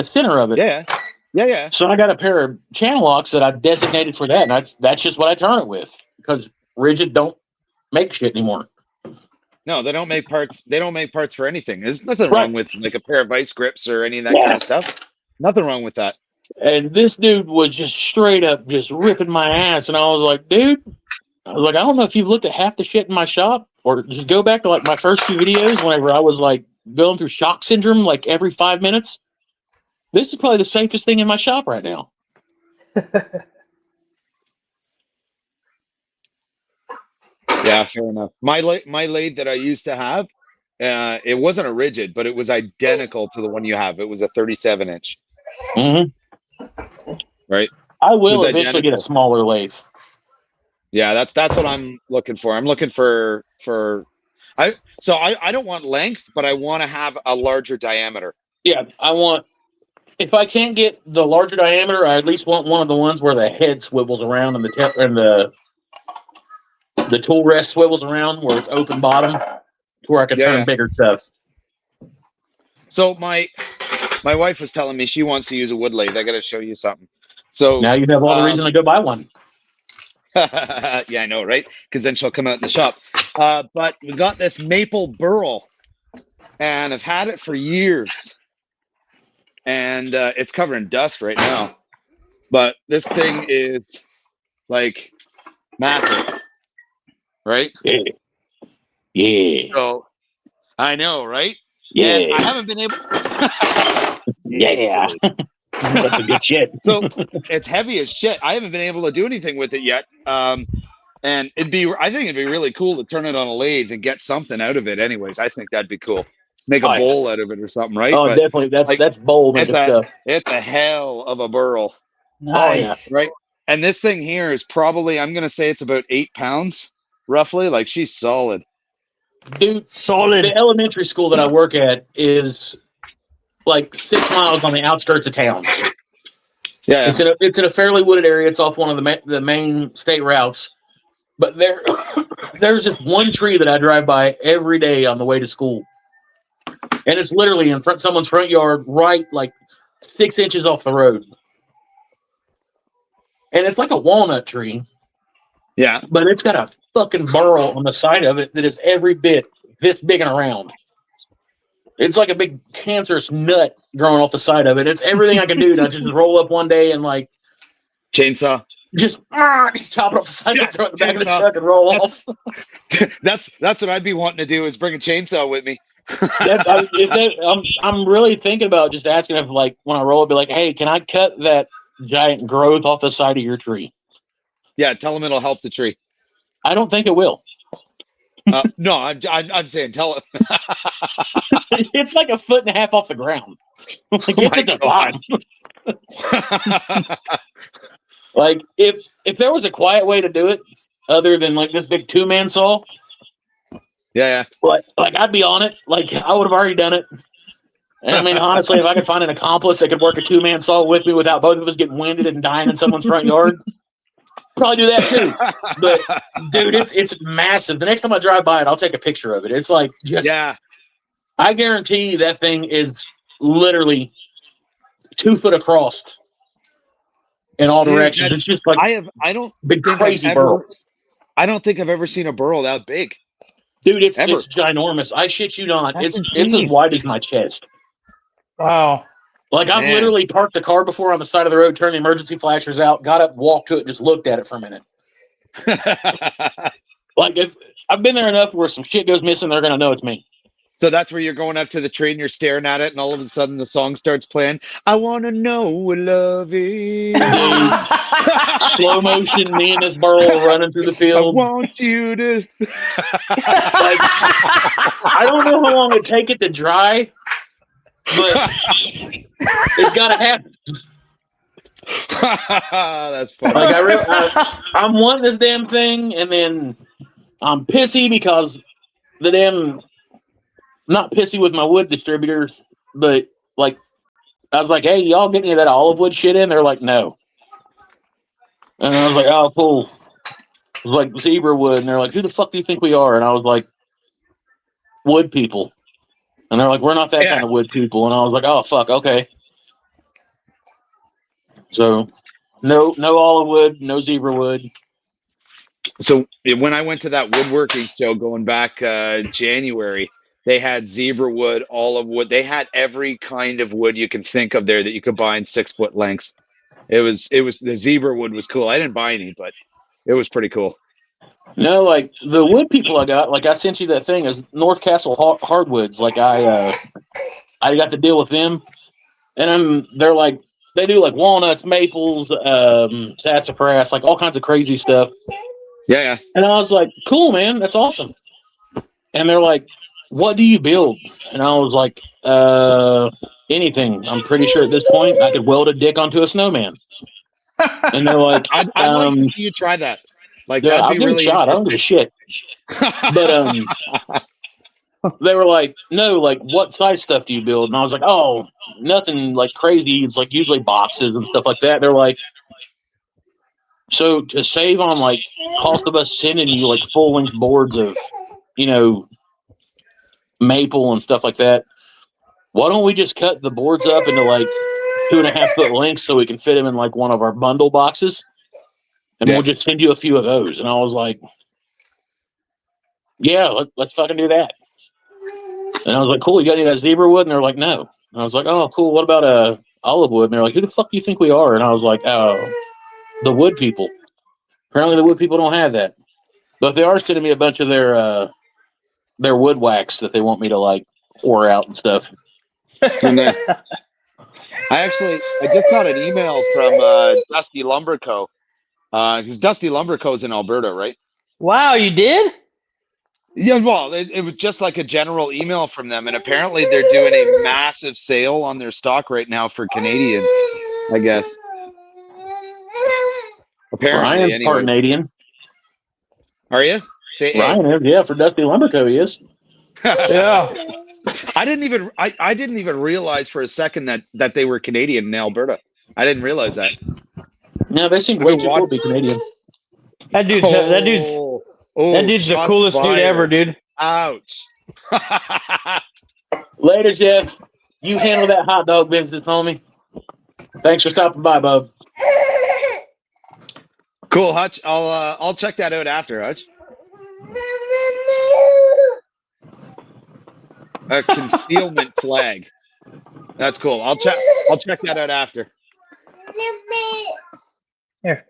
center of it. Yeah. So I got a pair of channel locks that I designated for that, and that's just what I turn it with, because Rigid don't make shit anymore. No, they don't make parts. They don't make parts for anything. There's nothing wrong with like a pair of vice grips or any of that kind of stuff. Nothing wrong with that. And this dude was just straight up just ripping my ass, and I was like, dude, I don't know if you've looked at half the shit in my shop, or just go back to like my first few videos whenever I was like going through shock syndrome like every 5 minutes. This is probably the safest thing in my shop right now. Yeah, fair enough. My lathe that I used to have, it wasn't a Rigid, but it was identical to the one you have. It was a 37-inch. Mm-hmm. Right. I will eventually get a smaller lathe. Yeah, that's what I'm looking for. I'm looking for I don't want length, but I want to have a larger diameter. Yeah, if I can't get the larger diameter, I at least want one of the ones where the head swivels around and the tool rest swivels around, where it's open bottom, to where I can turn bigger stuff. So my wife was telling me she wants to use a wood lathe. I got to show you something. So now you have all the reason to go buy one. Yeah, I know, right? Because then she'll come out in the shop. But we got this maple burl, and I've had it for years, and it's covering dust right now. But this thing is like massive, right? Yeah. So I know, right? Yeah. And I haven't been able. Yeah. That's a good shit. So it's heavy as shit. I haven't been able to do anything with it yet. And I think it'd be really cool to turn it on a lathe and get something out of it. Anyways, I think that'd be cool. Make a bowl out of it or something, right? Oh, but definitely. That's bold making stuff. It's a hell of a burl. Nice. Right. And this thing here is probably, I'm gonna say it's about 8 pounds, roughly. Like, she's solid. Dude, solid. The elementary school that I work at is like 6 miles on the outskirts of town. Yeah, it's in a fairly wooded area. It's off one of the main state routes. But there's this one tree that I drive by every day on the way to school, and it's literally in someone's front yard, right like 6 inches off the road. And it's like a walnut tree. Yeah, but it's got a fucking burl on the side of it that is every bit this big and around. It's like a big cancerous nut growing off the side of it. It's everything I can do to just roll up one day and like chainsaw, just chop it off the side and throw it in the back of the truck and roll off. That's what I'd be wanting to do, is bring a chainsaw with me. I'm really thinking about just asking if, like, when I roll it, be like, hey, can I cut that giant growth off the side of your tree? Yeah, tell them it'll help the tree. I don't think it will. No, I'm saying tell it. It's like 1.5 feet off the ground. Like, it's at the bottom. Like, if there was a quiet way to do it, other than like this big 2-man saw, yeah, but like I'd be on it. Like, I would have already done it. And I mean, honestly, if I could find an accomplice that could work a 2-man saw with me without both of us getting winded and dying in someone's front yard, probably do that too. But dude, it's massive. The next time I drive by it, I'll take a picture of it. It's like just I guarantee that thing is literally 2 foot across in all directions. It's just like I don't big crazy burl. I don't think I've ever seen a burl that big. Dude, it's ginormous. I shit you not. It's as wide as my chest. Wow. Like, I've literally parked the car before on the side of the road, turned the emergency flashers out, got up, walked to it, and just looked at it for a minute. Like, if I've been there enough where some shit goes missing, they're gonna know it's me. So that's where you're going up to the tree and you're staring at it, and all of a sudden the song starts playing. I want to know what love is. Dude, slow motion, me and this burl running through the field. I want you to. Like, I don't know how long it'd take it to dry, but it's got to happen. That's funny. Like, I'm wanting this damn thing, and then I'm pissy because the damn. Not pissy with my wood distributor, but like, I was like, hey, y'all get any of that olive wood shit in? They're like, no. And I was like, oh, cool. was like zebra wood, and they're like, "Who the fuck do you think we are?" And I was like, "Wood people." And they're like, "We're not that kind of wood people." And I was like, "Oh fuck, okay." So no olive wood, no zebra wood. So when I went to that woodworking show going back January, they had zebra wood, olive wood. They had every kind of wood you can think of there that you could buy in 6-foot lengths. It was the zebra wood was cool. I didn't buy any, but it was pretty cool. No, like the wood people I got, like I sent you that thing is North Castle Hardwoods. Like I got to deal with them, and they're like they do like walnuts, maples, sassafras, like all kinds of crazy stuff. Yeah. And I was like, "Cool, man, that's awesome." And they're like, "What do you build?" And I was like, "Anything. I'm pretty sure at this point I could weld a dick onto a snowman." And they're like, I'd like to see you try that. Like yeah, that'd I'll be give it a really shot. I don't give a shit. But they were like, "No, like what size stuff do you build?" And I was like, "Oh, nothing like crazy. It's like usually boxes and stuff like that." They're like, "So to save on like cost of us sending you like full length boards of, maple and stuff like that, why don't we just cut the boards up into like 2.5-foot lengths so we can fit them in like one of our bundle boxes, and we'll just send you a few of those." And I was like, "Yeah, let's fucking do that." And I was like, "Cool, you got any of that zebra wood?" And they're like, "No." And I was like, "Oh, cool. What about olive wood?" And they're like, "Who the fuck do you think we are?" And I was like, "Oh, the wood people." Apparently, the wood people don't have that, but they are sending me a bunch of their wood wax that they want me to like pour out and stuff. Nice. I just got an email from Dusty Lumber Co. Because Dusty Lumber Co. is in Alberta, right? Wow, you did? Yeah, well, it was just like a general email from them, and apparently they're doing a massive sale on their stock right now for Canadians, I guess. Apparently, Ryan's part Canadian. Are you? Say Ryan is, yeah, for Dusty Lumber Co. He is. Yeah. I didn't even realize for a second that they were Canadian in Alberta. I didn't realize that. No, they seem way too cool to be Canadian. That dude's the coolest dude ever, dude. Ouch. Later, Jeff. You handle that hot dog business, homie. Thanks for stopping by, bub. Cool, Hutch. I'll check that out after, Hutch. A concealment flag. That's cool. I'll check that out after. Here.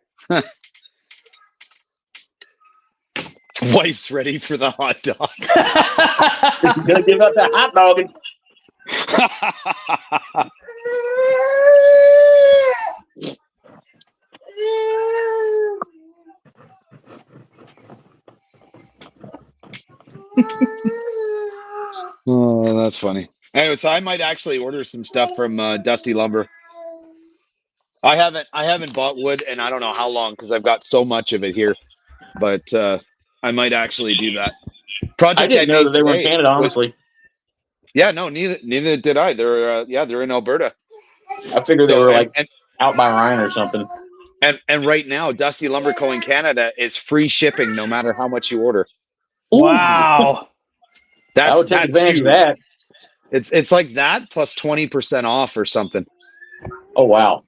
Wife's ready for the hot dog. He's gonna give up that hot dog. Oh, that's funny. Anyway, so I might actually order some stuff from Dusty Lumber. I haven't bought wood in I don't know how long because I've got so much of it here, but I might actually do that. Project I didn't know that they were in Canada, honestly. Yeah, no, neither did I. They're in Alberta. I figured they were out by Ryan or something. And right now, Dusty Lumber Co. in Canada is free shipping no matter how much you order. Wow. I would take advantage of that. It's like that plus 20% off or something. Oh wow.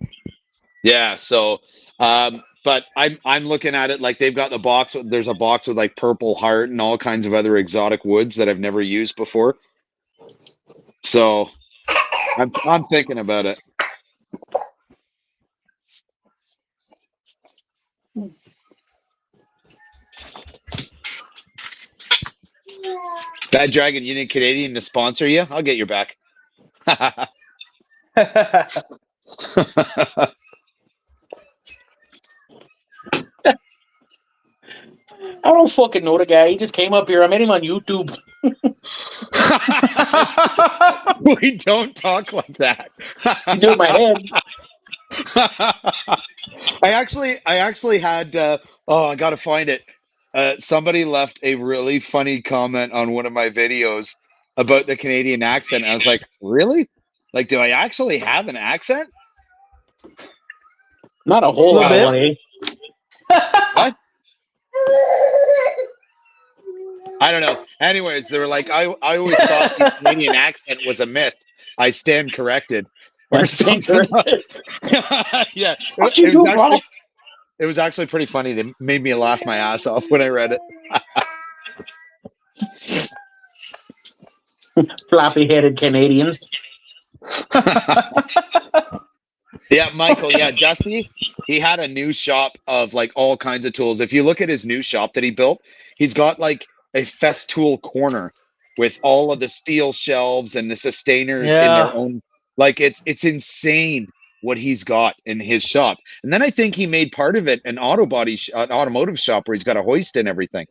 Yeah, so but I'm looking at it like they've got the box. There's a box with like purple heart and all kinds of other exotic woods that I've never used before. So I'm thinking about it. Bad Dragon, you need Canadian to sponsor you? I'll get your back. I don't fucking know the guy. He just came up here. I met him on YouTube. We don't talk like that. You do my head. I actually had I gotta find it. Somebody left a really funny comment on one of my videos about the Canadian accent. I was like, really? Like, do I actually have an accent? Not a whole lot, eh? What? I don't know. Anyways, they were like, I always thought the Canadian accent was a myth. I stand corrected. Or something. Yeah. Fuck you, bro. It was actually pretty funny. It made me laugh my ass off when I read it. Floppy-headed Canadians. Yeah, Michael. Yeah, Dusty. He had a new shop of like all kinds of tools. If you look at his new shop that he built, he's got like a festool corner with all of the steel shelves and the sustainers in their own. Like it's insane what he's got in his shop. And then I think he made part of it an automotive shop where he's got a hoist and everything.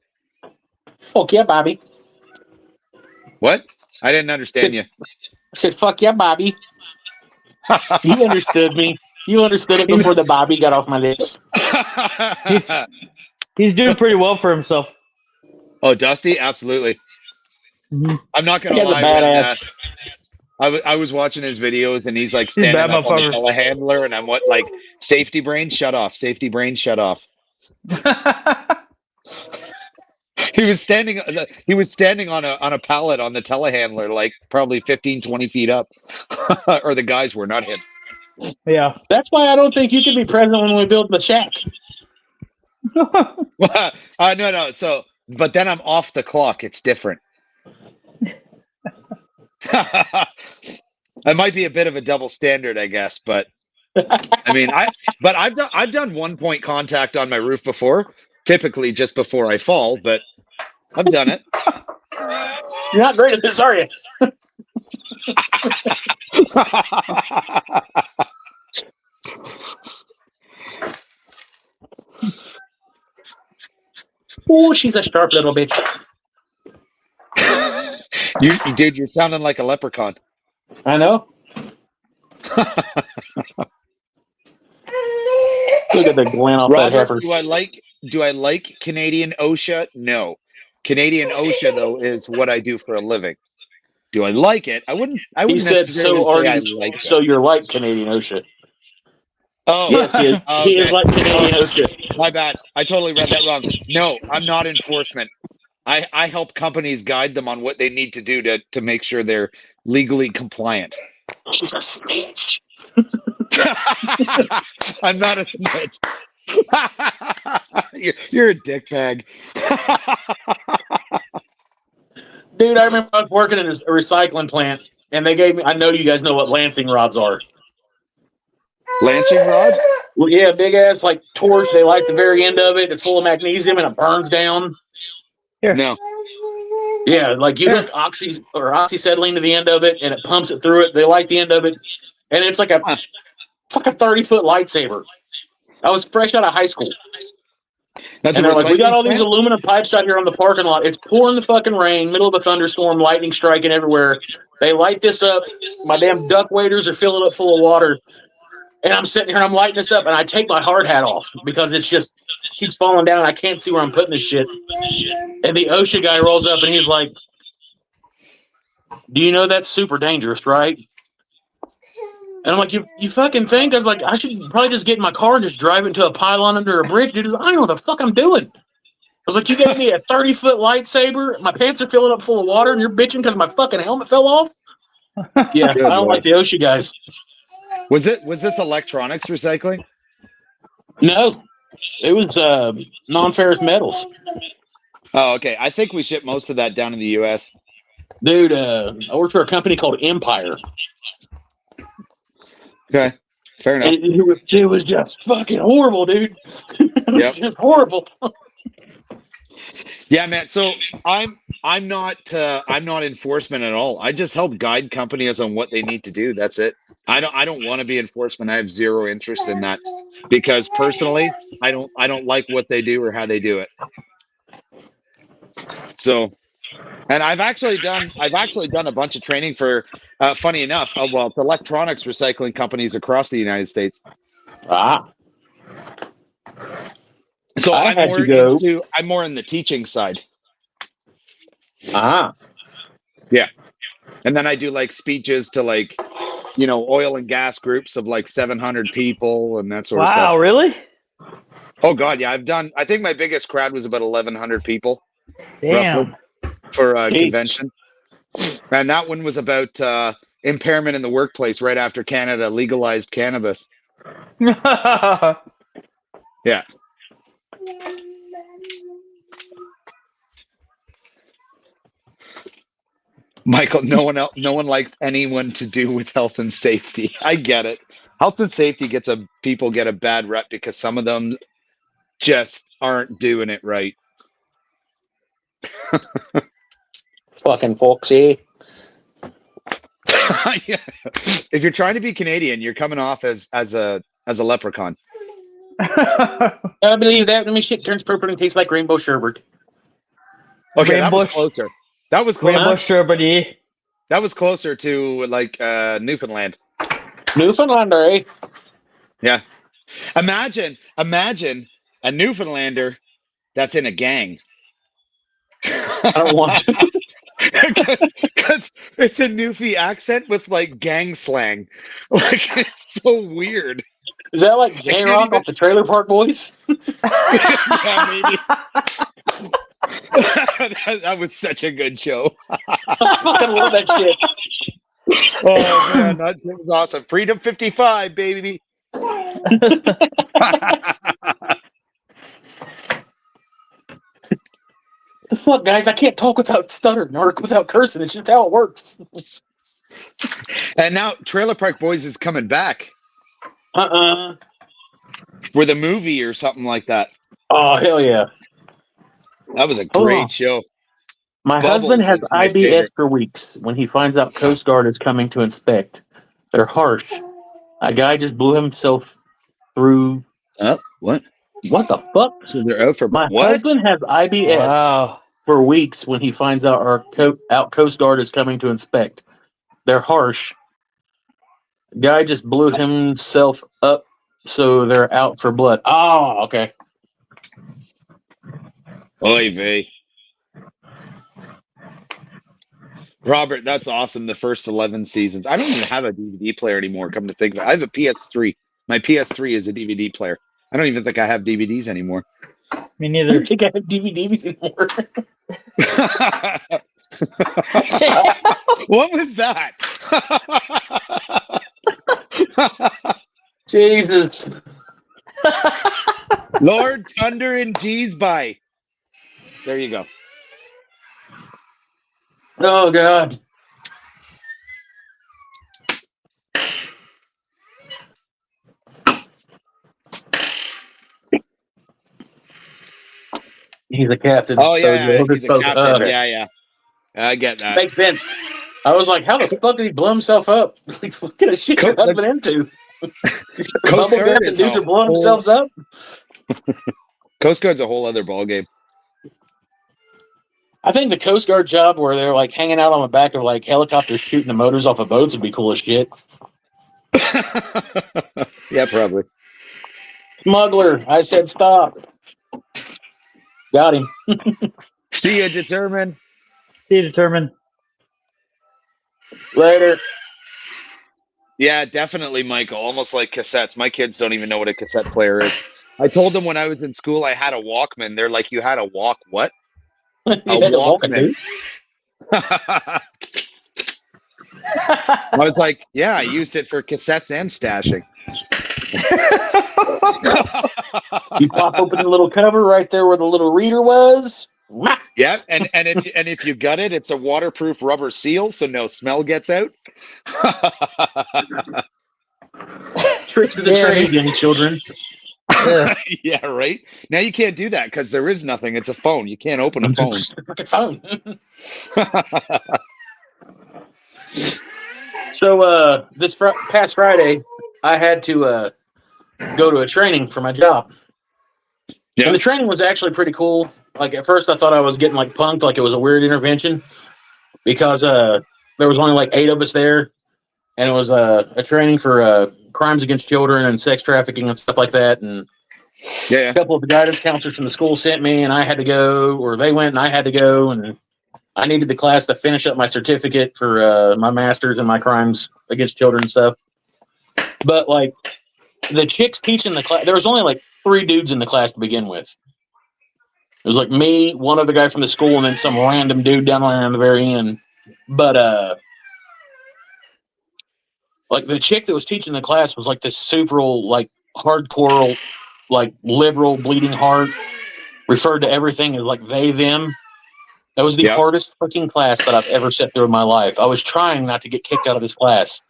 Fuck yeah, Bobby. What? I didn't understand you. I said, fuck yeah, Bobby. You understood me. You understood it before the Bobby got off my lips. He's doing pretty well for himself. Oh, Dusty? Absolutely. Mm-hmm. I'm not going to lie. Badass. I was watching his videos and he's like standing up on the telehandler and I'm like, safety brain, shut off. Safety brain, shut off. He was standing on a pallet on the telehandler, like probably 15, 20 feet up. Or the guys were, not him. Yeah. That's why I don't think you can be present when we build the shack. No. So, but then I'm off the clock. It's different. I might be a bit of a double standard, I guess, but I mean, I've done 1 point contact on my roof before, typically just before I fall, but I've done it. You're not great at this, are you? Oh, she's a sharp little bitch. Dude, you're sounding like a leprechaun. I know. Look at the glint off that heifer. Do I like Canadian OSHA? No. Canadian OSHA though is what I do for a living. Do I like it? I wouldn't He said necessarily so. say I like it. So you're like Canadian OSHA. Oh yes, he is. Okay. He is like Canadian OSHA. My bad. I totally read that wrong. No, I'm not enforcement. I help companies guide them on what they need to do to make sure they're legally compliant. She's a snitch. I'm not a snitch. You're a dickbag. Dude, I remember I was working in a recycling plant, and they gave me, I know you guys know what lancing rods are. Lancing rod? Well, yeah, big ass, like torch. They light the very end of it. It's full of magnesium, and it burns down. Here. No. Yeah, like you hook oxyacetylene to the end of it, and it pumps it through it. They light the end of it, and it's like a 30-foot lightsaber. I was fresh out of high school. That's and they're like, we got all these aluminum pipes out here on the parking lot. It's pouring the fucking rain, middle of a thunderstorm, lightning striking everywhere. They light this up. My damn duck waders are filling up full of water. And I'm sitting here and I'm lighting this up, and I take my hard hat off because it's just keeps falling down. I can't see where I'm putting this shit. And the OSHA guy rolls up and he's like, do you know that's super dangerous, right? And I'm like, you fucking think? I was like, I should probably just get in my car and just drive into a pylon under a bridge. Dude, I don't know what the fuck I'm doing. I was like, you gave me a 30-foot lightsaber. My pants are filling up full of water, and you're bitching because my fucking helmet fell off? Yeah, I don't like the OSHA guys. Was this electronics recycling? No, it was non-ferrous metals. Oh, okay. I think we ship most of that down in the U.S. Dude, I worked for a company called Empire. Okay, fair enough. It was just fucking horrible, dude. It was just horrible. Yeah, man. So I'm not enforcement at all. I just help guide companies on what they need to do. That's it. I don't want to be enforcement. I have zero interest in that because personally, I don't like what they do or how they do it. So, and I've actually done a bunch of training for, funny enough, it's electronics recycling companies across the United States. Ah. So I'm more in the teaching side. Ah. Yeah. And then I do like speeches to like, oil and gas groups of like 700 people and that sort of stuff. Wow, really? Oh God, yeah, I think my biggest crowd was about 1,100 people. Damn. Roughly, for a Jesus. convention. And that one was about impairment in the workplace right after Canada legalized cannabis. Yeah. Michael, no one likes anyone to do with health and safety. I get it. Health and safety people get a bad rep because some of them just aren't doing it right. Fucking Foxy. Yeah. If you're trying to be Canadian, you're coming off as a leprechaun. I believe that when my shit turns purple and tastes like rainbow sherbet. Okay, that was Rainbush. closer. That was closer. Rainbow sherbet. That was closer to like Newfoundland. Newfoundlander, eh? Yeah. Imagine a Newfoundlander that's in a gang. I don't want to. Because it's a Newfie accent with like gang slang. Like it's so weird. Is that like J-Rock off the Trailer Park Boys? Yeah, maybe. that was such a good show. I fucking love that shit. Oh man, that was awesome. Freedom 55, baby. Fuck, guys, I can't talk without stuttering or without cursing. It's just how it works. And now Trailer Park Boys is coming back for the movie or something like that. Oh, hell yeah. That was a great show. My Bubbles husband has is my IBS favorite. for weeks when he finds out Coast Guard is coming to inspect. They're harsh. A guy just blew himself through. What? What the fuck? So they're out for My what? husband has IBS Wow. for weeks when he finds out our Coast Guard is coming to inspect. They're harsh. Guy just blew himself up, so they're out for blood. Oh, okay. Oy vey. Robert, that's awesome. The first 11 seasons. I don't even have a DVD player anymore, come to think of it. I have a PS3. My PS3 is a DVD player. I don't even think I have DVDs anymore. Me I neither. don't think I have DVDs anymore. What was that? Jesus. Lord Thunder and G's by. There you go. Oh, God. He's a captain. Oh yeah, so he's a captain. Yeah. I get that. Makes sense. I was like, how the fuck did he blow himself up? Like, what kind of shit your husband into? He's got Coast bubble Guard guts and is dudes a are blowing whole- themselves up. Coast Guard's a whole other ballgame. I think the Coast Guard job where they're like hanging out on the back of like helicopters shooting the motors off of boats would be cool as shit. Yeah, probably. Smuggler, I said stop. Got him. See you, determined. See you determined. Later. Yeah, definitely, Michael. Almost like cassettes. My kids don't even know what a cassette player is. I told them when I was in school I had a Walkman. They're like, you had a walk what? You had to walk, Walkman. dude. I was like, yeah, I used it for cassettes and stashing. You pop open the little cover right there where the little reader was. Whack. Yeah, and if you gut it, it's a waterproof rubber seal, so no smell gets out. Tricks of the trade, young children. Yeah. Yeah, right. Now you can't do that because there is nothing. It's a phone. You can't open a phone. Just a fucking phone. So this past Friday, I had to go to a training for my job. Yeah. And the training was actually pretty cool. Like at first I thought I was getting like punked, like it was a weird intervention because there was only like 8 of us there. And it was a training for crimes against children and sex trafficking and stuff like that. And Yeah. a couple of the guidance counselors from the school sent me and I had to go, or they went and I had to go. And I needed the class to finish up my certificate for my master's and my crimes against children and stuff. But like the chicks teaching the class, there was only like 3 dudes in the class to begin with. It was like me, one other guy from the school, and then some random dude down there on the very end. But like the chick that was teaching the class was like this super like hardcore, like liberal, bleeding heart, referred to everything as like they, them. That was the hardest fucking class that I've ever sat through in my life. I was trying not to get kicked out of this class.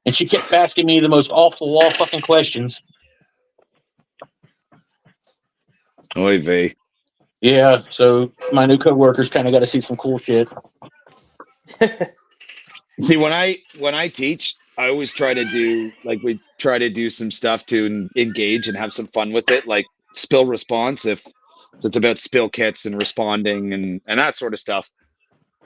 And she kept asking me the most off-the-wall fucking questions. Oy vey. Yeah, so my new coworkers kind of got to see some cool shit. See, when I teach, I always try to do, like, we try to do some stuff to engage and have some fun with it, like spill response, so it's about spill kits and responding and that sort of stuff.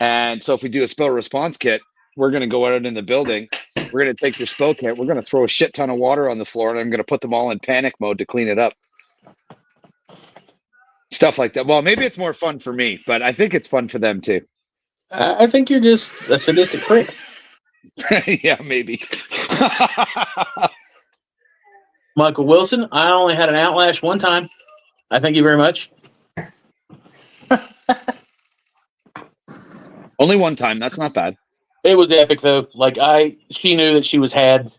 And so if we do a spill response kit, we're going to go out in the building, we're going to take your spill kit, we're going to throw a shit ton of water on the floor, and I'm going to put them all in panic mode to clean it up. Stuff like that. Well, maybe it's more fun for me, but I think it's fun for them too. I think you're just a sadistic prick. Yeah, maybe. Michael Wilson, I only had an outlash one time. I thank you very much. Only one time. That's not bad. It was epic though. Like she knew that she was had.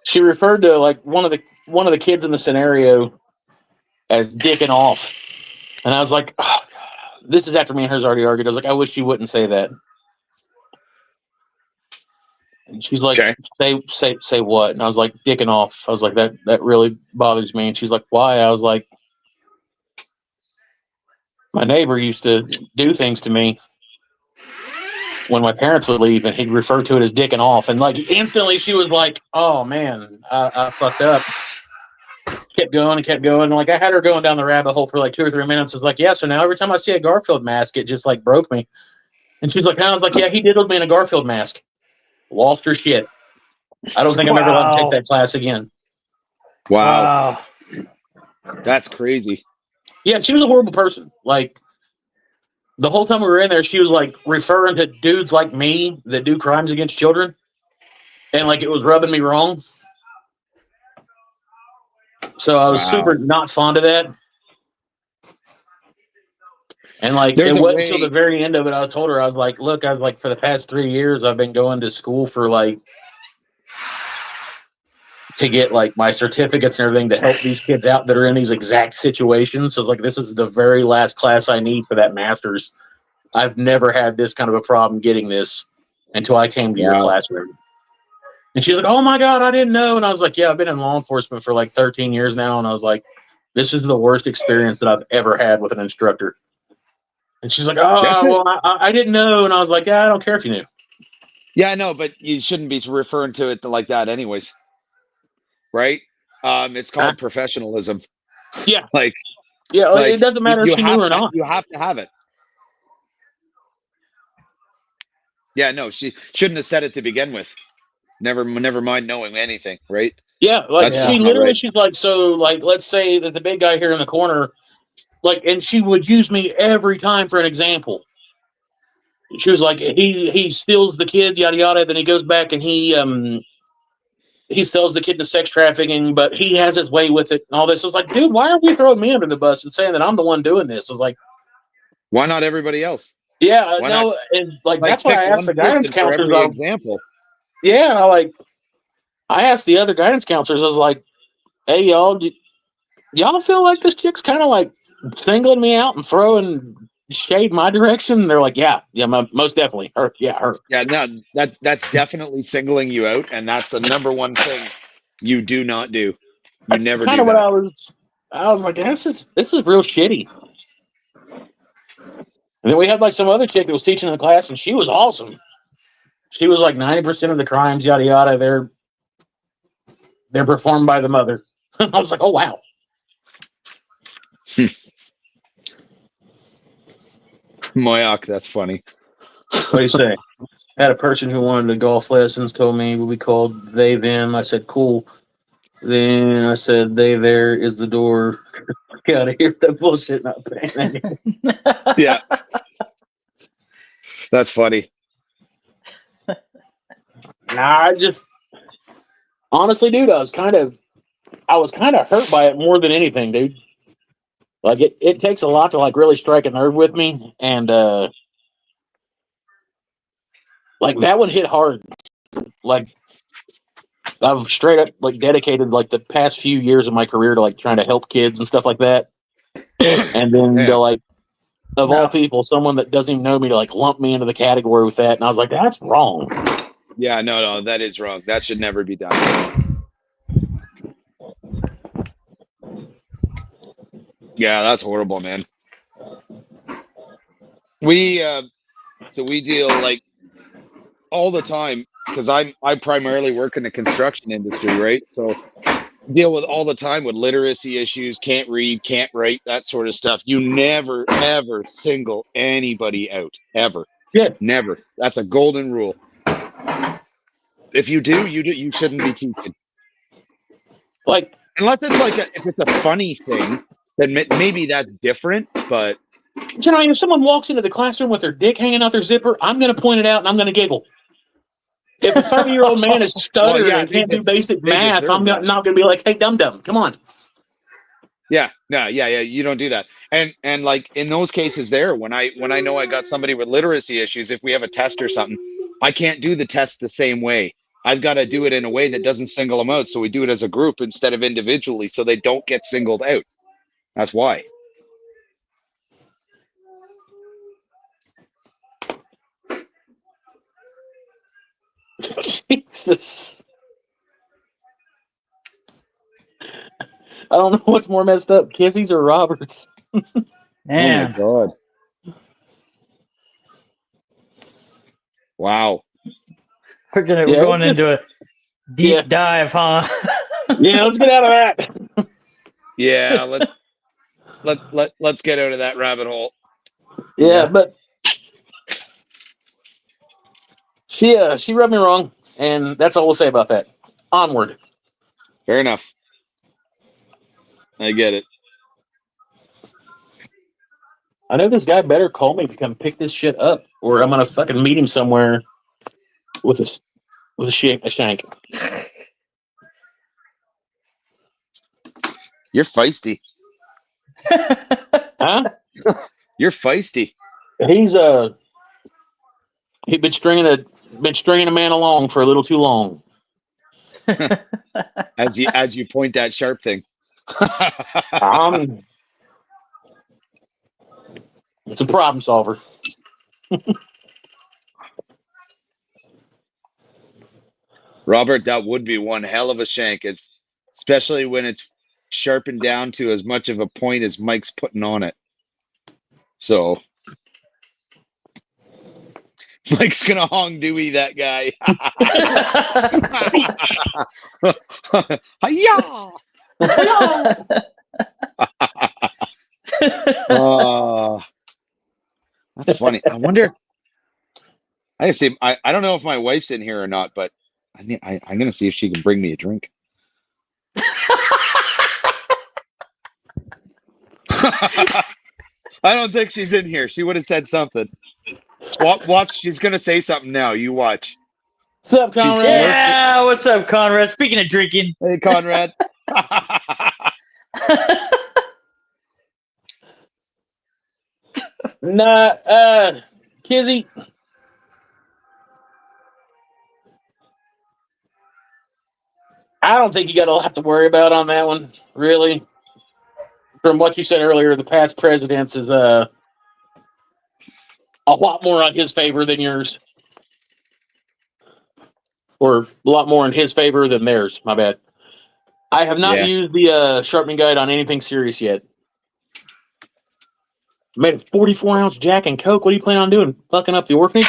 She referred to like one of the kids in the scenario as dicking off, and I was like, oh, this is after me and her's already argued. I was like, I wish you wouldn't say that. And she's like, okay. say what? And I was like, dicking off. I was like, that really bothers me. And she's like, why? I was like, my neighbor used to do things to me when my parents would leave, and he'd refer to it as dicking off. And like instantly she was like, oh man, I fucked up. Kept going and kept going. And like I had her going down the rabbit hole for like 2 or 3 minutes. I was like, yeah, so now every time I see a Garfield mask, it just like broke me. And she's like, I was like, yeah, he diddled me in a Garfield mask. Lost her shit. I don't think I'm ever allowed to take that class again. Wow. That's crazy. Yeah, she was a horrible person. Like the whole time we were in there, she was like referring to dudes like me that do crimes against children. And like it was rubbing me wrong. So I was super not fond of that. And like it wasn't until the very end of it, I told her, I was like, look, I was like, for the past 3 years, I've been going to school for like to get like my certificates and everything to help these kids out that are in these exact situations. So like this is the very last class I need for that master's. I've never had this kind of a problem getting this until I came to your classroom. And she's like, oh my God, I didn't know. And I was like, yeah, I've been in law enforcement for like 13 years now. And I was like, this is the worst experience that I've ever had with an instructor. And she's like, oh, well, I didn't know. And I was like, yeah, I don't care if you knew. Yeah, I know, but you shouldn't be referring to it like that anyways. Right? It's called professionalism. Yeah. Like, it doesn't matter if she knew or not. You have to have it. Yeah, no, she shouldn't have said it to begin with. Never mind knowing anything, right? Yeah, like she literally, she's like, so like, let's say that the big guy here in the corner, like, and she would use me every time for an example. She was like, he steals the kid, yada yada. Then he goes back and he sells the kid to sex trafficking, but he has his way with it and all this. I was like, dude, why are we throwing me under the bus and saying that I'm the one doing this? I was like, why not everybody else? Yeah, no, and like that's why I asked the guidance counselors. Example. Yeah, I asked the other guidance counselors. I was like, "Hey, y'all feel like this chick's kind of like singling me out and throwing shade my direction?" And they're like, "Yeah, most definitely her. Yeah, her. Yeah, no, that's definitely singling you out, and that's the number one thing you do not do. You that's never kind do of that. what I was like, this is real shitty." And then we had like some other chick that was teaching in the class, and she was awesome. She was like 90% of the crimes, yada yada. They're performed by the mother. I was like, oh wow. Moyak, that's funny. What do you say? Had a person who wanted the golf lessons, told me what we called they them. I said, cool. Then I said, they there is the door. Get out of here. That bullshit not paying. Yeah. That's funny. Nah, Honestly, dude, I was kind of hurt by it more than anything, dude. Like it takes a lot to like really strike a nerve with me, and like that one hit hard. Like I've straight up like dedicated like the past few years of my career to like trying to help kids and stuff like that. And then Yeah. to like of No. all people, someone that doesn't even know me to like lump me into the category with that, and I was like, that's wrong. Yeah, no, that is wrong. That should never be done. Yeah, that's horrible, man. We so we deal like all the time because I primarily work in the construction industry, right? So deal with all the time with literacy issues, can't read, can't write, that sort of stuff. You never ever single anybody out, ever. Yeah. Never. That's a golden rule. If you do, you shouldn't be teaching. Like Unless it's like if it's a funny thing, then maybe that's different, but you know, if someone walks into the classroom with their dick hanging out their zipper, I'm going to point it out and I'm going to giggle. If a 30-year-old man is stuttering and can't do basic math, I'm not going to be like, "Hey, dum dum, come on." Yeah, you don't do that. And like in those cases, there when I know I got somebody with literacy issues, if we have a test or something, I can't do the test the same way. I've got to do it in a way that doesn't single them out. So we do it as a group instead of individually, so they don't get singled out. That's why. Jesus. I don't know what's more messed up, Kizzy's or Roberts. Man. Oh my God. Wow. We're going into a deep dive, huh? Yeah, let's get out of that. Yeah, let's get out of that rabbit hole. Yeah, but she rubbed me wrong, and that's all we'll say about that. Onward. Fair enough. I get it. I know this guy better call me to come pick this shit up, or I'm gonna fucking meet him somewhere with a shank. You're feisty. Huh? You're feisty. He's been stringing a man along for a little too long. As you point that sharp thing. It's a problem solver. Robert, that would be one hell of a shank, especially when it's sharpened down to as much of a point as Mike's putting on it. So Mike's gonna HONGDUI that guy. Hi-ya! That's funny. I wonder. I gotta see. I don't know if my wife's in here or not, but I'm gonna see if she can bring me a drink. I don't think she's in here. She would have said something. Watch. She's gonna say something now. You watch. What's up, Conrad? Yeah, what's up, Conrad? Speaking of drinking. Hey, Conrad. Nah, Kizzy. I don't think you got a lot to worry about on that one, really. From what you said earlier, the past presidents is a lot more on his favor than yours. Or a lot more in his favor than theirs. My bad. I have not used the sharpening guide on anything serious yet. Made a 44-ounce Jack and Coke. What are you planning on doing? Fucking up the orphanage?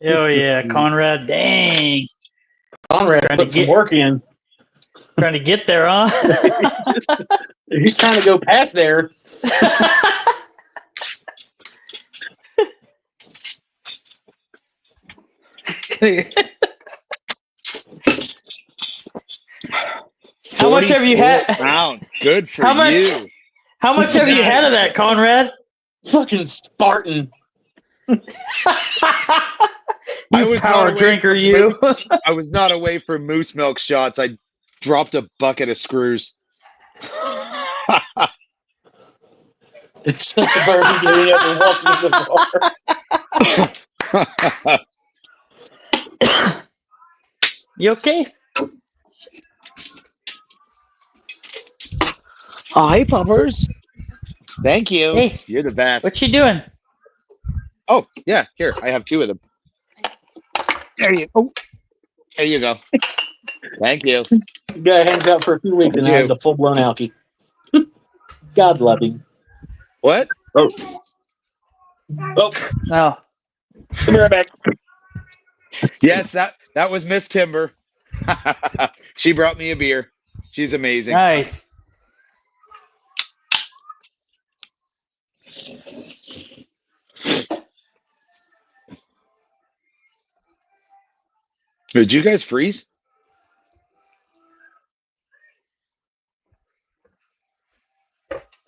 Oh yeah, Conrad. Dang. Conrad put some work in. Trying to get there, huh? He's trying to go past there. How much have you had? Pounds. Good for How much? you. How much have you had of that, Conrad? Fucking Spartan. I was power not away drinker, from you. moose. I was not away from moose milk shots. I dropped a bucket of screws. It's such a burden getting up and walking in the bar. You okay? Hi, puppers. Thank you. Hey, You're the best. what you doing? Oh, yeah. Here, I have 2 of them. There you go. Thank you. The guy hangs out for a few weeks and now he's a full-blown alkie. God love him. What? Oh, No. come here, back. Yes, that was Miss Timber. She brought me a beer. She's amazing. Nice. Did you guys freeze?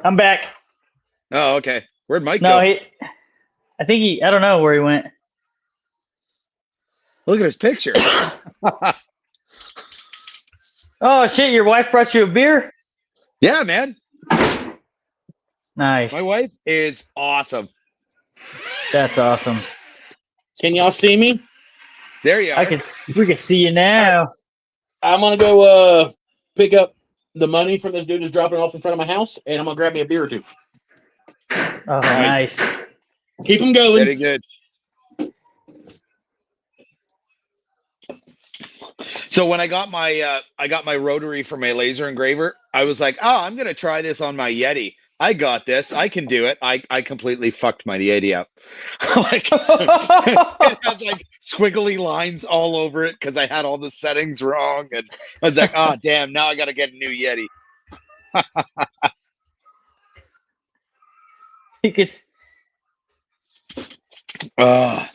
I'm back. Oh, okay. Where'd Mike No, go? I don't know where he went. Look at his picture. Oh, shit, your wife brought you a beer? Yeah, man. Nice. My wife is awesome. That's awesome. Can y'all see me? There you are. We can see you now. I'm gonna go pick up the money from this dude who's dropping it off in front of my house, and I'm gonna grab me a beer or 2. Oh, nice. Keep them going. Very good. So when I got my rotary for my laser engraver, I was like, oh, I'm gonna try this on my Yeti. I got this. I can do it. I completely fucked my Yeti up. Like it has like squiggly lines all over it because I had all the settings wrong, and I was like, oh damn, now I gotta get a new Yeti. They're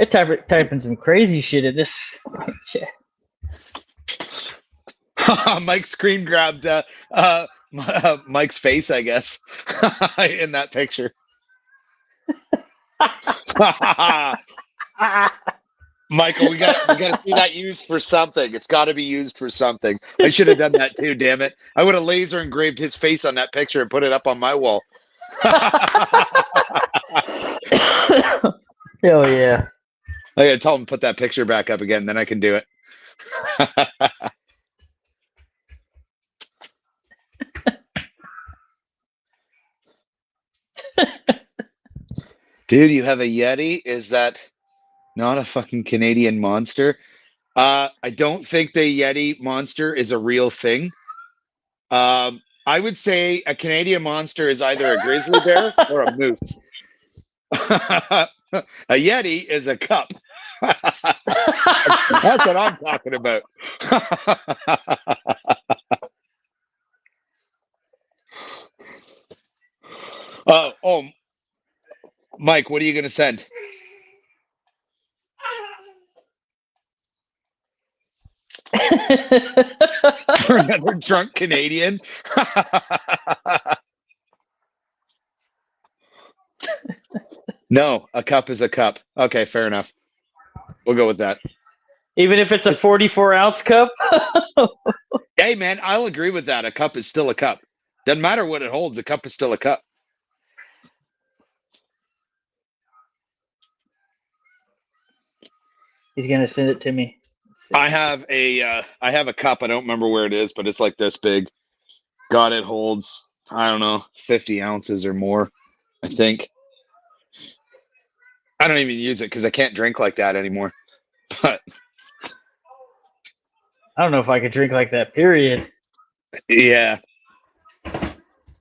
typing some crazy shit at this chat. Mike screen grabbed Mike's face, I guess, in that picture. Michael, we got to see that used for something. It's got to be used for something. I should have done that too. Damn it! I would have laser engraved his face on that picture and put it up on my wall. Hell yeah! I gotta tell him to put that picture back up again. Then I can do it. Dude, you have a Yeti? Is that not a fucking Canadian monster? I don't think the Yeti monster is a real thing. I would say a Canadian monster is either a grizzly bear or a moose. A Yeti is a cup. That's what I'm talking about. Oh, Mike, what are you going to send? For another drunk Canadian? No, a cup is a cup. Okay, fair enough. We'll go with that. Even if it's a 44-ounce cup? Hey, man, I'll agree with that. A cup is still a cup. Doesn't matter what it holds. A cup is still a cup. He's going to send it to me. I have a cup. I don't remember where it is, but it's like this big. God, it holds, I don't know, 50 ounces or more, I think. I don't even use it because I can't drink like that anymore. But I don't know if I could drink like that, period. yeah.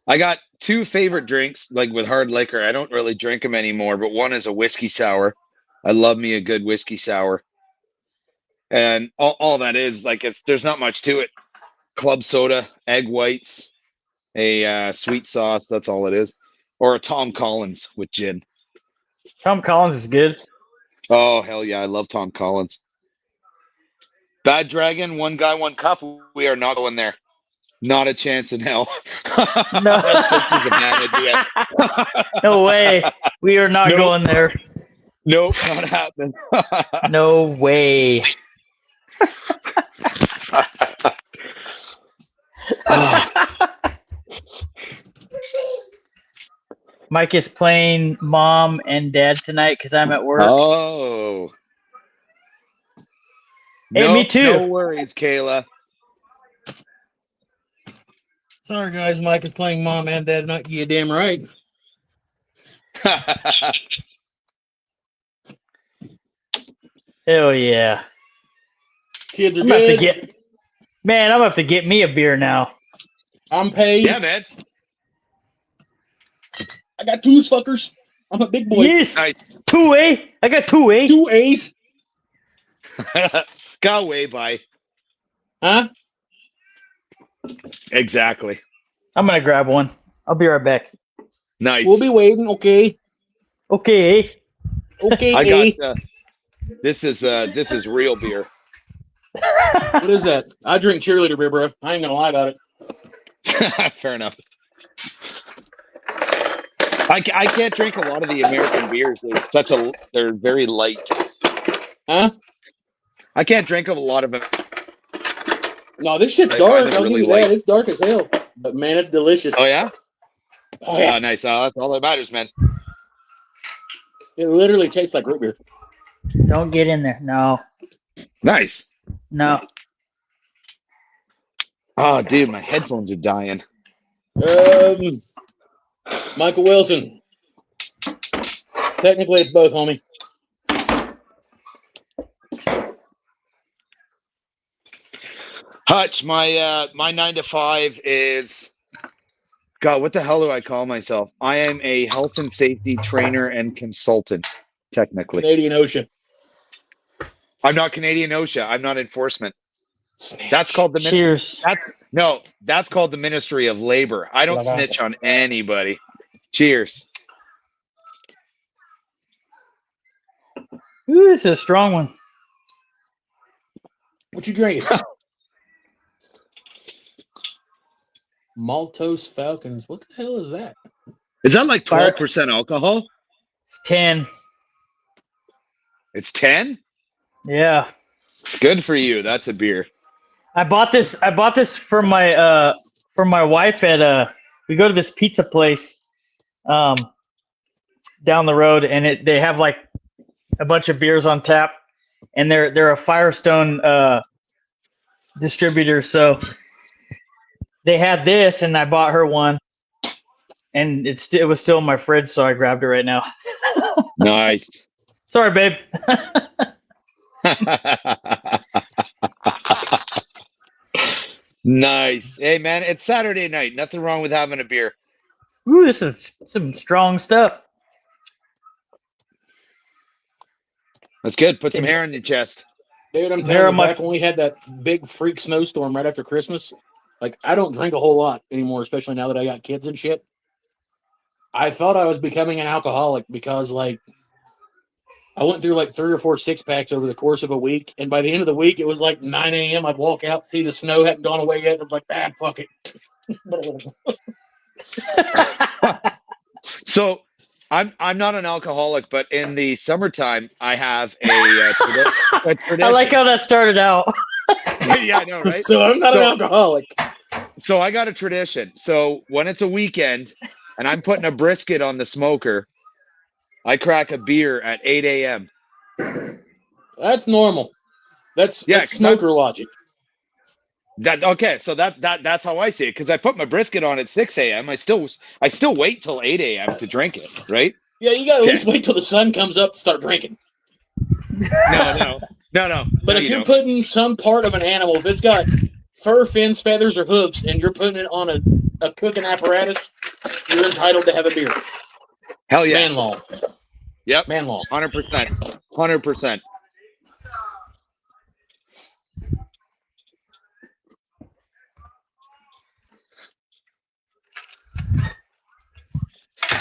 I got 2 favorite drinks, like with hard liquor. I don't really drink them anymore, but one is a whiskey sour. I love me a good whiskey sour. And all that is, like, there's not much to it. Club soda, egg whites, a sweet sauce, that's all it is. Or a Tom Collins with gin. Tom Collins is good. Oh, hell yeah, I love Tom Collins. Bad Dragon, one guy, one cup. We are not going there. Not a chance in hell. No. That's just a bad idea. No way. We are not going there. Nope, not happening. No way. Mike is playing mom and dad tonight because I'm at work. Oh. Hey, me too. No worries, Kayla. Sorry, guys. Mike is playing mom and dad. Not you damn right. Hell yeah. Kids are I'm gonna have to good. man, I'm gonna have to get me a beer now. I'm paid. Yeah, man. I got 2 fuckers. I'm a big boy. Yes. Nice. 2A. I got 2A. 2 A's. Got way by. Huh? Exactly. I'm gonna grab one. I'll be right back. Nice. We'll be waiting. Okay. Okay. Okay. I got this is real beer. What is that? I drink cheerleader beer, bro. I ain't gonna lie about it. Fair enough. I can't drink a lot of the American beers. They're very light. Huh? I can't drink a lot of them. No, this shit's I dark. find it I'll really give you light. that. It's dark as hell. But man, it's delicious. Oh yeah? Oh, yeah. Oh, nice. Oh, that's all that matters, man. It literally tastes like root beer. Don't get in there. No. Nice. No. Oh, dude, my headphones are dying. Michael Wilson. Technically, it's both, homie. Hutch, my 9 to 5 is, God, what the hell do I call myself? I am a health and safety trainer and consultant, technically. Canadian Ocean. I'm not Canadian OSHA. I'm not enforcement. Snitch. That's called the Cheers. That's called the Ministry of Labor. I don't snitch on anybody. Cheers. Ooh, this is a strong one. What you drinking? Maltose Falcons. What the hell is that? Is that like 12% alcohol? It's 10. It's 10? Yeah. Good for you. That's a beer. I bought this for my wife at we go to this pizza place down the road, and they have like a bunch of beers on tap, and they're a Firestone distributor, so they had this, and I bought her one, and it was still in my fridge, so I grabbed it right now. Nice. Sorry, babe. Nice. Hey, man, it's Saturday night. Nothing wrong with having a beer. Ooh, this is some strong stuff. That's good. Put some hair on your chest. Dude, I'm telling you, back when we had that big freak snowstorm right after Christmas, like, I don't drink a whole lot anymore, especially now that I got kids and shit. I thought I was becoming an alcoholic because, like, I went through like 3 or 4 6-packs over the course of a week, and by the end of the week, it was like 9 a.m. I'd walk out, see the snow hadn't gone away yet, and I was like, ah, fuck it. So, I'm not an alcoholic, but in the summertime, I have a tradition. I like how that started out. Yeah, I know, right? So I'm not an alcoholic. So I got a tradition. So when it's a weekend and I'm putting a brisket on the smoker, I crack a beer at 8 a.m. That's normal. That's smoker logic. Okay, so that's how I see it. Because I put my brisket on at 6 a.m. I still wait till 8 a.m. to drink it, right? Yeah, you gotta at least wait till the sun comes up to start drinking. No. But if you're putting some part of an animal, if it's got fur, fins, feathers, or hooves, and you're putting it on a cooking apparatus, you're entitled to have a beer. Hell yeah. Man law. Yep. Man law. 100%. 100%.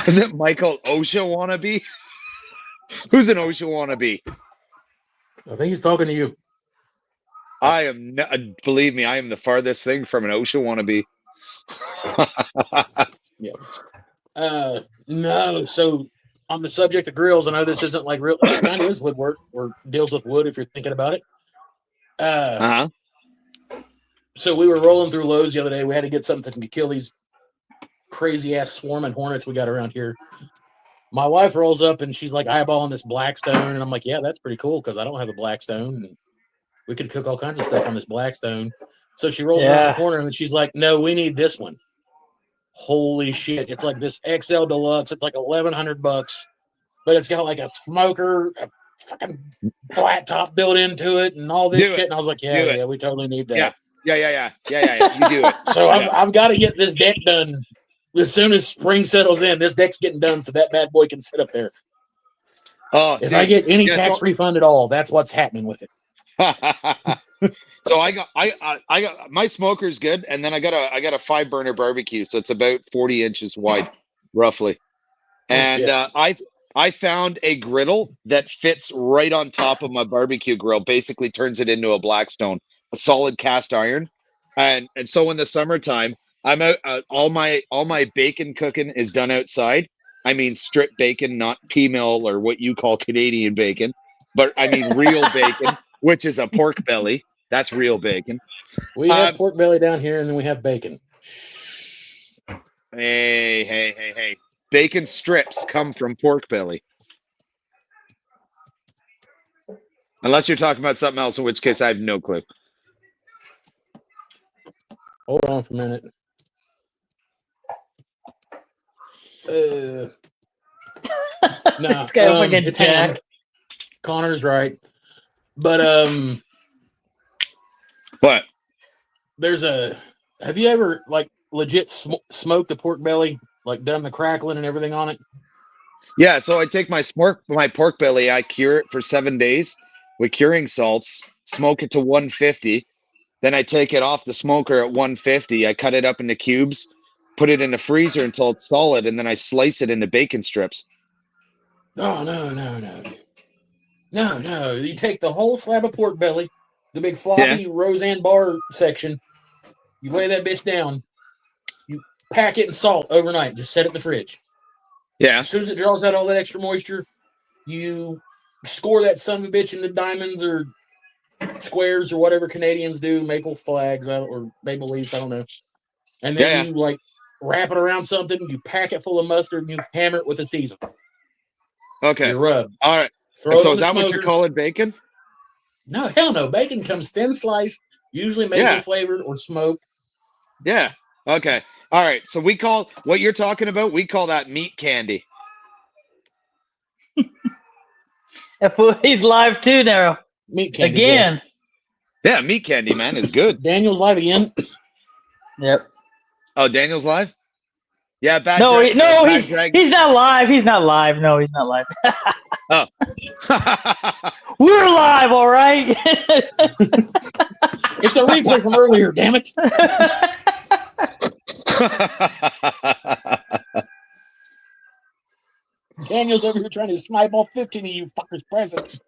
Is it Michael OSHA wannabe? Who's an OSHA wannabe? I think he's talking to you. I am, believe me, I am the farthest thing from an OSHA wannabe. Yeah. No. So on the subject of grills, I know this isn't like real, it kind of is woodwork or deals with wood if you're thinking about it. So we were rolling through Lowe's the other day. We had to get something to kill these crazy ass swarming hornets we got around here. My wife rolls up and she's like eyeballing this Blackstone, and I'm like, yeah, that's pretty cool because I don't have a Blackstone, and we could cook all kinds of stuff on this Blackstone. So she rolls around the corner and she's like, no, we need this one. Holy shit. It's like this XL Deluxe. It's like $1,100, but it's got like a smoker, a fucking flat top built into it and all this shit. And I was like, yeah, we totally need that. Yeah. You do it. So I've got to get this deck done as soon as spring settles in. This deck's getting done so that bad boy can sit up there. Oh, if I get any tax refund at all, that's what's happening with it. So I got my smoker's good, and then I got a 5-burner barbecue, so it's about 40 inches wide, roughly. And I found a griddle that fits right on top of my barbecue grill. Basically, turns it into a Blackstone, a solid cast iron. And so in the summertime, I'm out. All my bacon cooking is done outside. I mean, strip bacon, not P-mill or what you call Canadian bacon, but I mean real bacon, which is a pork belly. That's real bacon. We have pork belly down here, and then we have bacon. Hey. Bacon strips come from pork belly. Unless you're talking about something else, in which case I have no clue. Hold on for a minute. No, it's ham. Connor's right. But what? Have you ever like legit smoked a pork belly, like done the crackling and everything on it? Yeah, so I take my pork belly, I cure it for 7 days with curing salts, smoke it to 150. Then I take it off the smoker at 150. I cut it up into cubes, put it in the freezer until it's solid, and then I slice it into bacon strips. Oh, no. You take the whole slab of pork belly, the big floppy Roseanne bar section, you lay that bitch down, you pack it in salt overnight, just set it in the fridge. Yeah. As soon as it draws out all that extra moisture, you score that son of a bitch into diamonds or squares or whatever Canadians do, maple flags or maple leaves, I don't know. And then you like wrap it around something, you pack it full of mustard, and you hammer it with a teaser. Okay. You rub. All right. So is that what you're calling bacon? No, hell no. Bacon comes thin sliced, usually maple flavored or smoked. Yeah. Okay. All right. So we call what you're talking about, we call that meat candy. He's live too now. Meat candy. Again. Yeah, meat candy, man, is good. Daniel's live again. Yep. Oh, Daniel's live? Yeah, he's not live. He's not live. No, he's not live. Oh. We're live, all right. It's a replay from earlier, damn it. Daniel's over here trying to snipe all 15 of you fuckers present.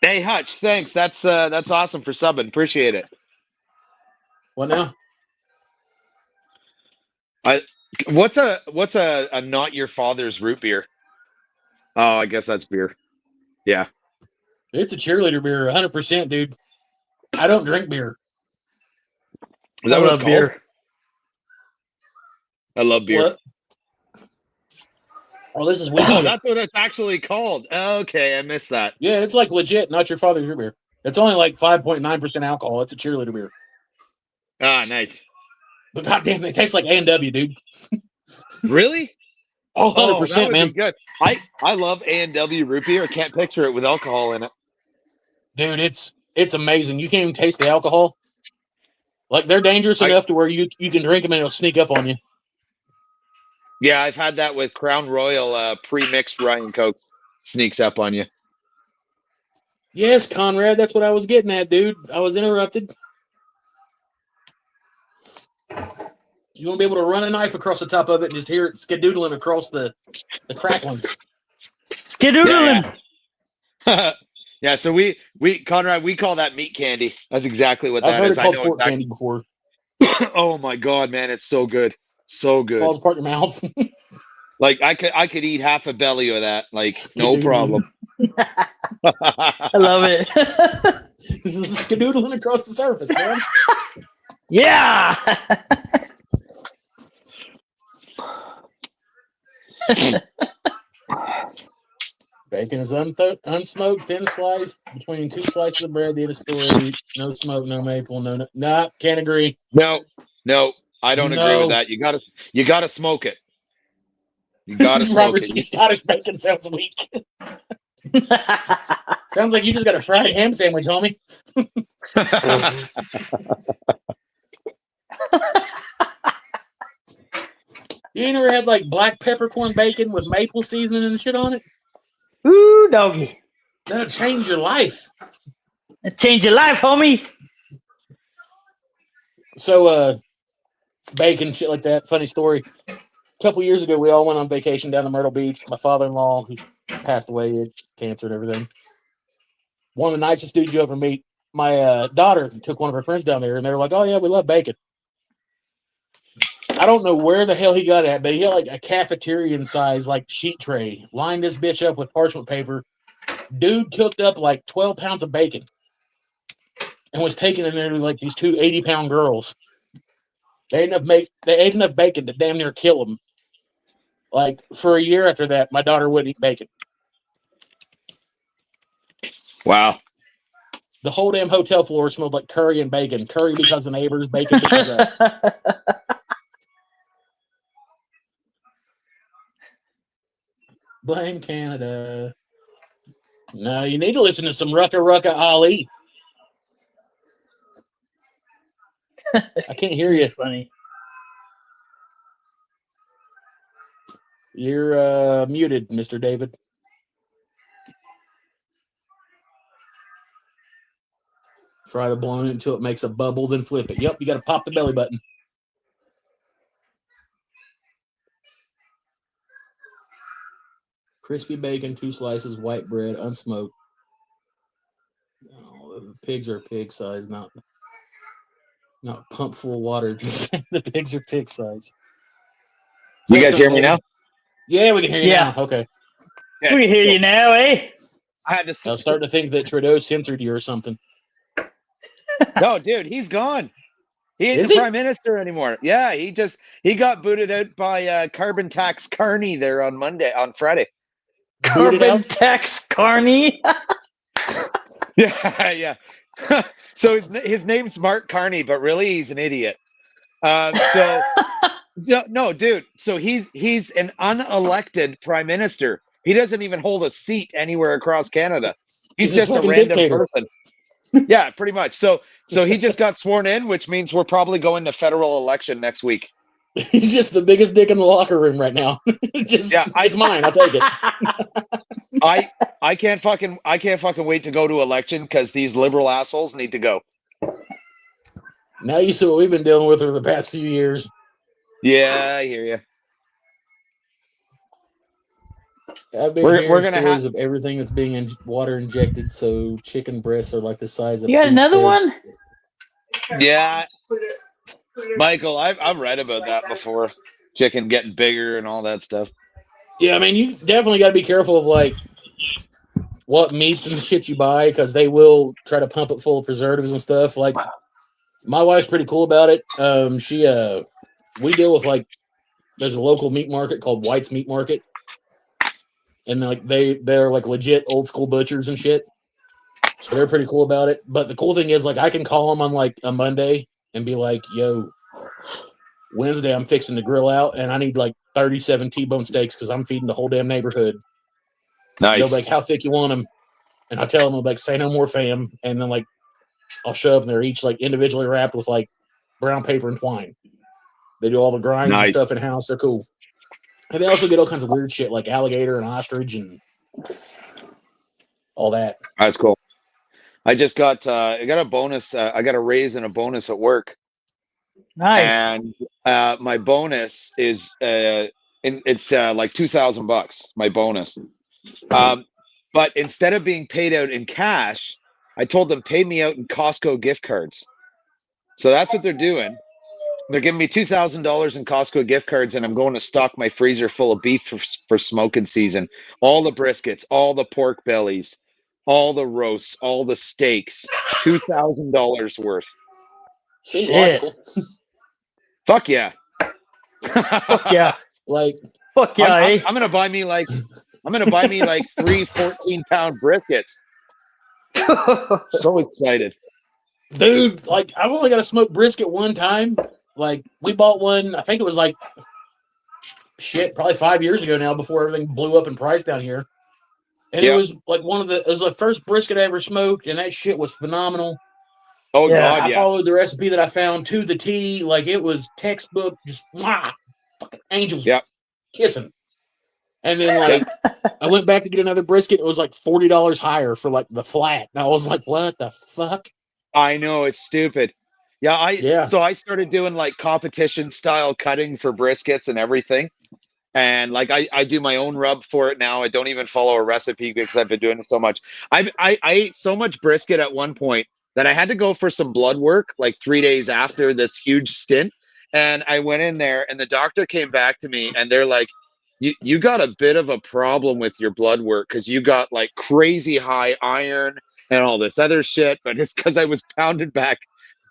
Hey, Hutch, thanks. That's awesome for subbing. Appreciate it. What now? What's a not your father's root beer? Oh, I guess that's beer. Yeah. It's a cheerleader beer, 100%, dude. I don't drink beer. Is that what it's called? I love beer. What? Oh, this is weird. Oh, that's what it's actually called. Okay, I missed that. Yeah, it's like legit, not your father's root beer. It's only like 5.9% alcohol. It's a cheerleader beer. Ah, nice. But goddamn, it tastes like A&W, dude. Really? Oh, 100%, man. Good. I love A&W root beer. I can't picture it with alcohol in it. Dude, it's amazing. You can't even taste the alcohol. Like, they're dangerous enough to where you can drink them and it'll sneak up on you. Yeah, I've had that with Crown Royal pre-mixed Ryan Coke. Sneaks up on you. Yes, Conrad, that's what I was getting at, dude. I was interrupted. You want to be able to run a knife across the top of it and just hear it skedoodling across the cracklings. Skedoodling. Yeah, so we Conrad, we call that meat candy. That's exactly what that is. I've heard it called pork candy before. Oh my god, man, it's so good. So good. Falls apart in your mouth. Like I could eat half a belly of that. Like no Skadoodling. problem. I love it. This is skadoodling across the surface, man. Yeah. Bacon is unsmoked, thin sliced between 2 slices of bread. The end of story. No smoke, no maple, nah, can't agree. No, I don't agree with that. You gotta smoke it. You gotta smoke Robert, it. Scottish bacon sounds weak. Sounds like you just got a fried ham sandwich, homie. You ain't ever had like black peppercorn bacon with maple seasoning and shit on it? Ooh, doggy. That'll change your life. It changed your life, homie. So, bacon, shit like that. Funny story. A couple years ago, we all went on vacation down to Myrtle Beach. My father-in-law, who passed away, he had cancer and everything. One of the nicest dudes you ever meet. My daughter took one of her friends down there, and they were like, "Oh yeah, we love bacon." I don't know where the hell he got it at, but he had like a cafeterian size like sheet tray, lined this bitch up with parchment paper. Dude cooked up like 12 pounds of bacon and was taking in there to like these 2 80-pound girls. They ate enough bacon to damn near kill them. Like for a year after that, my daughter wouldn't eat bacon. Wow. The whole damn hotel floor smelled like curry and bacon. Curry because of neighbors, bacon because of us. Blame Canada. No, you need to listen to some Rucka Rucka Ali. I can't hear you. Funny. You're muted, Mr. David. Fry the bologna until it makes a bubble, then flip it. Yep, you got to pop the belly button. Crispy bacon, 2 slices, white bread, unsmoked. Oh, the pigs are pig size, not pump full of water. Just the pigs are pig size. You guys hear me now? Yeah, we can hear you now. Okay. Yeah, We can hear you now, eh? I had to. I was starting to think that Trudeau censored you or something. No, dude, he's gone. He ain't Is the he? prime minister anymore. Yeah, he got booted out by carbon tax Carney there on Friday. Booted Carbon out? tax Carney. Yeah. So his name's Mark Carney, but really he's an idiot. So no, dude. So he's an unelected prime minister. He doesn't even hold a seat anywhere across Canada. He's just a random dictator. person. Yeah, pretty much. So he just got sworn in, which means we're probably going to federal election next week. He's just the biggest dick in the locker room right now. It's mine. I'll take it. I can't fucking wait to go to election because these liberal assholes need to go. Now you see what we've been dealing with over the past few years. Yeah, I hear you. I've been We're hearing gonna stories of everything that's being water injected, so chicken breasts are like the size of. You got another one? Yeah, Michael, I've read about that before. Chicken getting bigger and all that stuff. Yeah, I mean, you definitely got to be careful of like what meats and shit you buy because they will try to pump it full of preservatives and stuff. Like, my wife's pretty cool about it. We deal with like, there's a local meat market called White's Meat Market. And like they're like legit old school butchers and shit. So they're pretty cool about it. But the cool thing is like I can call them on like a Monday and be like, yo, Wednesday I'm fixing to grill out and I need like 37 T-bone steaks because I'm feeding the whole damn neighborhood. Nice. They'll be like, how thick you want them? And I tell them like, say no more, fam. And then like I'll show up and they're each like individually wrapped with like brown paper and twine. They do all the grinds and stuff in house. They're cool. And they also get all kinds of weird shit like alligator and ostrich and all that. That's cool. I just got I got a bonus. I got a raise and a bonus at work. Nice. And my bonus is it's like $2,000. My bonus. But instead of being paid out in cash, I told them pay me out in Costco gift cards. So that's what they're doing. They're giving me $2,000 in Costco gift cards, and I'm going to stock my freezer full of beef for smoking season. All the briskets, all the pork bellies, all the roasts, all the steaks. $2,000 worth. Seems Shit. logical. Fuck yeah. Fuck yeah. Like, Fuck yeah, eh? I'm gonna buy me like 3 14-pound briskets. So excited. dude, like, I've only got a smoked brisket one time. Like, we bought one, I think it was like, shit, probably 5 years ago now, before everything blew up in price down here. And it was like it was the first brisket I ever smoked, and that shit was phenomenal. Oh, Yeah. God, I yeah. followed the recipe that I found to the T. Like, it was textbook, just fucking angels kissing. And then, like, I went back to get another brisket. It was like $40 higher for like the flat. And I was like, what the fuck? I know, it's stupid. Yeah. So I started doing like competition style cutting for briskets and everything. And like I do my own rub for it now. I don't even follow a recipe because I've been doing it so much. I ate so much brisket at one point that I had to go for some blood work like 3 days after this huge stint. And I went in there, and the doctor came back to me, and they're like, you got a bit of a problem with your blood work because you got like crazy high iron and all this other shit. But it's because I was pounding back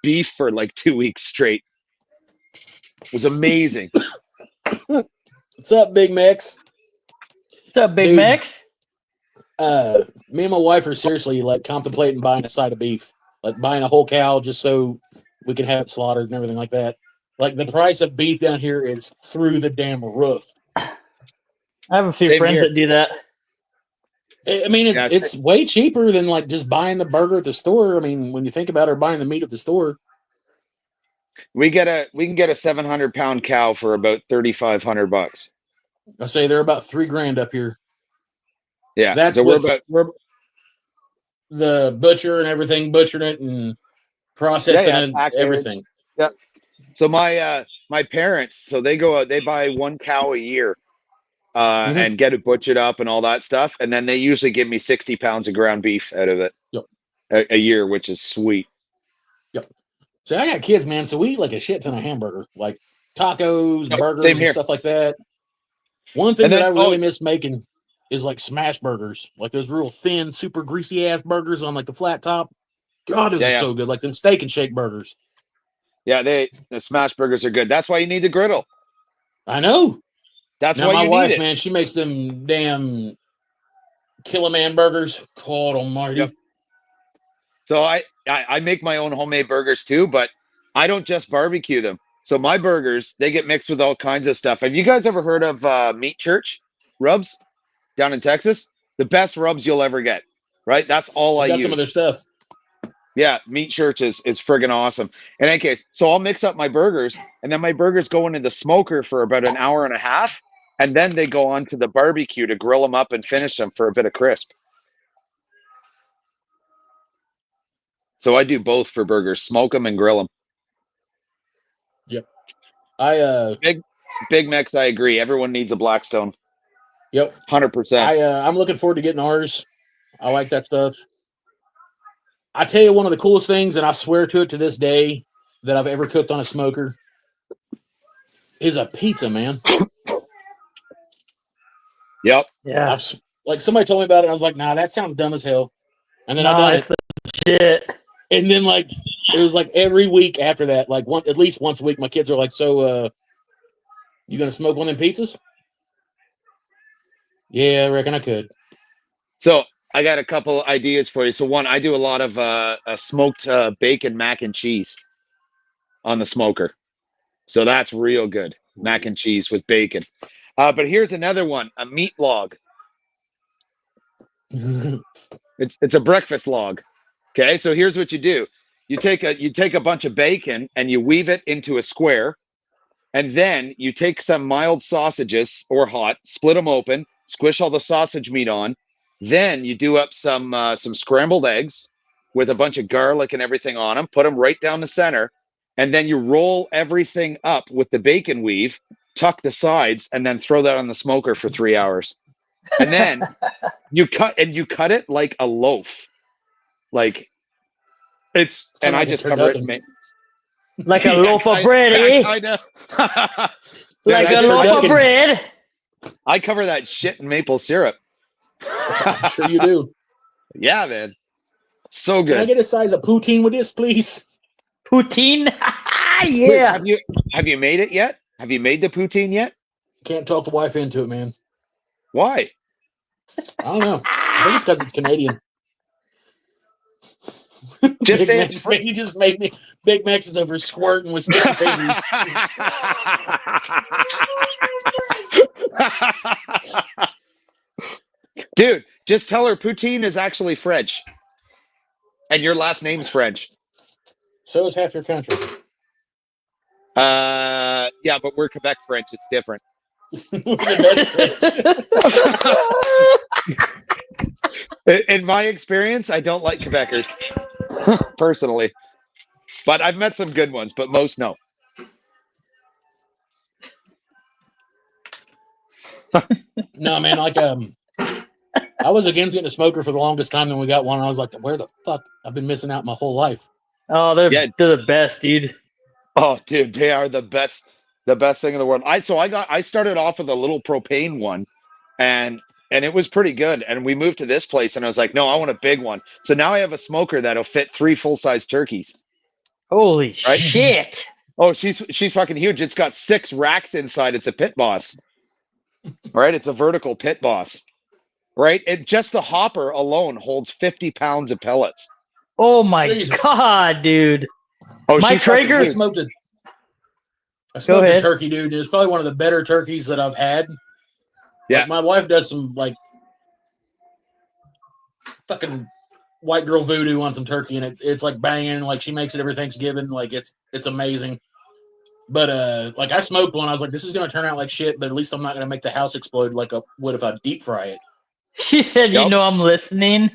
beef for like 2 weeks straight. It was amazing. What's up, Big Max? What's up, Big Dude. Max? Me and my wife are seriously like contemplating buying a side of beef, like buying a whole cow just so we can have it slaughtered and everything like that. Like, the price of beef down here is through the damn roof. I have a few Same friends here. that do that. I mean, it's way cheaper than like just buying the burger at the store. I mean, when you think about it, or buying the meat at the store. We can get a 700-pound cow for about $3,500. I say they're about $3,000 up here. Yeah, That's so with we're the butcher and everything, butchering it and processing it, package. everything. Yeah. So my parents, so they go out, they buy 1 cow a year, and get it butchered up and all that stuff, and then they usually give me 60 pounds of ground beef out of it. Yep. A year, which is sweet. Yep. So I got kids, man. So we eat like a shit ton of hamburger, like tacos, burgers, same and here. stuff like that. One thing And that then- I really miss making is like smash burgers, like those real thin, super greasy ass burgers on like the flat top. God, those are so good. Like them steak and shake burgers. Yeah, the smash burgers are good. That's why you need the griddle. I know. That's Now why my you wife, need it. man, she makes them damn Kill-A-Man burgers. God almighty. Yep. So I make my own homemade burgers too, but I don't just barbecue them. So my burgers, they get mixed with all kinds of stuff. Have you guys ever heard of Meat Church rubs down in Texas? The best rubs you'll ever get, right? That's all I Got use. some of their stuff. Yeah, Meat Church is friggin' awesome. In any case, so I'll mix up my burgers, and then my burgers go into the smoker for about an hour and a half, and then they go on to the barbecue to grill them up and finish them for a bit of crisp. So I do both for burgers, smoke them and grill them. Yep. I Big Mex, I agree. Everyone needs a Blackstone. Yep. 100%. I'm looking forward to getting ours. I like that stuff. I tell you, one of the coolest things, and I swear to it to this day, that I've ever cooked on a smoker is a pizza, man. Yep. Yeah. Like, somebody told me about it, and I was like, nah, that sounds dumb as hell. And then I done it's it. the shit. And then, like, it was like every week after that, like at least once a week, my kids are like, so, you gonna smoke one of them pizzas? Yeah, I reckon I could. So I got a couple ideas for you. So one, I do a lot of smoked bacon mac and cheese on the smoker. So that's real good. Mac and cheese with bacon. But here's another one, a meat log. It's a breakfast log. Okay, so here's what you do. You take a bunch of bacon and you weave it into a square, and then you take some mild sausages or hot, split them open, squish all the sausage meat on. Then you do up some scrambled eggs with a bunch of garlic and everything on them, put them right down the center, and then you roll everything up with the bacon weave, tuck the sides, and then throw that on the smoker for 3 hours. And then you cut it like a loaf. Like it's, and I just cover it. Like a loaf of bread, eh? Like a loaf of bread. I cover that shit in maple syrup. I'm sure you do. Yeah, man. So good. Can I get a size of poutine with this, please? Poutine? Yeah. Wait, have you made it yet? Have you made the poutine yet? Can't talk the wife into it, man. Why? I don't know. I think it's because it's Canadian. Just Big Macs, you just made me. Big Macs is over squirting with sticky fingers. Dude, just tell her poutine is actually French. And your last name's French. So is half your country. Yeah, but we're Quebec French. It's different. In my experience, I don't like Quebecers personally, but I've met some good ones, but most no. No, man, like I was against getting a smoker for the longest time. Then we got one. And I was like, where the fuck? I've been missing out my whole life. Oh, they're the best, dude. Oh, dude, they are the best thing in the world. I started off with a little propane one, and it was pretty good. And we moved to this place, and I was like, no, I want a big one. So now I have a smoker that'll fit 3 full-size turkeys. Holy shit! Oh, she's fucking huge. It's got 6 racks inside. It's a pit boss. Right? It's a vertical pit boss. Right? Just the hopper alone holds 50 pounds of pellets. Oh my God, dude. Oh, my Traeger. I smoked a turkey, dude. It's probably one of the better turkeys that I've had. Yeah. Like, my wife does some like fucking white girl voodoo on some turkey, and it's like banging. Like, she makes it every Thanksgiving. Like, it's amazing. But like, I smoked one. I was like, this is gonna turn out like shit, but at least I'm not gonna make the house explode like I would if I deep fry it. She said, "You know, I'm listening."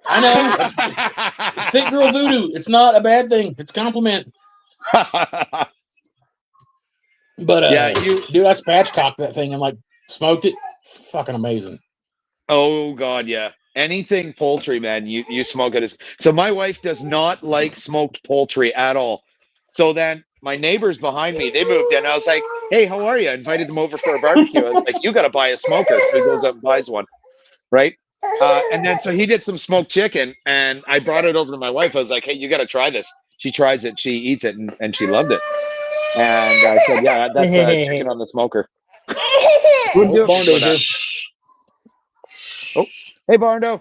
I know. Thick girl voodoo. It's not a bad thing. It's a compliment. But yeah, dude, I spatchcocked that thing and like smoked it. Fucking amazing. Oh God, yeah. Anything poultry, man, you smoke it. So my wife does not like smoked poultry at all. So then my neighbors behind me, they moved in. I was like, hey, how are you? I invited them over for a barbecue. I was like, you got to buy a smoker. So he goes up and buys one. Right. And then so he did some smoked chicken, and I brought it over to my wife. I was like, hey, you got to try this. She tries it. She eats it, and she loved it. And I said, yeah, that's chicken on the smoker. Barndo's here. Oh, hey, Barndo.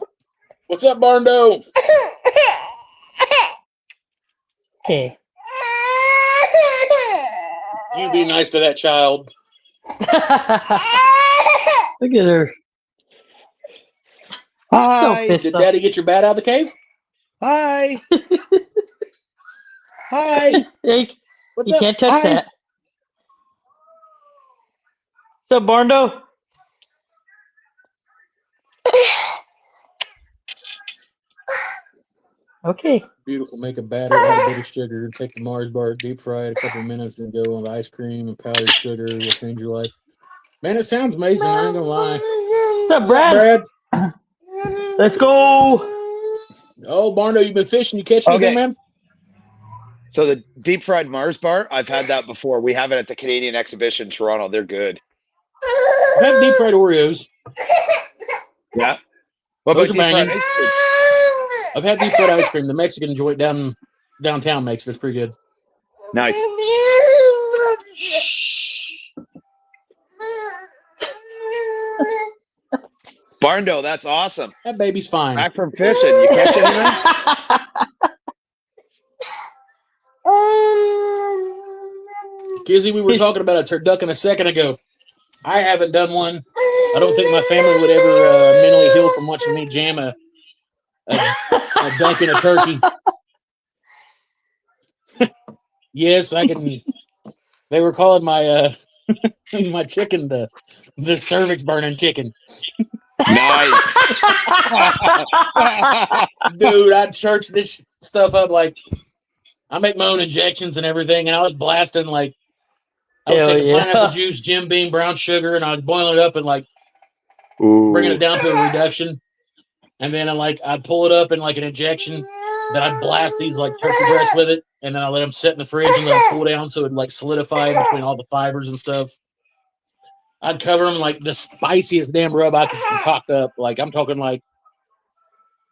What's up, Barndo? Hey. You be nice to that child. Look at her. Hi. So Did Daddy get your bat out of the cave? Hi. Hi. Hey, What's you up? can't touch that. What's up, Barndo? Okay. Beautiful. Make a batter, add a bit of sugar, take the Mars bar, deep fry it a couple of minutes, then go on ice cream and powdered sugar. Will change your life. Man, it sounds amazing. I ain't gonna lie. What's up, Brad? Let's go. Oh, Barndo, you've been fishing. You catch anything, man? So the deep fried Mars bar, I've had that before. We have it at the Canadian Exhibition in Toronto. They're good. I've had deep fried Oreos. Yeah. What Those about are deep fried banging. ice cream? I've had deep fried ice cream. The Mexican joint downtown makes it. It's pretty good. Nice. Barndo, that's awesome. That baby's fine. Back from fishing. You catch anything? Kizzy, we were talking about a turducken a second ago. I haven't done one. I don't think my family would ever mentally heal from watching me jam a dunk in a turkey. Yes, I can. They were calling my my chicken the cervix burning chicken. Nice. Dude, I churched this stuff up like I make my own injections and everything, and I was blasting like I was taking pineapple juice, Jim Beam, brown sugar, and I was boiling it up and like bringing it down to a reduction. And then I'd pull it up in like an injection. Then I'd blast these like turkey breasts with it, and then I let them sit in the fridge and let them cool down so it like solidify in between all the fibers and stuff. I'd cover them like the spiciest damn rub I could concoct up. Like I'm talking like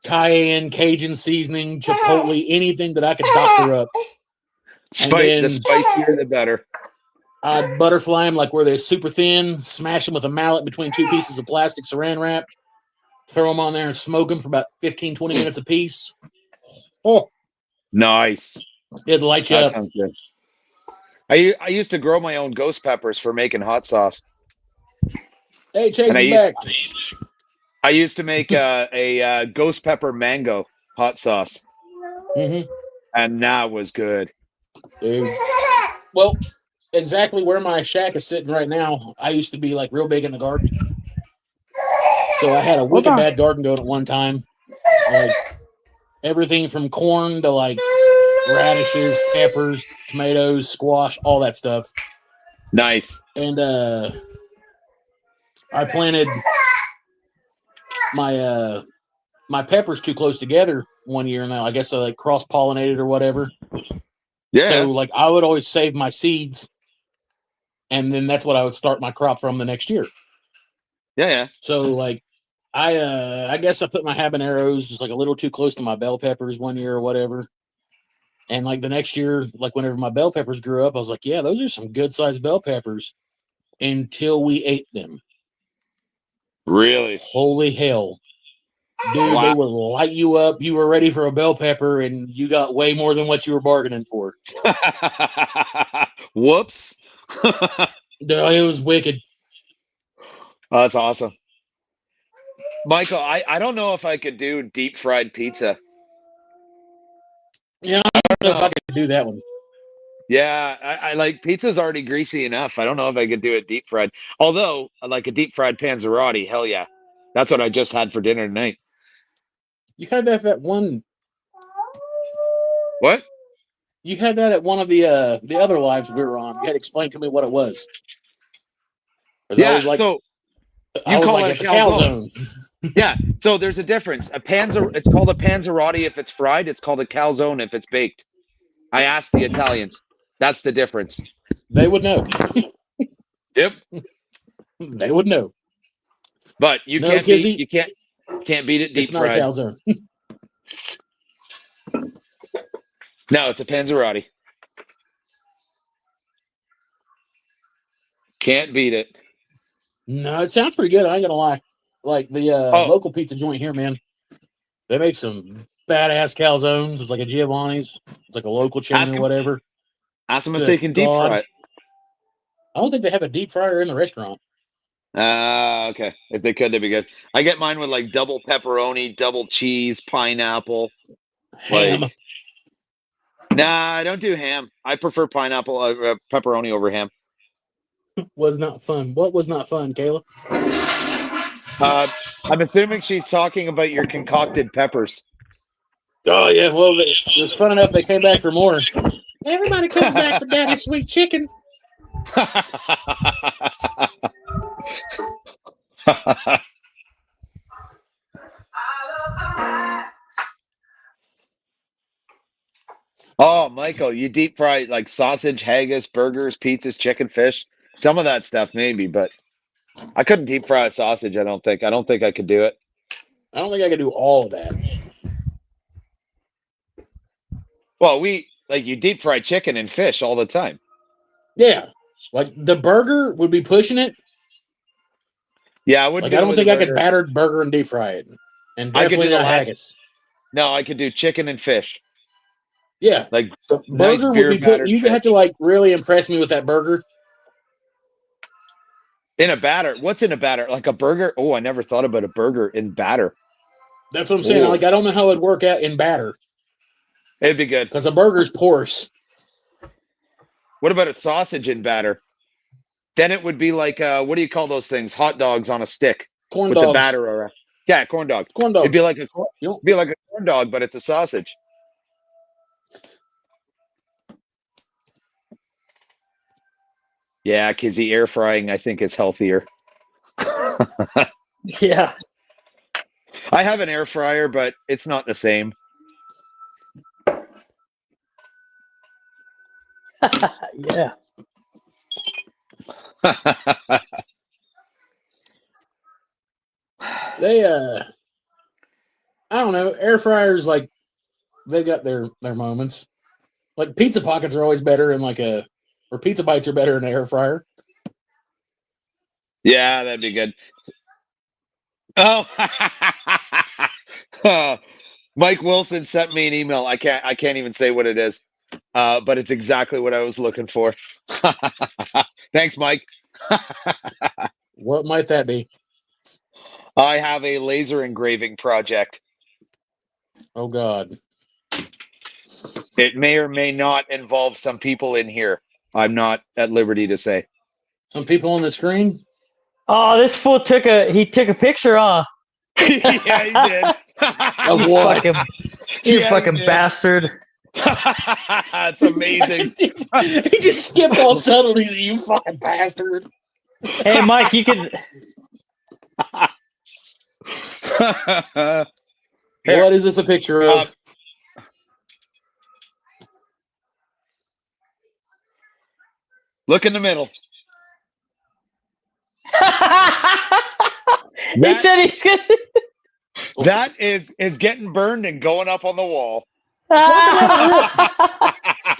cayenne, Cajun seasoning, chipotle, anything that I could doctor up. The spicier, the better. I'd butterfly them like where they're super thin, smash them with a mallet between two pieces of plastic saran wrap, throw them on there and smoke them for about 15, 20 minutes a piece. Oh, nice. It'd light you That up. sounds good. I used to grow my own ghost peppers for making hot sauce. Hey, Chase is back. I used to make a ghost pepper mango hot sauce. Mm-hmm. And that was good. Dude. Well, exactly where my shack is sitting right now, I used to be like real big in the garden. So I had a wicked bad garden going at one time. Like everything from corn to like radishes, peppers, tomatoes, squash, all that stuff. Nice. And I planted my peppers too close together one year now. I guess I like cross-pollinated or whatever. Yeah. So like I would always save my seeds, and then that's what I would start my crop from the next year. Yeah. So like I guess I put my habaneros just like a little too close to my bell peppers one year or whatever. And like the next year, like whenever my bell peppers grew up, I was like, yeah, those are some good sized bell peppers until we ate them. Really? Holy hell. Dude, They would light you up. You were ready for a bell pepper, and you got way more than what you were bargaining for. Whoops. It was wicked. Oh, that's awesome. Michael, I don't know if I could do deep fried pizza. Yeah, I don't know if I could do that one. Yeah, I like pizza's already greasy enough. I don't know if I could do it deep fried. Although, like a deep fried panzerotti, hell yeah. That's what I just had for dinner tonight. You had that one. What? You had that at one of the other lives we were on. You had explained to me what it was. Yeah, I was like, so I was like, it's a calzone. Yeah, so there's a difference. It's called a panzerotti if it's fried. It's called a calzone if it's baked. I asked the Italians. That's the difference. They would know. Yep. They would know. But you can't beat it deep fried. It's not a calzone. No, it's a panzerotti. Can't beat it. No, it sounds pretty good. I ain't gonna lie. Like the local pizza joint here, man. They make some badass calzones. It's like a Giovanni's. It's like a local chain or whatever. Ask them if they can deep fry it. I don't think they have a deep fryer in the restaurant. Okay. If they could, that'd be good. I get mine with like double pepperoni, double cheese, pineapple. Ham. Like, nah, I don't do ham. I prefer pineapple, pepperoni over ham. Was not fun. What was not fun, Kayla? I'm assuming she's talking about your concocted peppers. Oh, yeah. Well, it was fun enough they came back for more. Everybody come back for Daddy's sweet chicken. Oh, Michael, you deep fry like sausage, haggis, burgers, pizzas, chicken, fish. Some of that stuff maybe, but I couldn't deep fry a sausage, I don't think. I don't think I could do it. I don't think I could do all of that. Well, you deep fry chicken and fish all the time. Yeah. Like the burger would be pushing it. Yeah, I would. Like I don't think I could batter burger and deep fry it. And definitely not haggis. No, I could do chicken and fish. Yeah. Like burger would be put. You have to like really impress me with that burger. In a batter. What's in a batter? Like a burger? Oh, I never thought about a burger in batter. That's what I'm saying. Like I don't know how it'd work out in batter. It'd be good. Because a burger's porous. What about a sausage in batter? Then it would be like what do you call those things? Hot dogs on a stick. Corn with dogs. The batter around. Yeah, corn dog. Corn dog. It'd be like a corn dog, but it's a sausage. Yeah, because the air frying, I think, is healthier. Yeah. I have an air fryer, but it's not the same. Yeah. They I don't know, air fryers, like, they got their moments. Like, pizza pockets are always better in like or pizza bites are better in an air fryer. Yeah, that'd be good. Oh, Mike Wilson sent me an email. I can't even say what it is, but it's exactly what I was looking for. Thanks, Mike. What might that be? I have a laser engraving project. Oh God. It may or may not involve some people in here. I'm not at liberty to say. Some people on the screen? Oh, this fool took a picture, huh? Yeah, he did. Of what? You Yeah, fucking he did. bastard. That's amazing. He just skipped all subtleties, you fucking bastard. Hey, Mike, you could. Here. What is this a picture of? Look in the middle. He said he's gonna. That is getting burned and going up on the wall. Let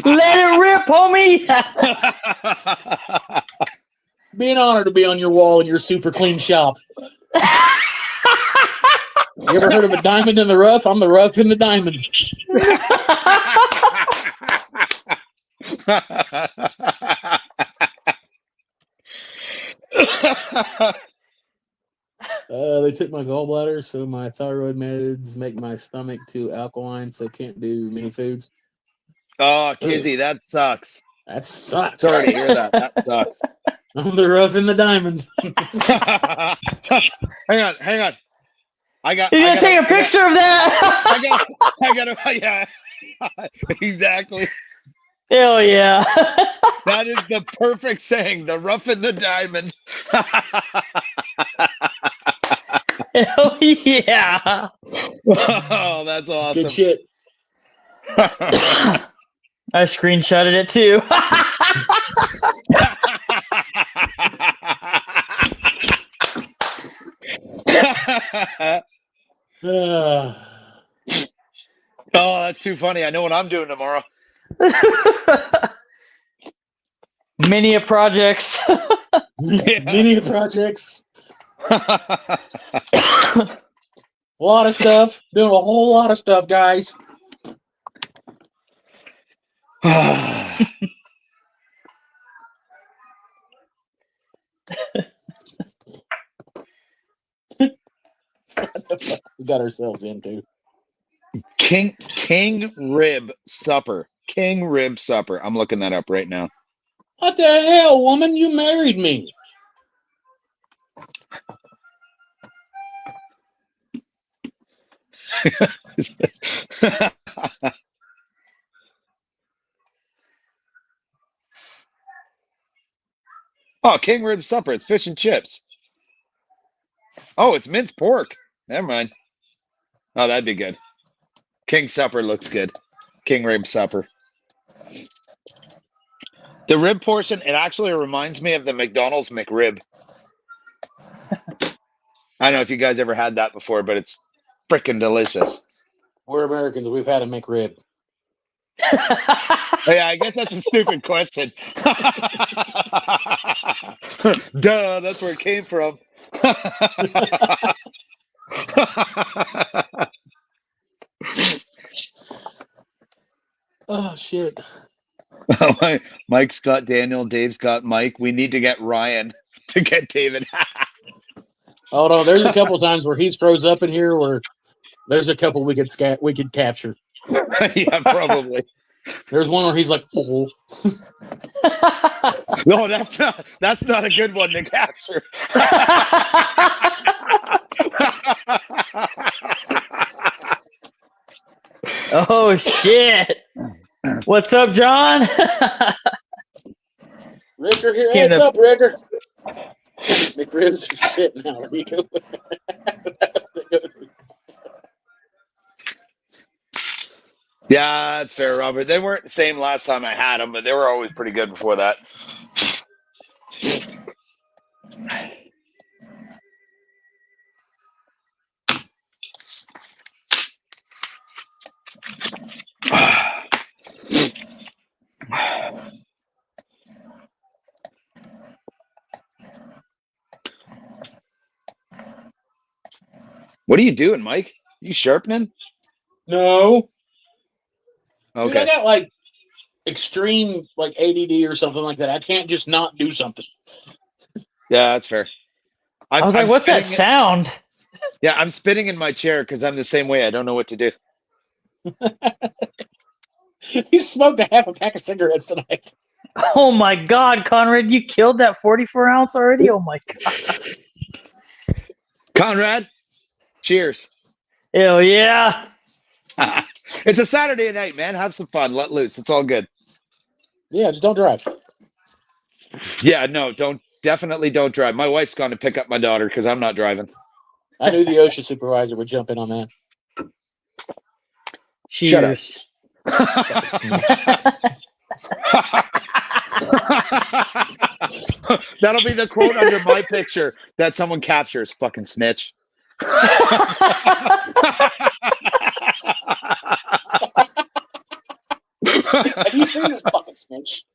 it rip, homie. Be an honor to be on your wall in your super clean shop. You ever heard of a diamond in the rough? I'm the rough in the diamond. They took my gallbladder, so my thyroid meds make my stomach too alkaline, so can't do many foods. Oh, Kizzy, that sucks. That sucks. Sorry to hear that. That sucks. I'm the rough in the diamond. Hang on. You gotta take a picture of that. I gotta, yeah. Exactly. Hell yeah. That is the perfect saying, the rough in the diamond. Hell yeah. Oh, that's awesome. Good shit. I screenshotted it too. Oh, that's too funny. I know what I'm doing tomorrow. Many projects. Many projects. A lot of stuff. Doing a whole lot of stuff, guys. What the fuck we got ourselves into? King rib supper. King rib supper. I'm looking that up right now. What the hell, woman? You married me. Oh, king rib supper. It's fish and chips. Oh, it's minced pork. Never mind. Oh, that'd be good. King supper looks good. King rib supper. The rib portion, it actually reminds me of the McDonald's McRib. I don't know if you guys ever had that before, but it's freaking delicious. We're Americans. We've had a McRib. Yeah, I guess that's a stupid question. Duh, that's where it came from. Oh, shit. Mike's got Daniel, Dave's got Mike. We need to get Ryan to get David. Oh, no, there's a couple times where he throws up in here where there's a couple we could capture. Yeah, probably. There's one where he's like, oh. No, that's not a good one to capture. Oh shit. What's up, John? Ricker here. Hey, what's up, Ricker? McRibs are shit now, Rico. Yeah, that's fair, Robert. They weren't the same last time I had them, but they were always pretty good before that. What are you doing, Mike? You sharpening? No. Okay. Dude, I got like extreme like ADD or something like that. I can't just not do something. Yeah, that's fair. I was like, what's that sound? Yeah, I'm spinning in my chair because I'm the same way. I don't know what to do. He smoked a half a pack of cigarettes tonight. Oh my God, Conrad, you killed that 44-ounce already? Oh my God. Conrad, cheers. Hell yeah. It's a Saturday night, man. Have some fun. Let loose. It's all good. Yeah, just don't drive. Yeah, no, definitely don't drive. My wife's gone to pick up my daughter because I'm not driving. I knew the OSHA supervisor would jump in on that. Cheers. That'll be the quote under my picture that someone captures. Fucking snitch. Have you seen this fucking snitch?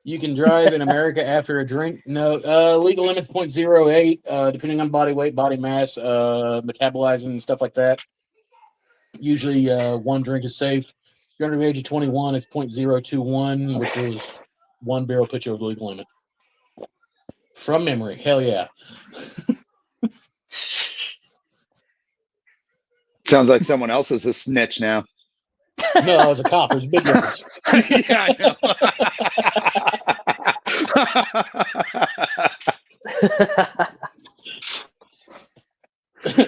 You can drive in America after a drink. No, legal limit's 0.08, depending on body weight, body mass, metabolizing, and stuff like that. Usually, one drink is safe. If you're under the age of 21, it's 0.021, which was one barrel put you over the legal limit. From memory, hell yeah. Sounds like someone else is a snitch now. No, I was a cop. There's a big difference. Yeah, I know.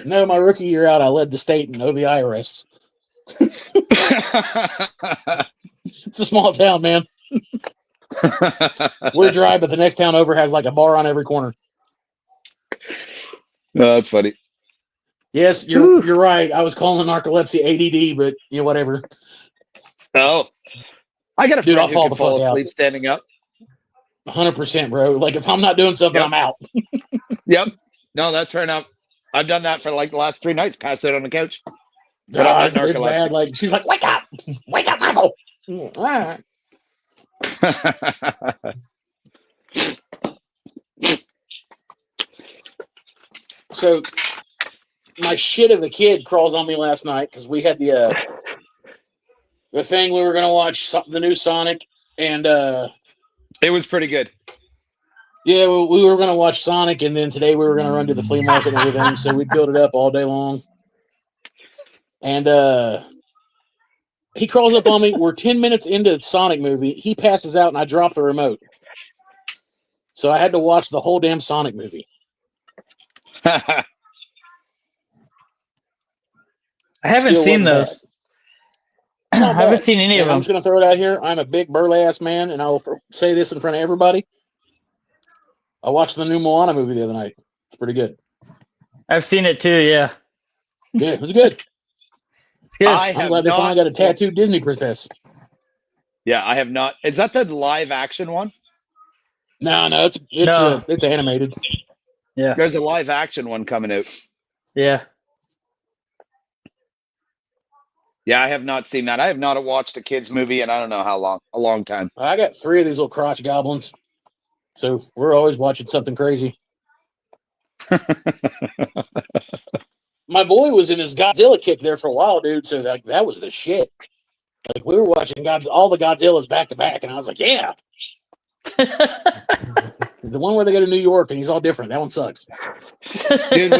No, my rookie year out, I led the state in OVI arrests. It's a small town, man. We're dry, but the next town over has like a bar on every corner. No, that's funny. Yes, you're right. I was calling narcolepsy ADD, but you know, whatever. Oh, I got a Dude, friend I'll who fall can the fall fuck out. asleep standing up. 100%, bro. Like if I'm not doing something, Yep. I'm out. Yep. No, that's fair enough. I've done that for like the last 3 nights. Pass out on the couch. But I'm not It's bad. Like she's like, wake up, Michael. All right. So my shit of a kid crawls on me last night because we had the thing we were gonna watch the new Sonic, and It was pretty good. yeah, we were gonna watch Sonic, and then today we were gonna run to the flea market and everything. So we'd build it up all day long, and he crawls up on me. We're 10 minutes into the Sonic movie. He passes out, and I drop the remote. So I had to watch the whole damn Sonic movie. I haven't Still seen wasn't those. I Not haven't bad. seen any of And I'm them. just going to throw it out here. I'm a big burly ass man, and I will say this in front of everybody. I watched the new Moana movie the other night. It's pretty good. I've seen it too, yeah. Yeah, it was good. It's good. I'm glad they finally got a tattooed Disney princess. Yeah, I have not. Is that the live action one? No, it's animated. Yeah. There's a live action one coming out. Yeah. Yeah, I have not seen that. I have not watched a kids movie in I don't know how long. A long time. I got 3 of these little crotch goblins. So we're always watching something crazy. My boy was in his Godzilla kick there for a while, dude. So that was the shit. Like we were watching all the Godzillas back to back, and I was like, yeah. The one where they go to New York and he's all different. That one sucks. Dude,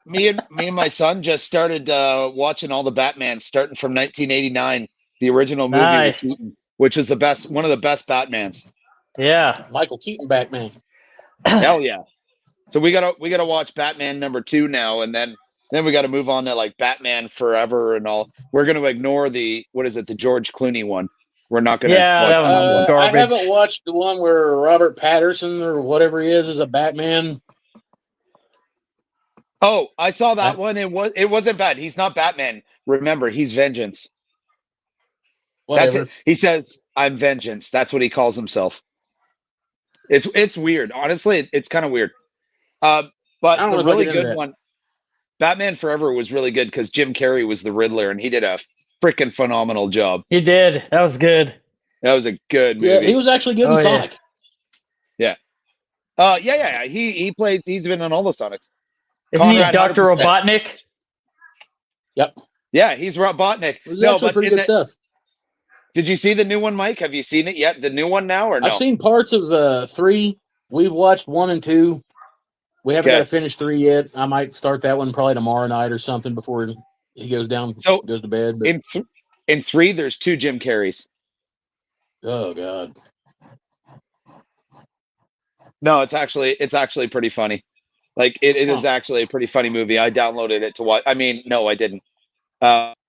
me and my son just started watching all the Batmans starting from 1989, the original movie Nice. with Keaton, which is one of the best Batmans. Yeah. Michael Keaton Batman. Hell yeah. So we gotta watch Batman #2 now, and then we gotta move on to like Batman Forever and all. We're gonna ignore the George Clooney one. We're not gonna Yeah, that watch one's I garbage. haven't watched the one where Robert Patterson or whatever he is a Batman. Oh, I saw that one. It wasn't bad. He's not Batman. Remember, he's Vengeance. That's Whatever. it. He says, "I'm Vengeance." That's what he calls himself. It's weird. Honestly, it's kind of weird. I But don't the know if I really get into good that. one, Batman Forever, was really good because Jim Carrey was the Riddler, and he did a freaking phenomenal job. He did. That was good. That was a good Yeah, movie. he was actually good in Oh, yeah. Sonic. Yeah. He plays. He's been on all the Sonics. Isn't he Conrad, Dr. 100%. Robotnik? Yeah, he's Robotnik. It was No, actually but pretty good stuff. did you see the new one, Mike? Have you seen it yet? The new one now or no? I've seen parts of 3. We've watched 1 and 2. We haven't got to finish 3 yet. I might start that one probably tomorrow night or something before he goes goes to bed. But, in 3, there's 2 Jim Carreys. oh God. No, it's actually pretty funny. Like it is actually a pretty funny movie. I downloaded it to watch. I mean, no, I didn't.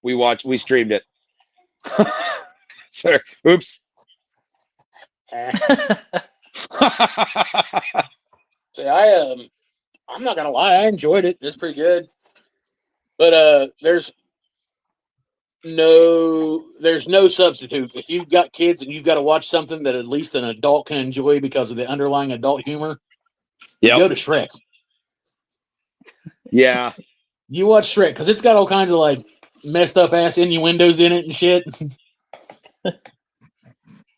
We streamed it. Sorry. Oops. See, I'm not gonna lie, I enjoyed it. It's pretty good. But there's no substitute. If you've got kids and you've got to watch something that at least an adult can enjoy because of the underlying adult humor, you go to Shrek. Yeah. You watch Shrek because it's got all kinds of like messed up ass innuendos in it and shit.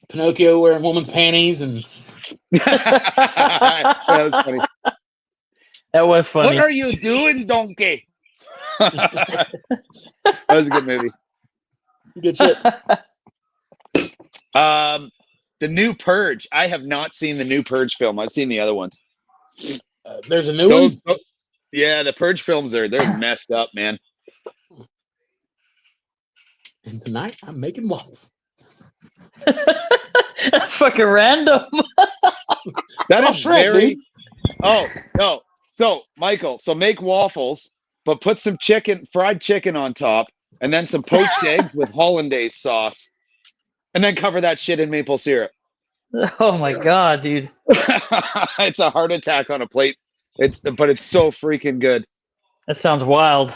Pinocchio wearing woman's panties and That was funny. That was funny. What are you doing, donkey? That was a good movie. good shit. The new Purge. I have not seen the new Purge film. I've seen the other ones. There's a new one. Yeah, the Purge films they're messed up, man. And tonight I'm making waffles. That's fucking random. That It's is off Shrek, very. dude. Oh no! So Michael, make waffles, but put some fried chicken on top, and then some poached eggs with hollandaise sauce, and then cover that shit in maple syrup. Oh my god, dude! It's a heart attack on a plate. But it's so freaking good. That sounds wild.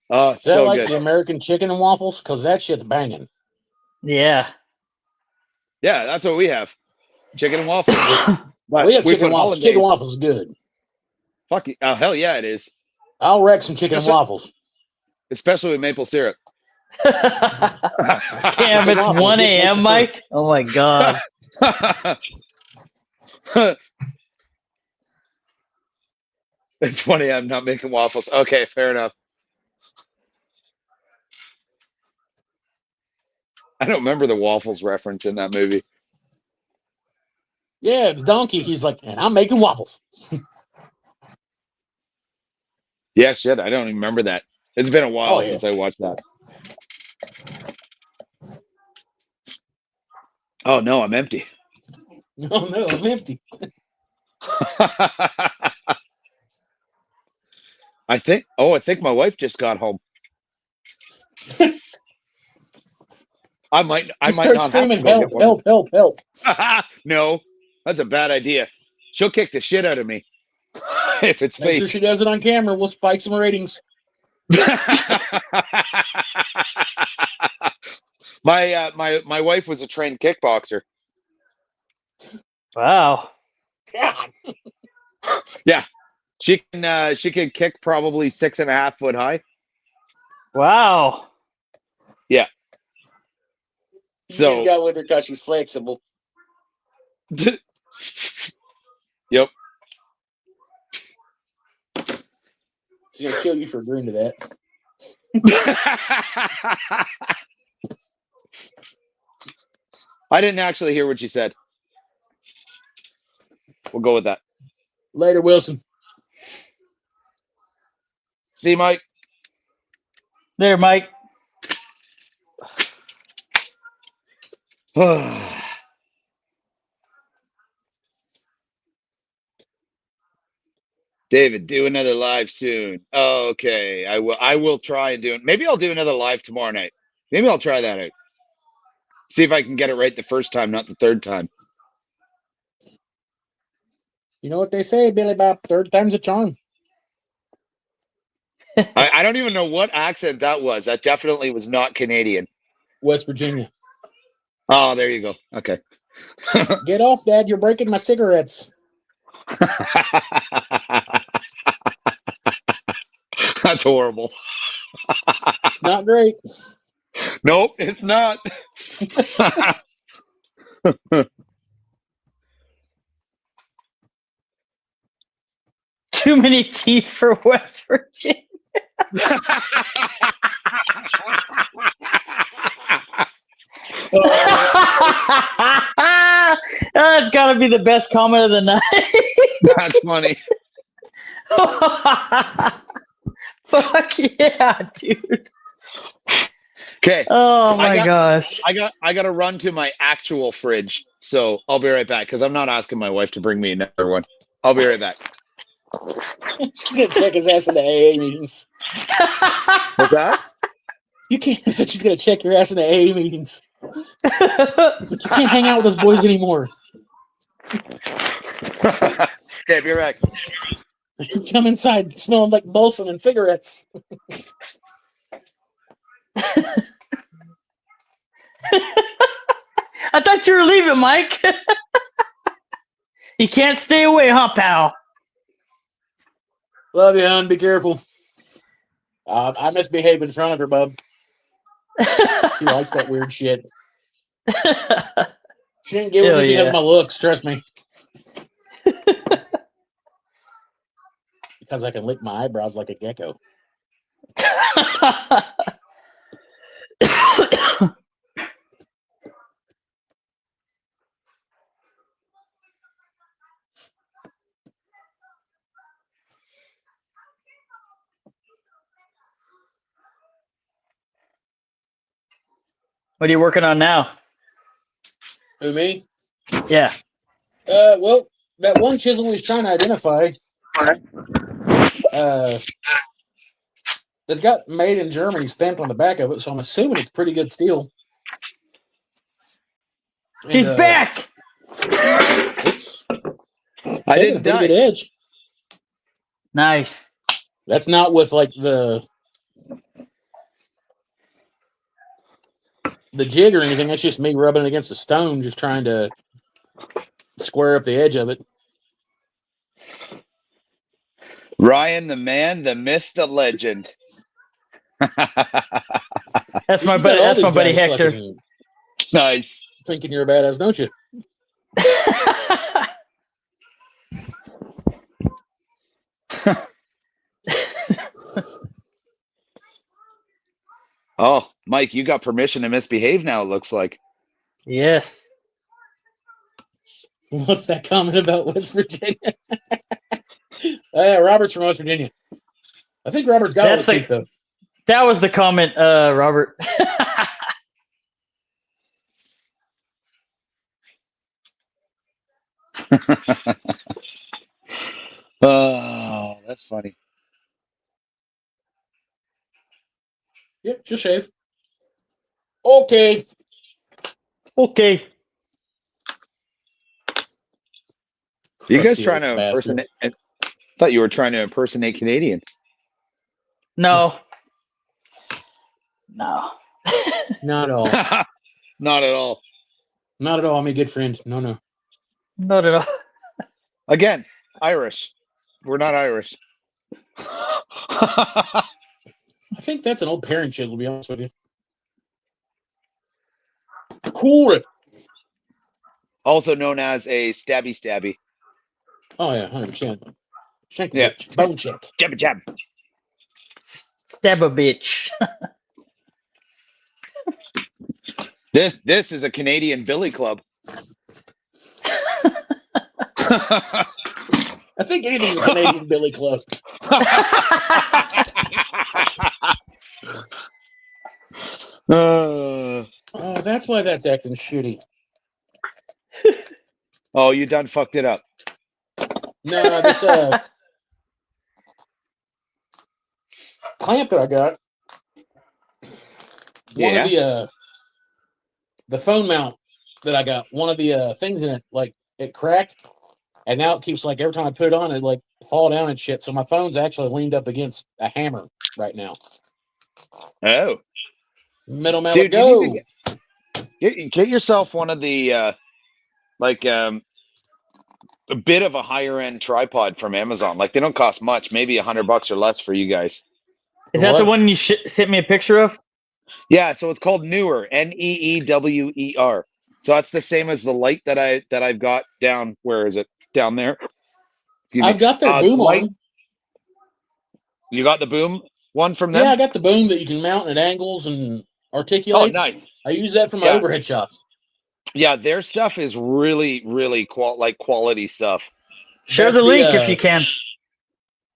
Oh, Is that so like good. the American chicken and waffles? Because that shit's banging. Yeah. Yeah, that's what we have. Chicken and waffles. But We have chicken put waffles. hollandaise. Chicken waffles is good. Fuck you. Oh, hell yeah, it is. I'll wreck some chicken and waffles. Especially with maple syrup. Damn, it's 1 a.m., Mike. Oh my god. It's funny I'm not making waffles. Okay, fair enough. I don't remember the waffles reference in that movie. Yeah, the donkey. He's like, and I'm making waffles. Yeah, shit. I don't even remember that. It's been a while since I watched that. Oh, no, I'm empty. No, I'm empty. I think my wife just got home. I might not screaming, have to help. No, that's a bad idea. She'll kick the shit out of me if it's Make me. sure she does it on camera. We'll spike some ratings. My wife was a trained kickboxer. Wow. God. Yeah, she can kick probably 6.5 foot high. Wow. Yeah. So she's got with her because she's flexible. Yep. She's gonna kill you for agreeing to that. I didn't actually hear what you said. We'll go with that. Later, Wilson. See you, Mike. There, Mike. David, do another live soon. Okay, I will try and do it. Maybe I'll do another live tomorrow night. Maybe I'll try that out. See if I can get it right the first time, not the third time. You know what they say, Billy Bob? Third time's a charm. I don't even know what accent that was. That definitely was not Canadian. West Virginia. Oh, there you go. Okay. Get off, Dad. You're breaking my cigarettes. That's horrible. It's not great. Nope, it's not. Too many teeth for West Virginia. That's got to be the best comment of the night. That's funny. Fuck yeah, dude. Okay. Oh my gosh. I got to run to my actual fridge, so I'll be right back because I'm not asking my wife to bring me another one. I'll be right back. She's gonna check his ass in the AA meetings. What's that? You can't. Said she's gonna check your ass in the AA meetings. It's like, you can't hang out with those boys anymore. Okay, be right back. Come inside smelling like balsam and cigarettes. I thought you were leaving, Mike. You can't stay away, huh, pal? Love you, hon. Be careful. I misbehaved in front of her, bub. She likes that weird shit. She didn't get with me because of my looks, trust me. Because I can lick my eyebrows like a gecko. What are you working on now? Who, me? Yeah. Well, that one chisel he's trying to identify, it's got made in Germany stamped on the back of it, so I'm assuming it's pretty good steel. And, He's back. It's I taking a didn't pretty die. good edge. Nice. That's not with like the jig or anything. That's just me rubbing it against the stone, just trying to square up the edge of it. Ryan, the man, the myth, the legend. That's my buddy. That's my buddy Hector. Nice. Thinking you're a badass, don't you? Oh, Mike, you got permission to misbehave now, it looks like. Yes. What's that comment about West Virginia? Robert's from West Virginia. I think Robert's got all the teeth, though. That was the comment, Robert. Oh, that's funny. Yep, just shave. Okay. Okay. You guys trying to impersonate? I thought you were trying to impersonate Canadian. No. No. Not at all. Not at all. Not at all. I'm a good friend. No, no. Not at all. Again, Irish. We're not Irish. I think that's an old parent chisel, to be honest with you. Cool. Also known as a stabby stabby. Oh, yeah, 100%. Check Yeah. bitch. Bone check. Jab jab. Stab a bitch. This is a Canadian billy club. I think anything's a Canadian billy club. Oh, that's why that's acting shitty. Oh, you done fucked it up. No, this clamp that I got. One of the phone mount that I got, one of the things in it, like it cracked, and now it keeps like every time I put it on, it like fall down and shit. So my phone's actually leaned up against a hammer. right now. Oh, Middle mallet, dude, you go. need to get yourself one of the like a bit of a higher end tripod from Amazon. Like they don't cost much, maybe $100 or less for you guys. Is that the one you sent me a picture of? Yeah, so it's called Newer, NEEWER. So that's the same as the light that I've got down. Where is it? Down there. Excuse me. I've got their boom light, on. You got the boom one from them? Yeah, I got the boom that you can mount at angles and articulates. Oh, nice. I use that for my overhead shots. Yeah, their stuff is really, really quality stuff. Share the link if you can.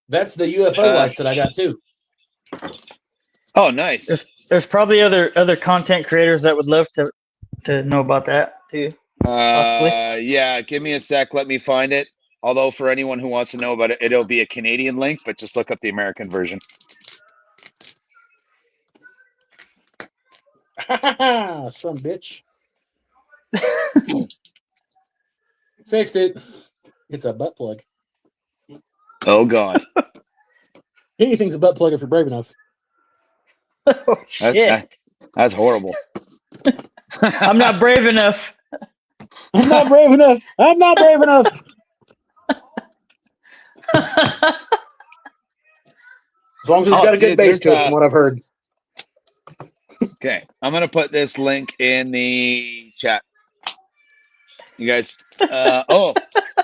That's the UFO lights that I got too. Oh, nice. There's probably other content creators that would love to know about that too. Possibly. Yeah, give me a sec. Let me find it. Although for anyone who wants to know about it, it'll be a Canadian link, but just look up the American version. Some bitch. Fixed it. It's a butt plug. Oh, God. Anything's a butt plug if you're brave enough. Oh, shit. That's horrible. I'm not brave enough. I'm not brave enough. I'm not brave enough. As long as it's got a good base to it, from what I've heard. Okay, I'm gonna put this link in the chat. You guys, oh,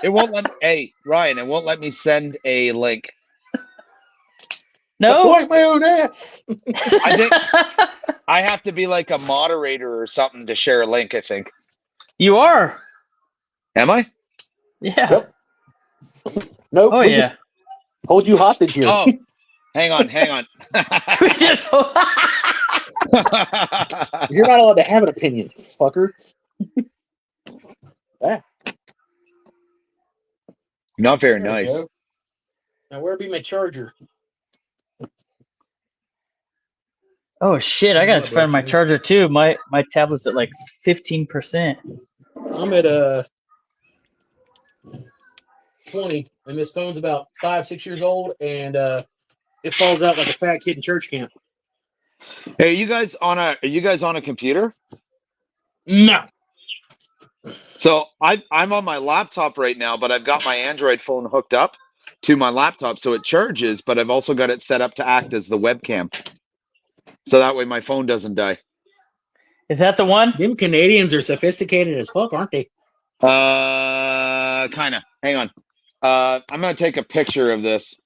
it won't let me. Hey, Ryan, it won't let me send a link. No, point my own ass. I think I have to be like a moderator or something to share a link. I think. You are. Am I? Yeah. Yep. Nope. Oh yeah. Hold you hostage here. Oh, hang on. We just. You're not allowed to have an opinion, fucker. Not very nice. Now where be my charger? Oh shit! I gotta find my charger too. My tablet's at like 15%. I'm at 20, and this phone's about 5-6 years old, and it falls out like a fat kid in church camp. Hey, are you guys on a computer? No. So I'm on my laptop right now, but I've got my Android phone hooked up to my laptop, so it charges. But I've also got it set up to act as the webcam, so that way my phone doesn't die. Is that the one? Them Canadians are sophisticated as fuck, aren't they? Kind of. Hang on. I'm gonna take a picture of this.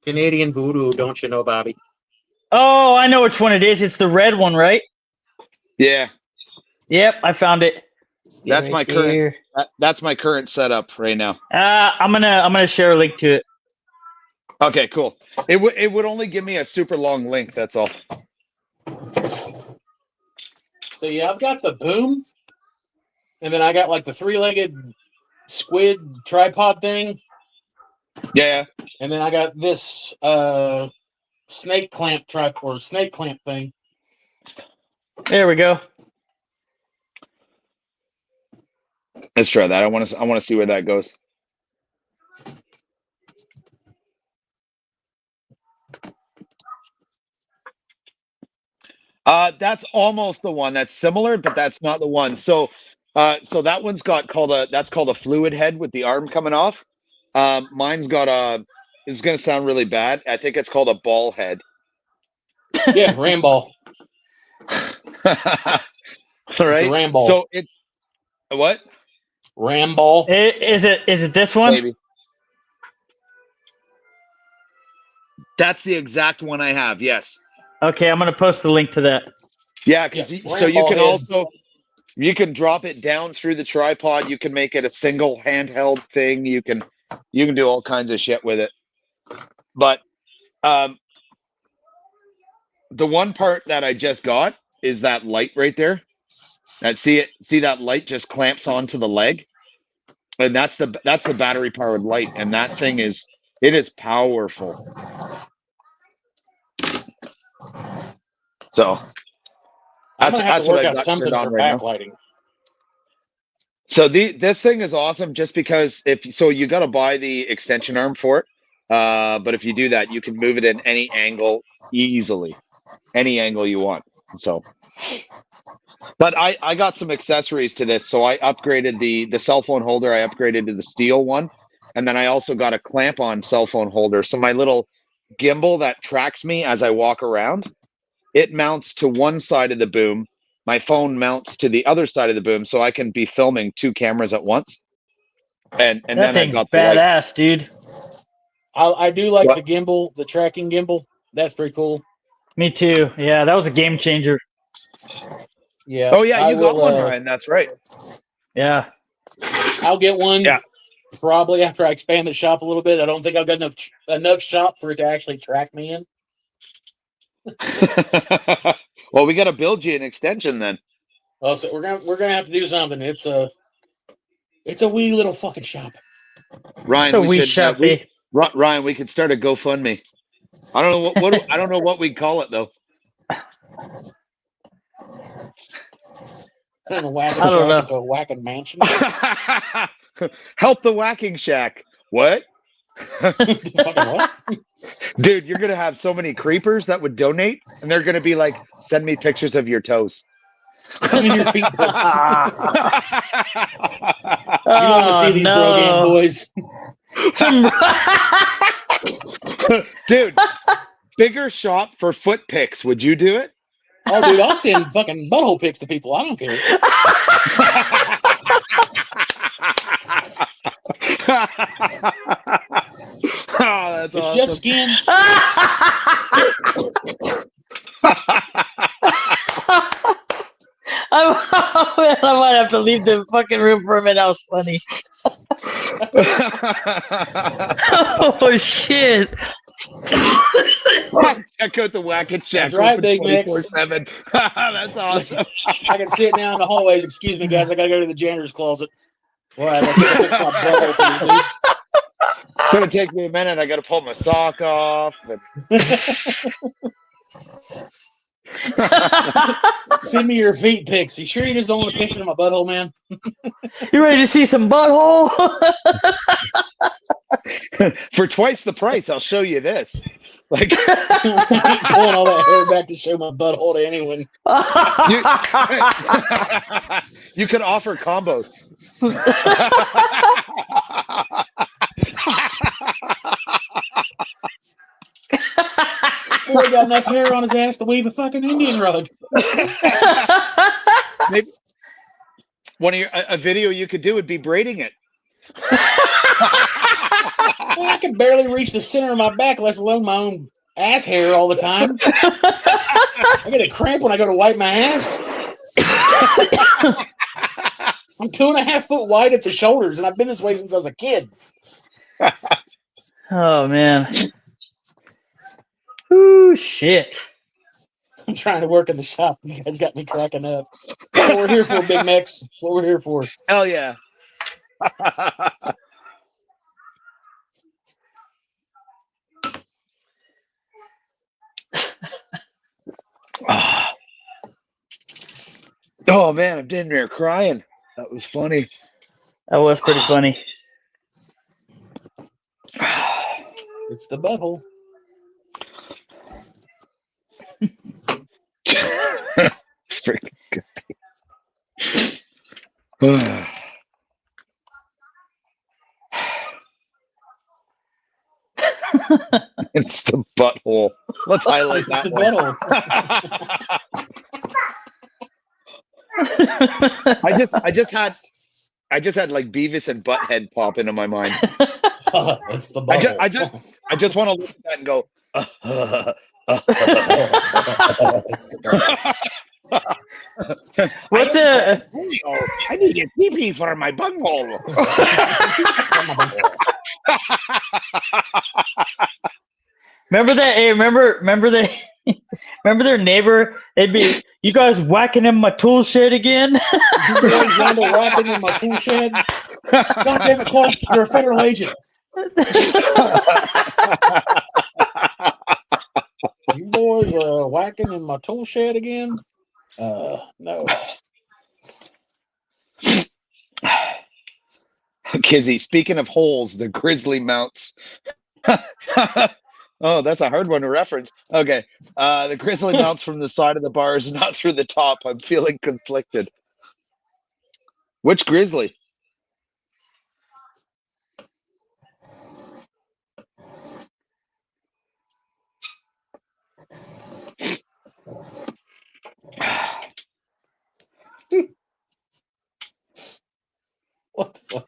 Canadian voodoo, don't you know, Bobby? Oh, I know which one it is. It's the red one, right? Yeah. Yep, I found it. That's right my current. here. That's my current setup right now. I'm gonna share a link to it. Okay, cool. It would only give me a super long link. That's all. So yeah, I've got the boom, and then I got like the 3-legged squid tripod thing. Yeah. And then I got this snake clamp thing. There we go. Let's try that. I want to see where that goes. That's almost the one. That's similar, but that's not the one. So that one's called a fluid head with the arm coming off. Mine's got a. This is gonna sound really bad. I think it's called a ball head. Yeah, ram ball. All right. It's a ram ball. So it's what? Ram ball. Is it this one? Maybe. That's the exact one I have. Yes. Okay, I'm gonna post the link to that. Yeah, because so you can also drop it down through the tripod. You can make it a single handheld thing. You can do all kinds of shit with it. But the one part that I just got is that light right there. See that light just clamps onto the leg, and that's the battery powered light, and that thing is powerful. So that's what I got something on for right now. backlighting. So this thing is awesome just because you got to buy the extension arm for it. But if you do that, you can move it in any angle easily, any angle you want. So, but I got some accessories to this. So I upgraded the cell phone holder. I upgraded to the steel one. And then I also got a clamp on cell phone holder. So my little gimbal that tracks me as I walk around, it mounts to one side of the boom. My phone mounts to the other side of the boom, so I can be filming 2 cameras at once. And That then I thing's got badass, dude. I do like What? the gimbal, the tracking gimbal. That's pretty cool. Me too. Yeah, that was a game changer. Yeah. Oh yeah, I you got will, one, Ryan. That's right. Yeah. I'll get one. Yeah. Probably after I expand the shop a little bit. I don't think I've got enough shop for it to actually track me in. Well, we got to build you an extension then. Well, so we're gonna have to do something. It's a wee little fucking shop. Ryan, The we wee should. shop, eh? Ryan, we could start a GoFundMe. I don't know what I don't know what we'd call it though. I don't know, whacking I don't shack know. into a whacking mansion. Help the whacking shack. What? Fucking what? Dude, you're gonna have so many creepers that would donate, and they're gonna be like, "Send me pictures of your toes." Send me your feet pics. You don't want to Oh, see these Brogans boys. Dude, bigger shop for foot pics. Would you do it? Oh, dude, I'll send fucking butthole pics to people. I don't care. Oh, that's It's awesome. just skin. I might have to leave the fucking room for a minute. That was funny. Oh shit! Check out the Whack-It Shack. That's right, open Big Mix. 24/7. That's awesome. I can see it now in the hallways. Excuse me, guys. I gotta go to the janitor's closet. All right, I'll take a picture of my butthole for this dude. It's gonna take me a minute. I gotta pull my sock off. Send me your feet pics. You sure you just don't want a picture of my butthole, man? You ready to see some butthole? For twice the price, I'll show you this. Like I ain't pulling all that hair back to show my butthole to anyone. you could offer combos. Boy got enough hair on his ass to weave a fucking Indian rug. Maybe one of a video you could do would be braiding it. Well, I can barely reach the center of my back, let alone my own ass hair all the time. I get a cramp when I go to wipe my ass. I'm 2.5 foot wide at the shoulders, and I've been this way since I was a kid. Oh man. Ooh shit. I'm trying to work in the shop. You guys got me cracking up. That's what we're here for, Big Mix. That's what we're here for. Hell yeah. Oh man, I'm in there crying. That was funny. That was pretty funny. It's the butthole. Freaking good. It's the butthole. Let's highlight It's that the one. butthole. I just had like Beavis and Butthead pop into my mind. It's the butthole. I just want to look at that and go. It's the butthole. What's the? I need a pee-pee for my bunghole. Remember that? Hey, remember that? Remember their neighbor? They'd be, you guys whacking in my tool shed again? You boys random whacking in my tool shed. God damn it, Clark, you're a federal agent. You boys are whacking in my tool shed again? No. Kizzy, speaking of holes, the grizzly mounts Oh, that's a hard one to reference. Okay. The grizzly mounts from the side of the bars, not through the top. I'm feeling conflicted. Which grizzly? What the fuck?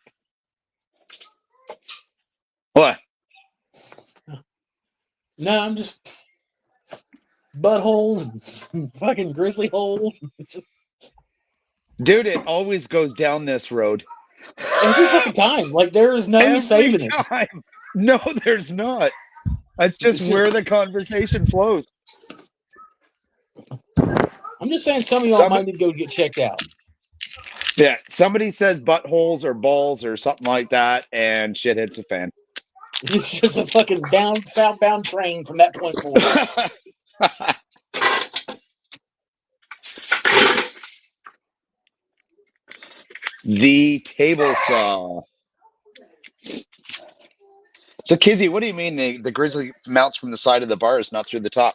What? No, I'm just buttholes and fucking grizzly holes. Just Dude, it always goes down this road. every fucking time. Like there's no Every saving it. time. No, there's not. That's just where the conversation flows. I'm just saying some of y'all might need to go get checked out. Yeah, somebody says buttholes or balls or something like that, and shit hits a fan. It's just a fucking southbound train from that point forward. The table saw. So, Kizzy, what do you mean the grizzly mounts from the side of the bars, not through the top?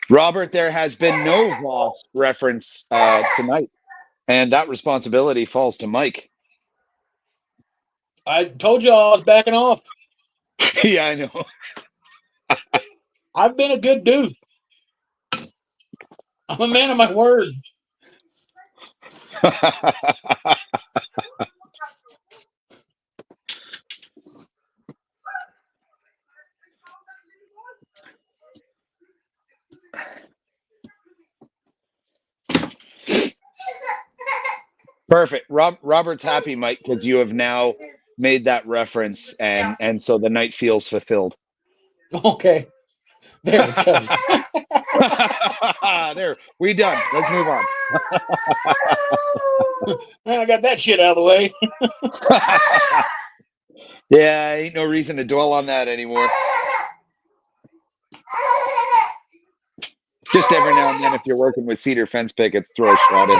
Robert, there has been no Voss reference tonight, and that responsibility falls to Mike. I told y'all I was backing off. Yeah, I know. I've been a good dude. I'm a man of my word. Perfect. Robert's happy, Mike, because you have now made that reference, and so the night feels fulfilled. Okay. There, it's coming. There, we done. Let's move on. I got that shit out of the way. Yeah, ain't no reason to dwell on that anymore. Just every now and then, if you're working with cedar fence pickets, throw a shot in.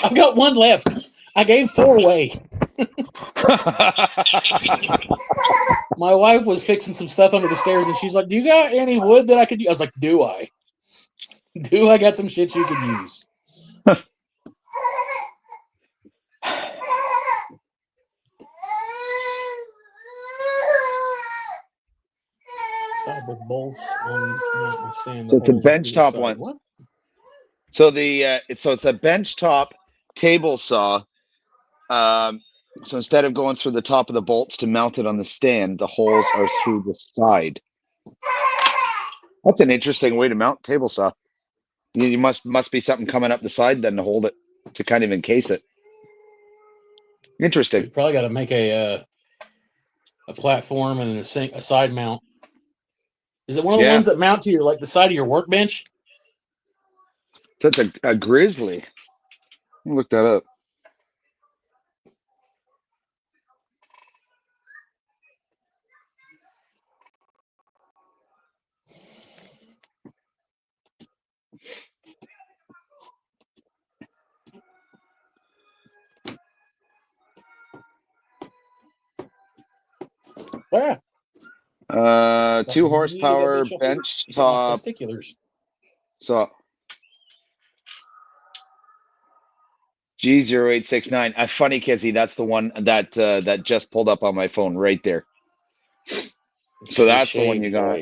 I've got one left. I gave 4-way. My wife was fixing some stuff under the stairs, and she's like, "Do you got any wood that I could use?" I was like, "Do I? Do I got some shit you could use?" With bolts on stand. So it's a benchtop one. What? So it's a benchtop table saw. So instead of going through the top of the bolts to mount it on the stand, the holes are through the side. That's an interesting way to mount table saw. You must be something coming up the side then to hold it, to kind of encase it. Interesting. You probably got to make a platform and a side mount. Is it one of the ones that mount to your the side of your workbench? That's a grizzly. Let me look that up. Yeah. 2 horsepower bench top. So G0869. Funny, Kizzy, that's the one that that just pulled up on my phone right there. So that's the one you got.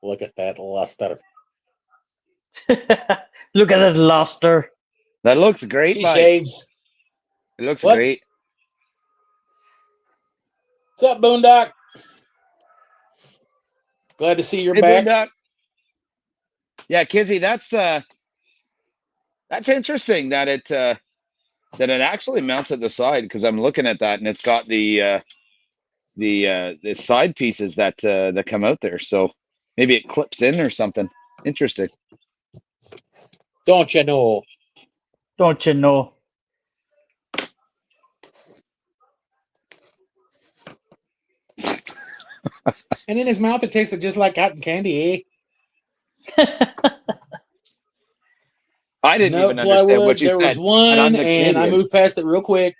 Look at that luster. Look at that luster. That looks great, She Mike. shaves. It looks great. What's up, Boondock? Glad to see you're back. Boondock. Yeah, Kizzy, that's interesting that it actually mounts at the side, because I'm looking at that and it's got the side pieces that come out there. So maybe it clips in or something. Interesting. Don't you know? Don't you know? And in his mouth, it tasted just like cotton candy, eh? I didn't No even understand plywood. what you There was said. one, I'm the and I Canadian. moved past it real quick.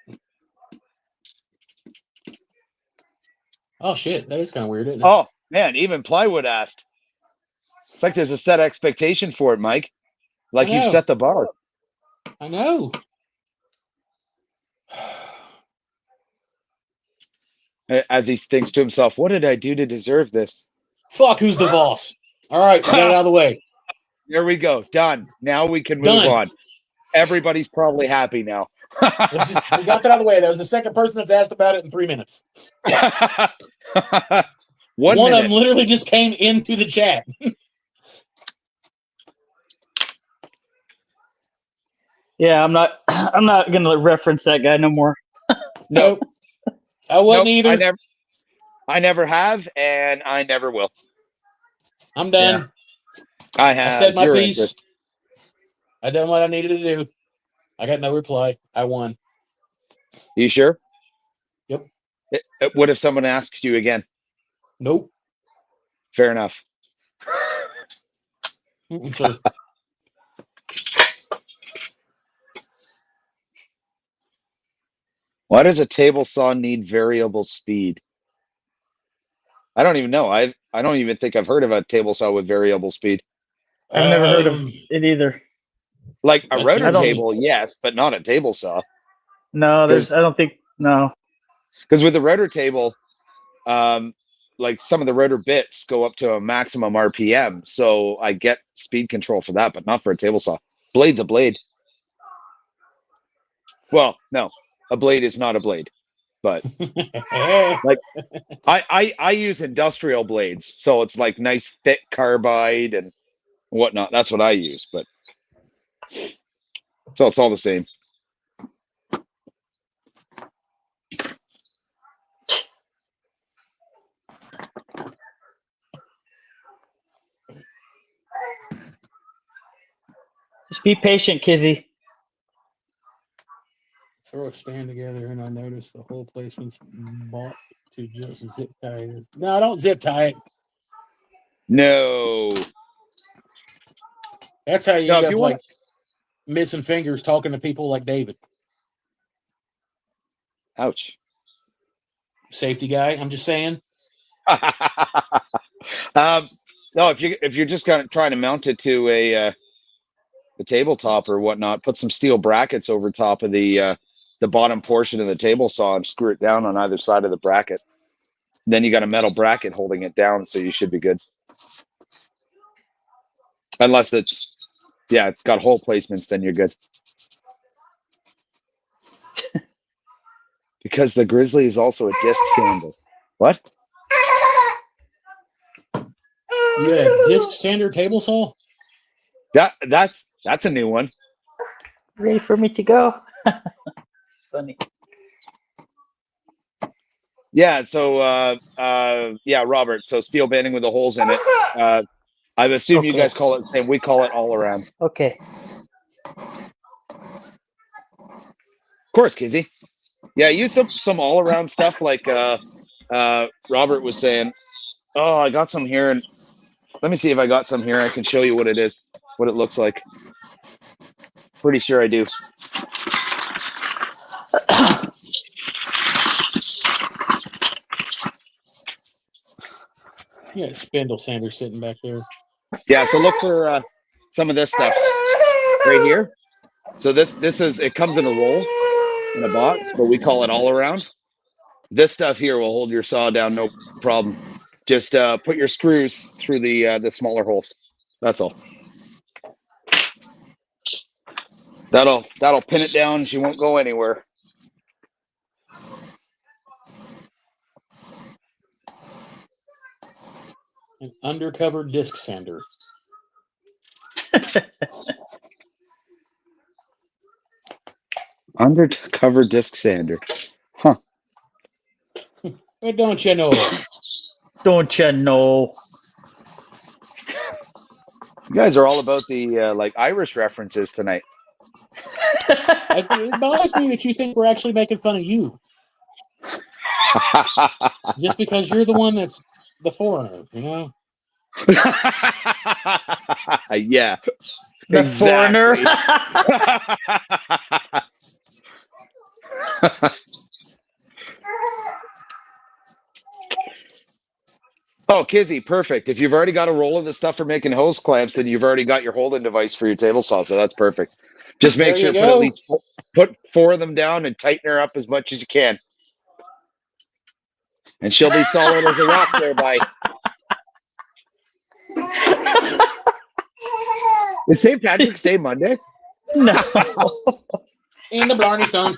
Oh shit, that is kind of weird, isn't it? Oh man, even plywood asked. It's like there's a set expectation for it, Mike. Like I you've know. set the bar. I know. As he thinks to himself, what did I do to deserve this? Fuck, who's the boss? All right, we got it out of the way. There we go. Done. Now we can move Done. on. Everybody's probably happy now. We got that out of the way. That was the second person that's asked about it in 3 minutes. One of minute. them literally just came into the chat. Yeah, I'm not gonna reference that guy no more. Nope. I wasn't either. I never have, and I never will. I'm done. Yeah. I said my zero piece. interest. I done what I needed to do. I got no reply. I won. You sure? Yep. What if someone asks you again? Nope. Fair enough. Sure. Why does a table saw need variable speed? I don't even know. I don't even think I've heard of a table saw with variable speed. I've never heard of it either. Like a rotor don't- table, yes, but not a table saw. No, there's. I don't think. No. Because with the rotor table, like some of the rotor bits go up to a maximum RPM, so I get speed control for that, but not for a table saw. Blade's a blade. Well, no, a blade is not a blade, but like I use industrial blades, so it's like nice thick carbide and whatnot. That's what I use, but so it's all the same. Just be patient, Kizzy. Throw a stand together, and I noticed the whole placement's bought to just zip tie it. No, I don't zip tie it. No. That's how you No, end if up you like want- missing fingers talking to people like David. Ouch. Safety guy, I'm just saying. No, if you're just kind of trying to mount it to a tabletop or whatnot, put some steel brackets over top of the bottom portion of the table saw and screw it down on either side of the bracket. Then you got a metal bracket holding it down, so you should be good. Unless it's got hole placements, then you're good. Because the Grizzly is also a disc sander. What? Yeah, disc sander table saw. That's a new one. Ready for me to go? Funny. Yeah. So Robert. So steel banding with the holes in it. I assume you guys call it the same. We call it all around. Okay. Of course, Kizzy. Yeah, use some all around stuff like Robert was saying. Oh, I got some here, and let me see if I got some here. I can show you what it is, what it looks like. Pretty sure I do. Yeah, spindle sander sitting back there. Yeah, so look for some of this stuff right here. So this is, it comes in a roll in a box, but we call it all around. This stuff here will hold your saw down, no problem. Just put your screws through the smaller holes. That's all. That'll pin it down. She won't go anywhere. An undercover disc sander. Undercover disc sander. Huh. But don't you know? Don't you know? You guys are all about the like Irish references tonight. It bothers me that you think we're actually making fun of you. Just because you're the one that's the foreigner, you know? Yeah. The foreigner. Oh, Kizzy, perfect. If you've already got a roll of the stuff for making hose clamps, then you've already got your holding device for your table saw. So that's perfect. Just make sure put at least put 4 of them down and tighten her up as much as you can. And she'll be solid as a rock thereby. Is St. Patrick's Day Monday? No. In the Blarney Stone.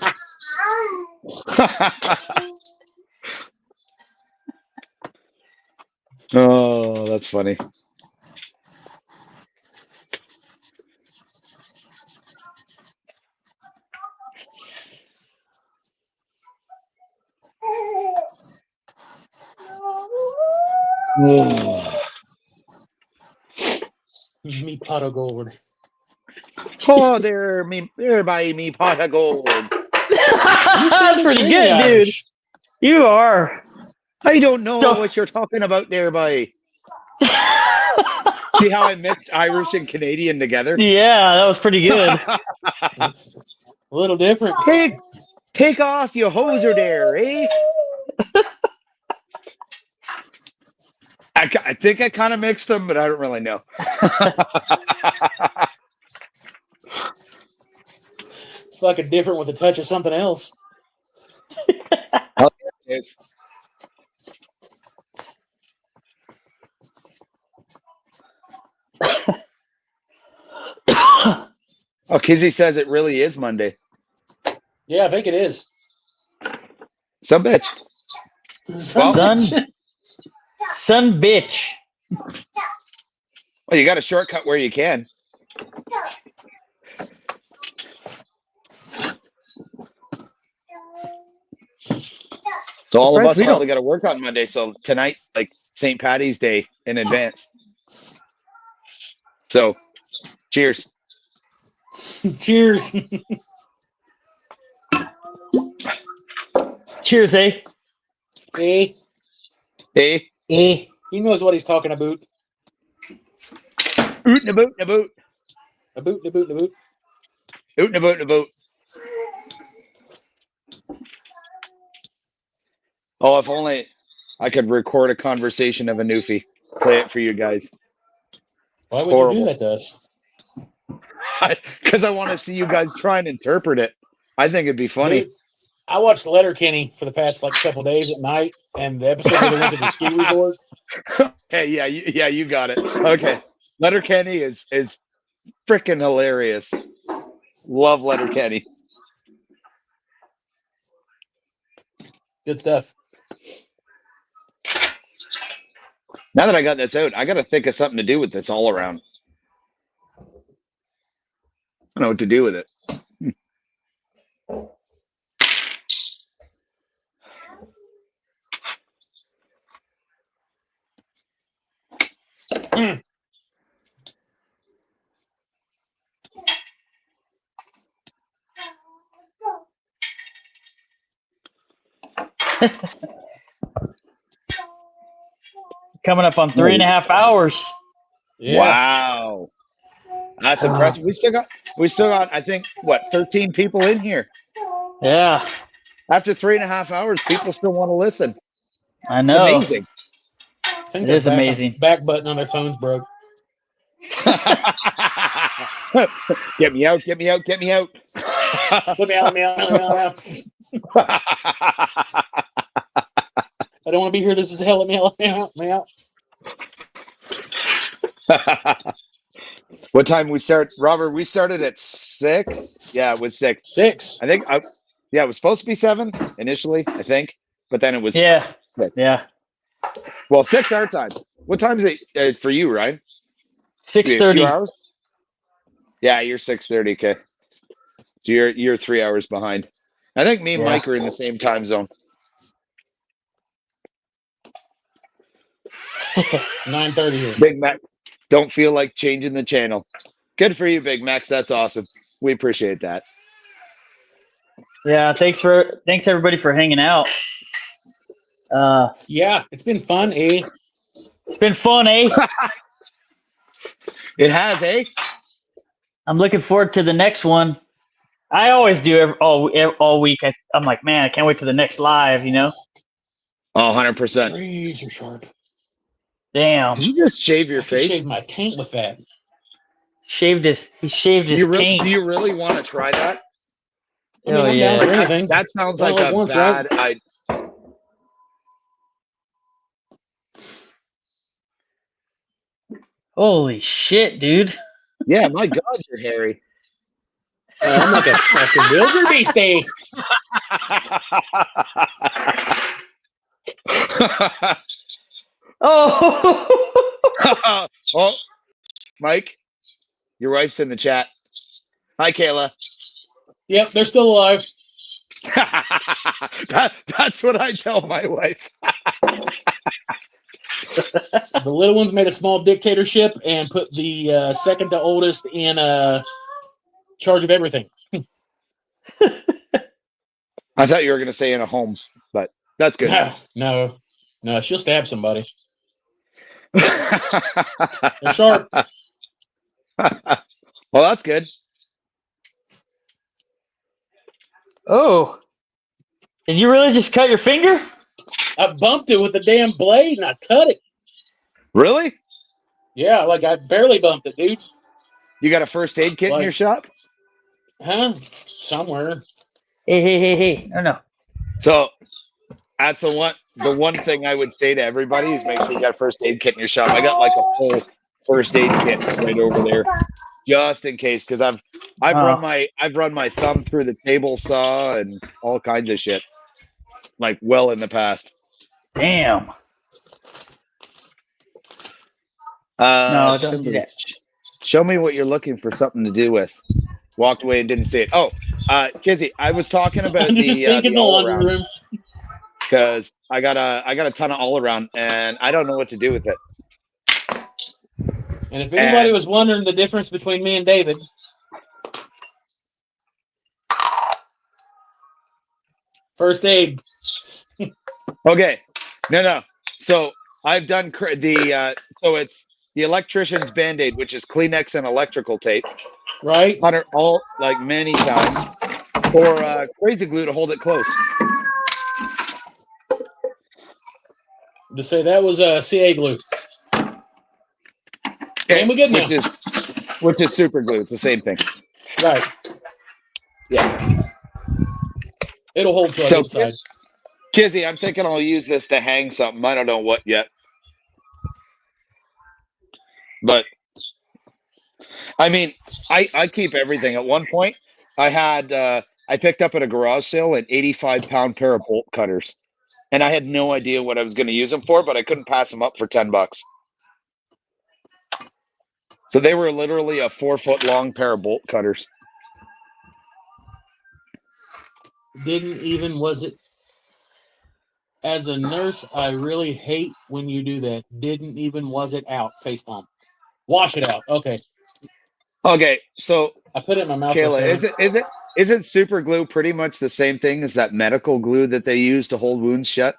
Oh, that's funny. Me pot of gold. Oh, there by me pot of gold. You sound pretty extremely good, Irish. dude. You are. I don't know So- what you're talking about there by. See how I mixed Irish and Canadian together? Yeah, that was pretty good. It's a little different. Take off your hoser there, eh? I think I kind of mixed them, but I don't really know. It's fucking different with a touch of something else. Yes. Oh, Kizzy says it really is Monday. Yeah, I think it is. Some bitch. Son bitch. Well, you got a shortcut where you can. So all of us probably got to work on Monday. So tonight, like St. Patty's Day in advance. So, cheers. Cheers. Cheers, eh? Hey, Hey, Eh. he knows what he's talking about. oot na boot na boot. A boot, a boot, a boot. Oot na boot na boot. Oh, if only I could record a conversation of a newfie. Play it for you guys. Why would you do that to us? Because I want to see you guys try and interpret it. I think it'd be funny. Dude, I watched Letterkenny for the past like couple days at night, and the episode where they went to the ski resort. Hey, yeah, you got it. Okay, Letterkenny is freaking hilarious. Love Letterkenny. Good stuff. Now that I got this out, I got to think of something to do with this all around. I don't know what to do with it. Coming up on 3.5 hours. Yeah. Wow, that's impressive. We still got, I think, what, 13 people in here. Yeah, After 3.5 hours, people still want to listen. I It's know. amazing. I think It their is amazing. Back button on their phones broke. Get me out, get me out, get me out. Let me out, let me out, let me out, let me out. I don't want to be here. This is hell. Let me out, let me out, let me out. What time we start, Robert? We started at 6. Yeah, it was 6. 6. I think. Yeah, it was supposed to be 7 initially, I think, but then it was 6. Yeah. Well, 6 our time. What time is it for you, Ryan? 6:30. Hours? Yeah, you're 6:30. Okay, so you're 3 hours behind. I think me and Mike are in the same time zone. 9:30 here. Big Mac, don't feel like changing the channel. Good for you, Big Max. That's awesome. We appreciate that. Yeah, thanks everybody for hanging out. Yeah, it's been fun, eh? It's been fun, eh? It has, eh? I'm looking forward to the next one. I always do all week. I'm like, man, I can't wait to the next live. You know? Oh, 100%. Razor sharp. Damn. Did you just shave your I could face? shave my taint with that. He shaved his taint. Do you really want to try that? I mean, I'm down for anything. That sounds Only like a once, bad right? idea. Holy shit, dude. Yeah, my God, you're hairy. I'm like a fucking wildebeest. Oh. Oh, Mike, your wife's in the chat. Hi, Kayla. Yep, they're still alive. That's what I tell my wife. The little ones made a small dictatorship and put the second to oldest in charge of everything. I thought you were going to say in a home, but that's good. No, she'll stab somebody. They're sharp. Well, that's good. Oh. Did you really just cut your finger? I bumped it with a damn blade and I cut it. Really? Yeah, like I barely bumped it, dude. You got a first aid kit in your shop? Huh? Somewhere. Hey. Oh, no. So that's the one thing I would say to everybody is make sure you got a first aid kit in your shop. I got like a full first aid kit right over there, just in case, because I've run my thumb through the table saw and all kinds of shit, like well in the past. Damn. No, don't do that. Show me what you're looking for something to do with. Walked away and didn't see it. Oh, Kizzy, I was talking about the all around because I got a ton of all around and I don't know what to do with it. And if anybody was wondering the difference between me and David, first aid. Okay, no. So I've done so it's the electrician's Band-Aid, which is Kleenex and electrical tape. Right. All like many times, or crazy glue to hold it close. To say that was CA glue. And we good now. Which is super glue. It's the same thing. Right. Yeah. It'll hold to our inside. Kizzy, I'm thinking I'll use this to hang something. I don't know what yet. But I mean, I keep everything. At one point, I picked up at a garage sale an 85-pound pair of bolt cutters, and I had no idea what I was going to use them for, but I couldn't pass them up for $10. So they were literally a 4-foot-long pair of bolt cutters. Was it? As a nurse, I really hate when you do that. Was it out? Face palm. Wash it out. Okay. Okay, so I put it in my mouth. Kayla, isn't super glue pretty much the same thing as that medical glue that they use to hold wounds shut?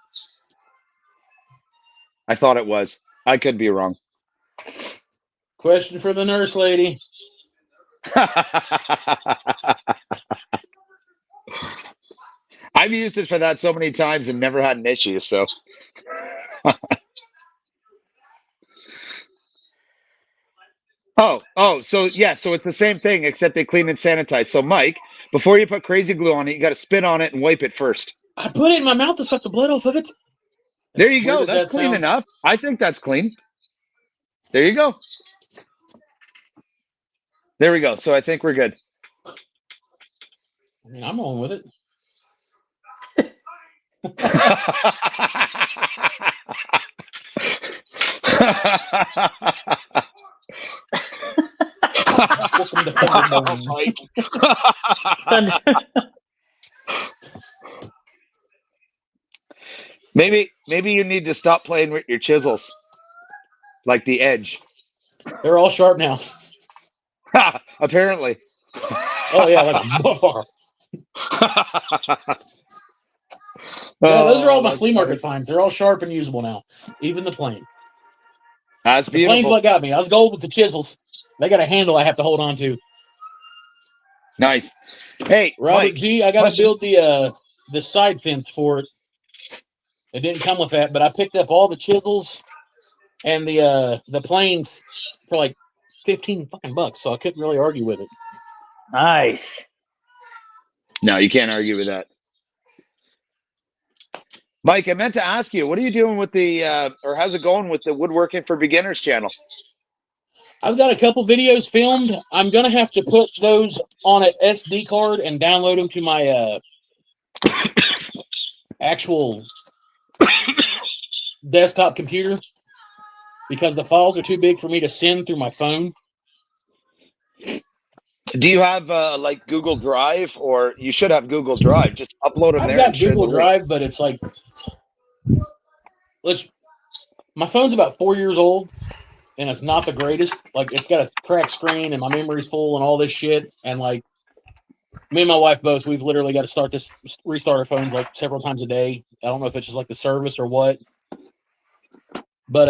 I thought it was. I could be wrong. Question for the nurse lady. I've used it for that so many times and never had an issue, so. So it's the same thing, except they clean and sanitize. So, Mike, before you put crazy glue on it, you got to spit on it and wipe it first. I put it in my mouth to suck the blood off of it. There you go. That's clean enough. I think that's clean. There you go. There we go. So I think we're good. I mean, I'm on with it. Welcome to Thunder. Maybe you need to stop playing with your chisels, like the edge. They're all sharp now. Apparently. Oh yeah, like a motherfucker. Yeah, those are all my flea market finds. They're all sharp and usable now, even the plane. That's beautiful. The plane's what got me. I was gold with the chisels. They got a handle I have to hold on to. Nice. Hey, Robert Mike, G, I got to build the side fence for it. It didn't come with that, but I picked up all the chisels and the planes for like 15 fucking bucks, so I couldn't really argue with it. Nice. No, you can't argue with that. Mike, I meant to ask you, what are you doing with the, or how's it going with the Woodworking for Beginners channel? I've got a couple videos filmed. I'm going to have to put those on an SD card and download them to my actual desktop computer because the files are too big for me to send through my phone. Do you have like Google Drive, or you should have Google Drive? Just upload them there. I've got Google Drive, but it's like, my phone's about 4 years old, and it's not the greatest. Like, it's got a cracked screen, and my memory's full, and all this shit. And like, me and my wife both, we've literally got to restart our phones like several times a day. I don't know if it's just like the service or what, but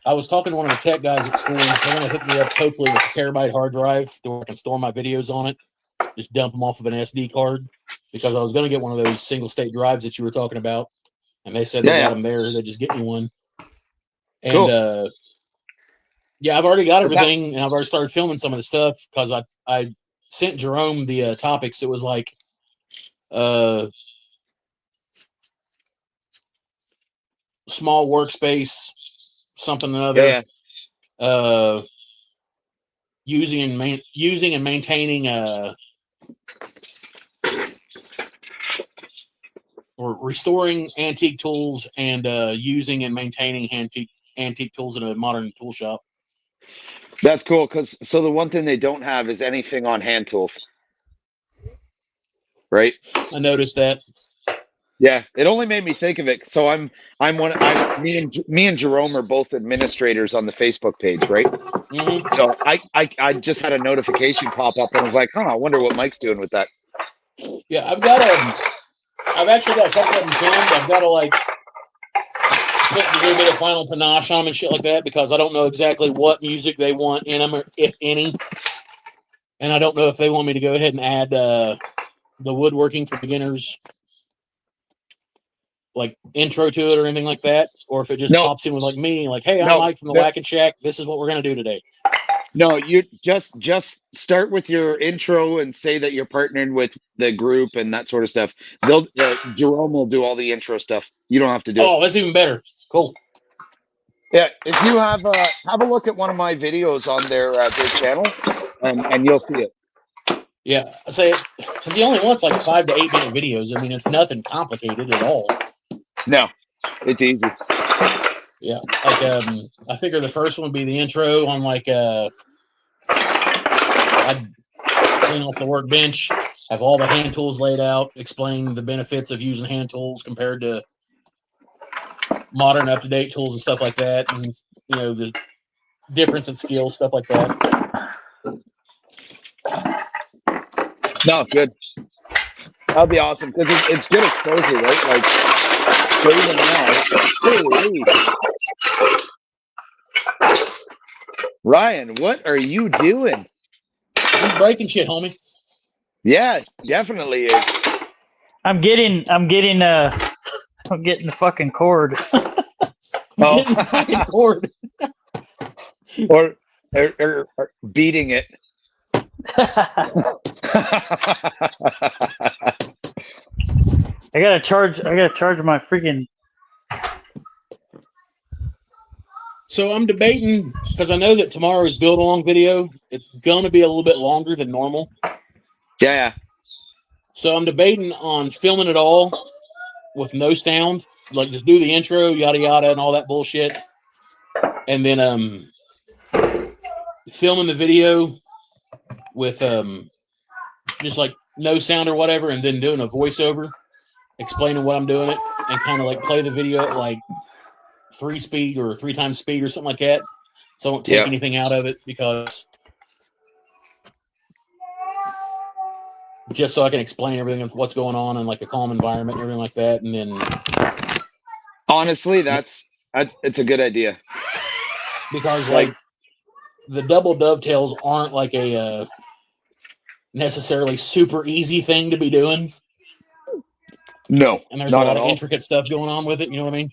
I was talking to one of the tech guys at school. They're going to hook me up hopefully with a terabyte hard drive so I can store my videos on it. Just dump them off of an SD card because I was going to get one of those single state drives that you were talking about. And they said they got them there. They just get me one. And cool. Yeah, I've already got everything, and I've already started filming some of the stuff because I sent Jerome the topics. It was like small workspace, something or another. Using and maintaining or restoring antique tools and using and maintaining antique tools in a modern tool shop. That's cool, because so the one thing they don't have is anything on hand tools, right? I noticed that. Yeah, it only made me think of it. So me and Jerome are both administrators on the Facebook page, right? Mm-hmm. So I just had a notification pop up and I was like, I wonder what Mike's doing with that. Yeah, I've actually got a couple of them filmed. I've got to like put a little bit of final panache on them and shit like that because I don't know exactly what music they want in them, or if any. And I don't know if they want me to go ahead and add the Woodworking for Beginners like intro to it or anything like that, or if it just pops in with like me, like, hey, I'm Mike from the Whack and Shack. This is what we're gonna do today. No, you just start with your intro and say that you're partnering with the group and that sort of stuff. Jerome will do all the intro stuff. You don't have to do it. Oh, that's even better. Cool. Yeah, if you have a look at one of my videos on their channel, and you'll see it. Yeah, I say it because he only wants like 5 to 8 minute videos. I mean, it's nothing complicated at all. No, it's easy. Yeah, like I figure the first one would be the intro on like I'd clean off the workbench, have all the hand tools laid out, explain the benefits of using hand tools compared to modern up-to-date tools and stuff like that, and you know the difference in skills, stuff like that. No, good. That'd be awesome because it's good exposure, right? Like, so even now, Ryan, what are you doing? He's breaking shit, homie. Yeah, definitely is. I'm getting the fucking cord. Getting the fucking cord. or beating it. I gotta charge my freaking. So I'm debating because I know that tomorrow's build along video, it's gonna be a little bit longer than normal. Yeah. So I'm debating on filming it all with no sound, like just do the intro, yada yada, and all that bullshit, and then filming the video with just like no sound or whatever, and then doing a voiceover explaining what I'm doing it, and kind of like play the video at like 3 speed or 3 times speed or something like that, so I won't take anything out of it, because just so I can explain everything of what's going on in like a calm environment and everything like that. And then honestly, it's a good idea, because like the double dovetails aren't like a necessarily super easy thing to be doing. No, And there's a not lot at of all. intricate stuff going on with it. You know what I mean?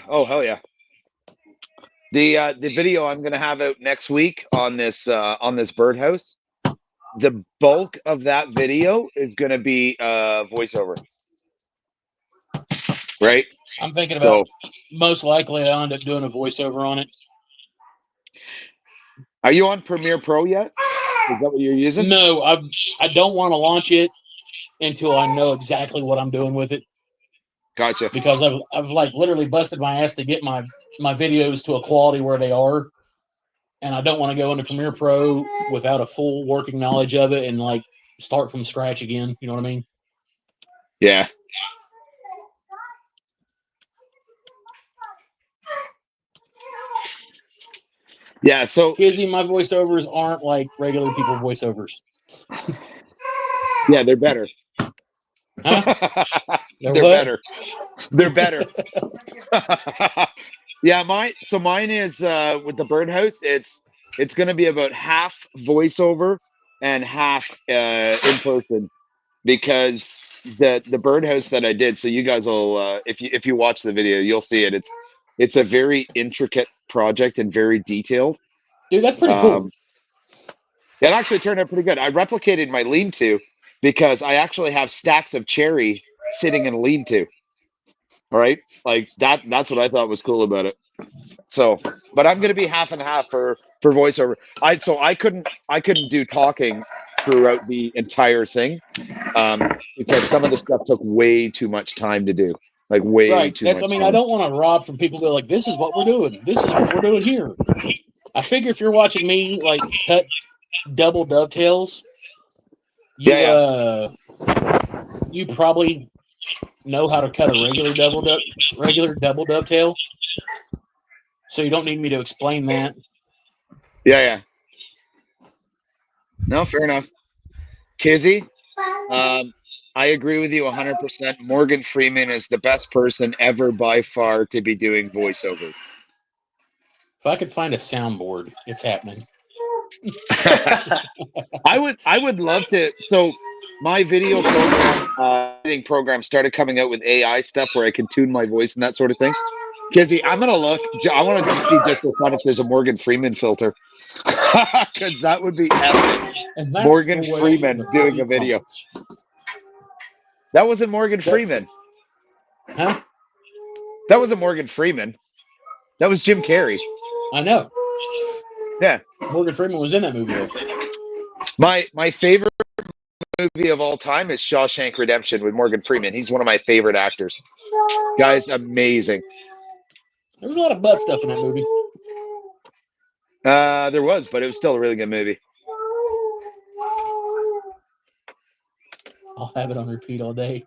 Oh, hell yeah. The video I'm going to have out next week on this birdhouse, the bulk of that video is going to be voiceover. Right? I'm thinking about most likely I'll end up doing a voiceover on it. Are you on Premiere Pro yet? Is that what you're using? No, I don't want to launch it until I know exactly what I'm doing with it. Gotcha. Because I've like literally busted my ass to get my videos to a quality where they are, and I don't want to go into Premiere Pro without a full working knowledge of it and like start from scratch again. You know what I mean? Yeah. Yeah, so Kizzy, my voiceovers aren't like regular people voiceovers. Yeah, they're better. Huh? They're better. They're better. Yeah, mine is with the birdhouse, it's gonna be about half voiceover and half in person, because the birdhouse that I did, so you guys will if you watch the video, you'll see it. It's a very intricate project and very detailed. Dude, that's pretty cool. It actually turned out pretty good. I replicated my lean-to because I actually have stacks of cherry sitting in a lean-to. All right, like that's what I thought was cool about it. So, but I'm gonna be half and half for voiceover. I couldn't do talking throughout the entire thing, because some of the stuff took way too much time to do, like way too much. I mean, I don't want to rob from people that are like, this is what we're doing. This is what we're doing here. I figure if you're watching me like cut double dovetails, you you probably know how to cut a regular double dovetail, so you don't need me to explain that. Yeah. No, fair enough. Kizzy, I agree with you 100%. Morgan Freeman is the best person ever by far to be doing voiceover. If I could find a soundboard, it's happening. I would love to. So my video editing program started coming out with AI stuff where I can tune my voice and that sort of thing. Kizzy, I want to see just for fun if there's a Morgan Freeman filter, because that would be epic. Morgan Freeman doing a video. That wasn't Morgan Freeman. Huh? That wasn't Morgan Freeman. That was Jim Carrey. I know. Yeah. Morgan Freeman was in that movie though. My favorite movie of all time is Shawshank Redemption with Morgan Freeman. He's one of my favorite actors. Guy's amazing. There was a lot of butt stuff in that movie. There was, but it was still a really good movie. I'll have it on repeat all day.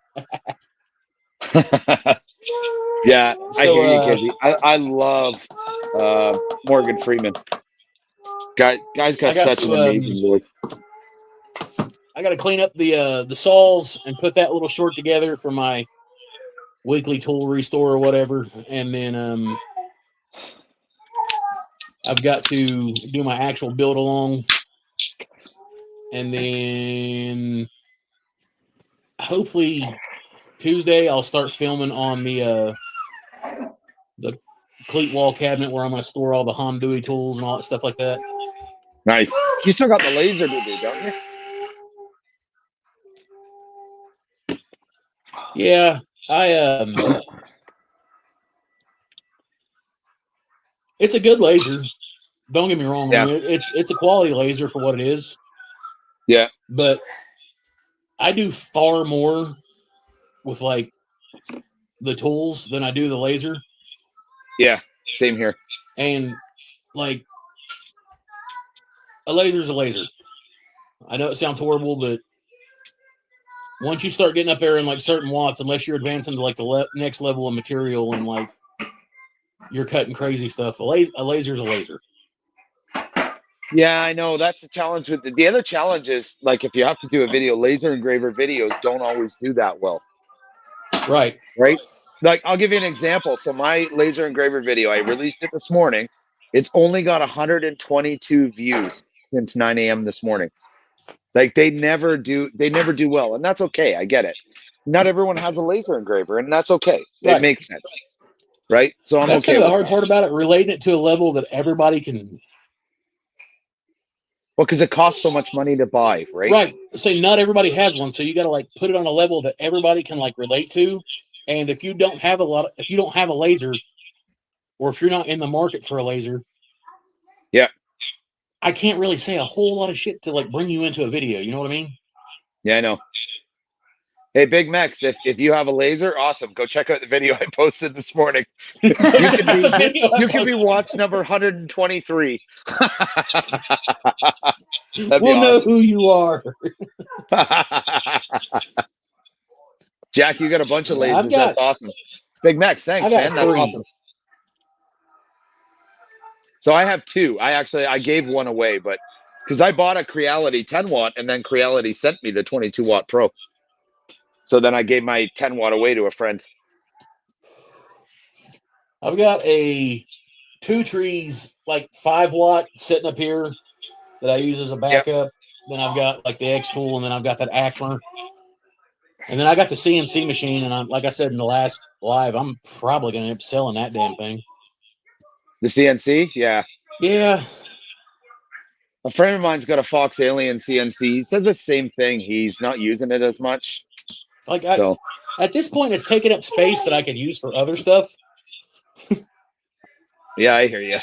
Yeah, I hear you, Kizzy. I love Morgan Freeman. Guy's got such an amazing voice. I got to clean up the saws and put that little short together for my weekly tool restore or whatever, and then I've got to do my actual build along, and then hopefully Tuesday I'll start filming on the cleat wall cabinet where I'm going to store all the HONGDUI tools and all that stuff like that. Nice. You still got the laser to do, don't you? Yeah, it's a good laser. Don't get me wrong. Yeah. I mean, it's a quality laser for what it is. Yeah. But I do far more with like the tools than I do the laser. Yeah, same here. And like a laser's a laser. I know it sounds horrible, but once you start getting up there in like certain watts, unless you're advancing to like the next level of material and like you're cutting crazy stuff, a laser's a laser. Yeah, I know. That's the challenge with the other challenge is like if you have to do a video, laser engraver videos don't always do that well. Right. Like I'll give you an example. So my laser engraver video, I released it this morning It's only got 122 views since 9 a.m. this morning. Like they never do well, and that's okay. I get it. Not everyone has a laser engraver, and that's okay. Right. It makes sense, right? So I'm That's okay kind of the with hard that. part about it, relating it to a level that everybody can. Well, because it costs so much money to buy, right? Right. Say not everybody has one, so you got to like put it on a level that everybody can like relate to. And if you don't have if you don't have a laser, or if you're not in the market for a laser, Yeah. I can't really say a whole lot of shit to like bring you into a video. You know what I mean? Yeah, I know. Hey, Big Mex, if you have a laser, awesome. Go check out the video I posted this morning. You can be watch number 123. We'll know who you are. Jack, you got a bunch of lasers. I've got, that's awesome. Big Mex, thanks, man. That's 3. awesome. So I have 2. I gave one away, but because I bought a Creality 10 watt and then Creality sent me the 22 watt Pro. So then I gave my 10 watt away to a friend. I've got a 2 trees, like 5 watt sitting up here that I use as a backup. Yep. Then I've got like the X tool, and then I've got that Acmer. And then I got the CNC machine, and I'm like I said in the last live, I'm probably going to end up selling that damn thing. The CNC? Yeah. Yeah. A friend of mine's got a Fox Alien CNC. He says the same thing. He's not using it as much. Like at this point, it's taking up space that I could use for other stuff. Yeah, I hear you.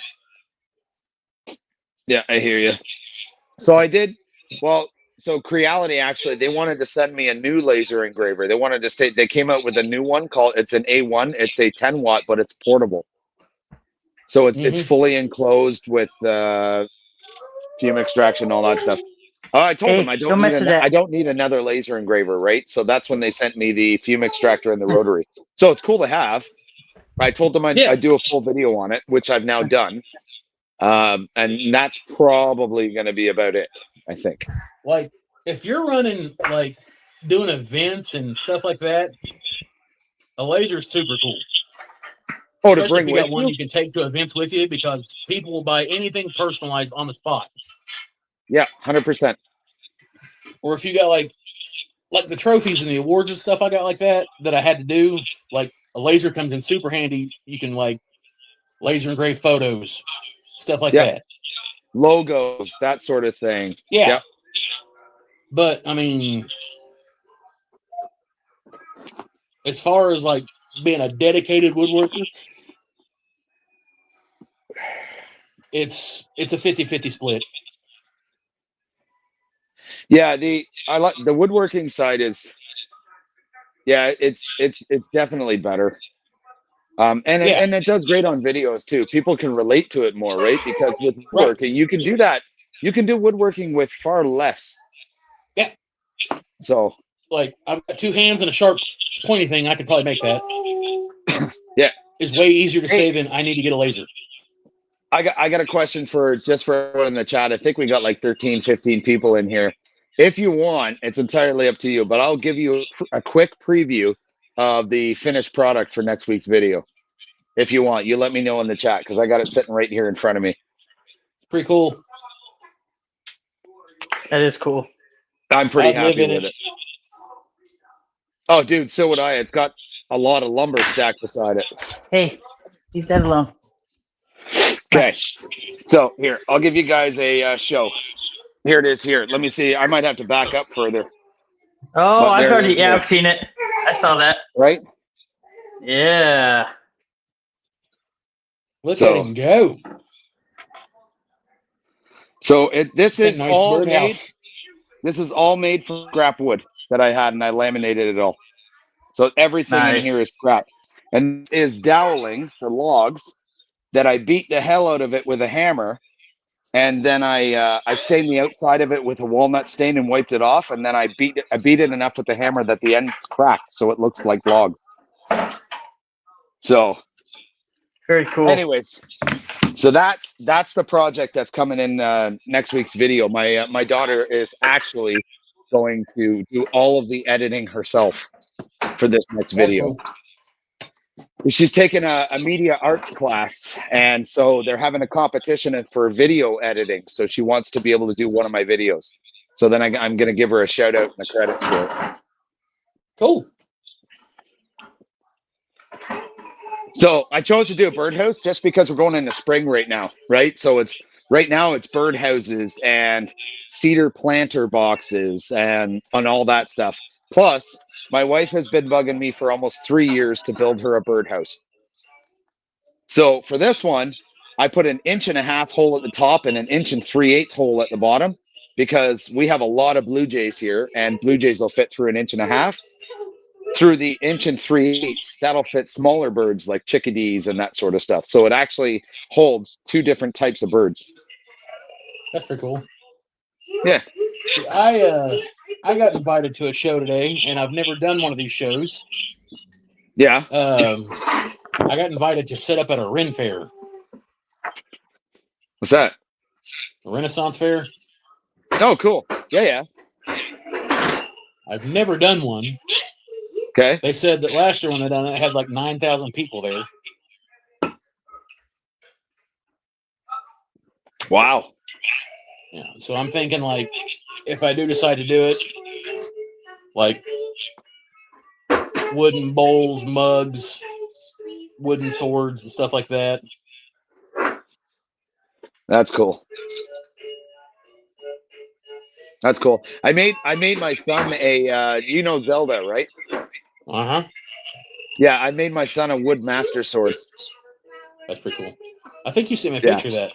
Yeah, I hear you. So I did, well, so Creality actually, they wanted to send me a new laser engraver. They wanted to say, they came out with a new one called, it's an A1. It's a 10 watt, but it's portable. So it's fully enclosed with fume extraction, all that stuff. I told them I don't need another laser engraver, right? So that's when they sent me the fume extractor and the rotary. So it's cool to have. I told them I'd do a full video on it, which I've now done. And that's probably going to be about it, I think. Like, if you're running, like, doing events and stuff like that, a laser is super cool. Oh, especially to bring if you with got one you can take to events with you, because people will buy anything personalized on the spot. Yeah, 100%. Or if you got like the trophies and the awards and stuff I got like that I had to do, like a laser comes in super handy. You can like laser engrave photos, stuff like that. Logos, that sort of thing. Yeah. Yep. But I mean, as far as like being a dedicated woodworker, it's a 50-50 split. Yeah, I like the woodworking side is, yeah, it's definitely better. And it does great on videos too. People can relate to it more, right? Because with woodworking, you can do that. You can do woodworking with far less. Yeah. So, like, I've got 2 hands and a sharp, pointy thing. I could probably make that. Yeah, it's way easier to say than I need to get a laser. I got a question for everyone in the chat. I think we got like 13, 15 people in here. If you want, it's entirely up to you, but I'll give you a quick preview of the finished product for next week's video. If you want, you let me know in the chat, because I got it sitting right here in front of me. Pretty cool. That is cool. I'm pretty happy with it. Oh, dude, so would I. It's got a lot of lumber stacked beside it. Hey, leave that alone. Okay, so here, I'll give you guys a show. Here it is here. Let me see. I might have to back up further. Oh, I've seen it. I saw that. Right? Yeah. Look at him go. So this is nice all made. birdhouse. This is all made from scrap wood that I had, and I laminated it all. So everything in here is scrap. And this is doweling for logs that I beat the hell out of it with a hammer. And then I stained the outside of it with a walnut stain and wiped it off. And then I beat it enough with the hammer that the end cracked, so it looks like logs. So very cool. Anyways, so that's the project that's coming in next week's video. My daughter is actually going to do all of the editing herself for this next video. She's taking a media arts class, and so they're having a competition for video editing. So she wants to be able to do one of my videos. So then I'm going to give her a shout out and the credits for it. Cool. So I chose to do a birdhouse just because we're going into spring right now, right? So it's right now it's birdhouses and cedar planter boxes and all that stuff. Plus, my wife has been bugging me for almost 3 years to build her a birdhouse. So for this one, I put an 1.5 inch hole at the top and an 1 3/8 hole at the bottom because we have a lot of blue jays here, and blue jays will fit through an 1.5 inch. Through the 1 3/8, that'll fit smaller birds like chickadees and that sort of stuff. So it actually holds 2 different types of birds. That's pretty cool. Yeah. See, I got invited to a show today, and I've never done one of these shows. Yeah. I got invited to set up at a Ren fair. What's that? A Renaissance fair. Oh, cool. Yeah, yeah. I've never done one. Okay. They said that last year when they done it, had like 9,000 people there. Wow. Yeah. So I'm thinking, like, if I do decide to do it, like wooden bowls, mugs, wooden swords, and stuff like that. That's cool. That's cool. I made my son a you know Zelda, right? Uh-huh. Yeah, I made my son a wood master sword. That's pretty cool. I think you sent me a Yeah. picture of that.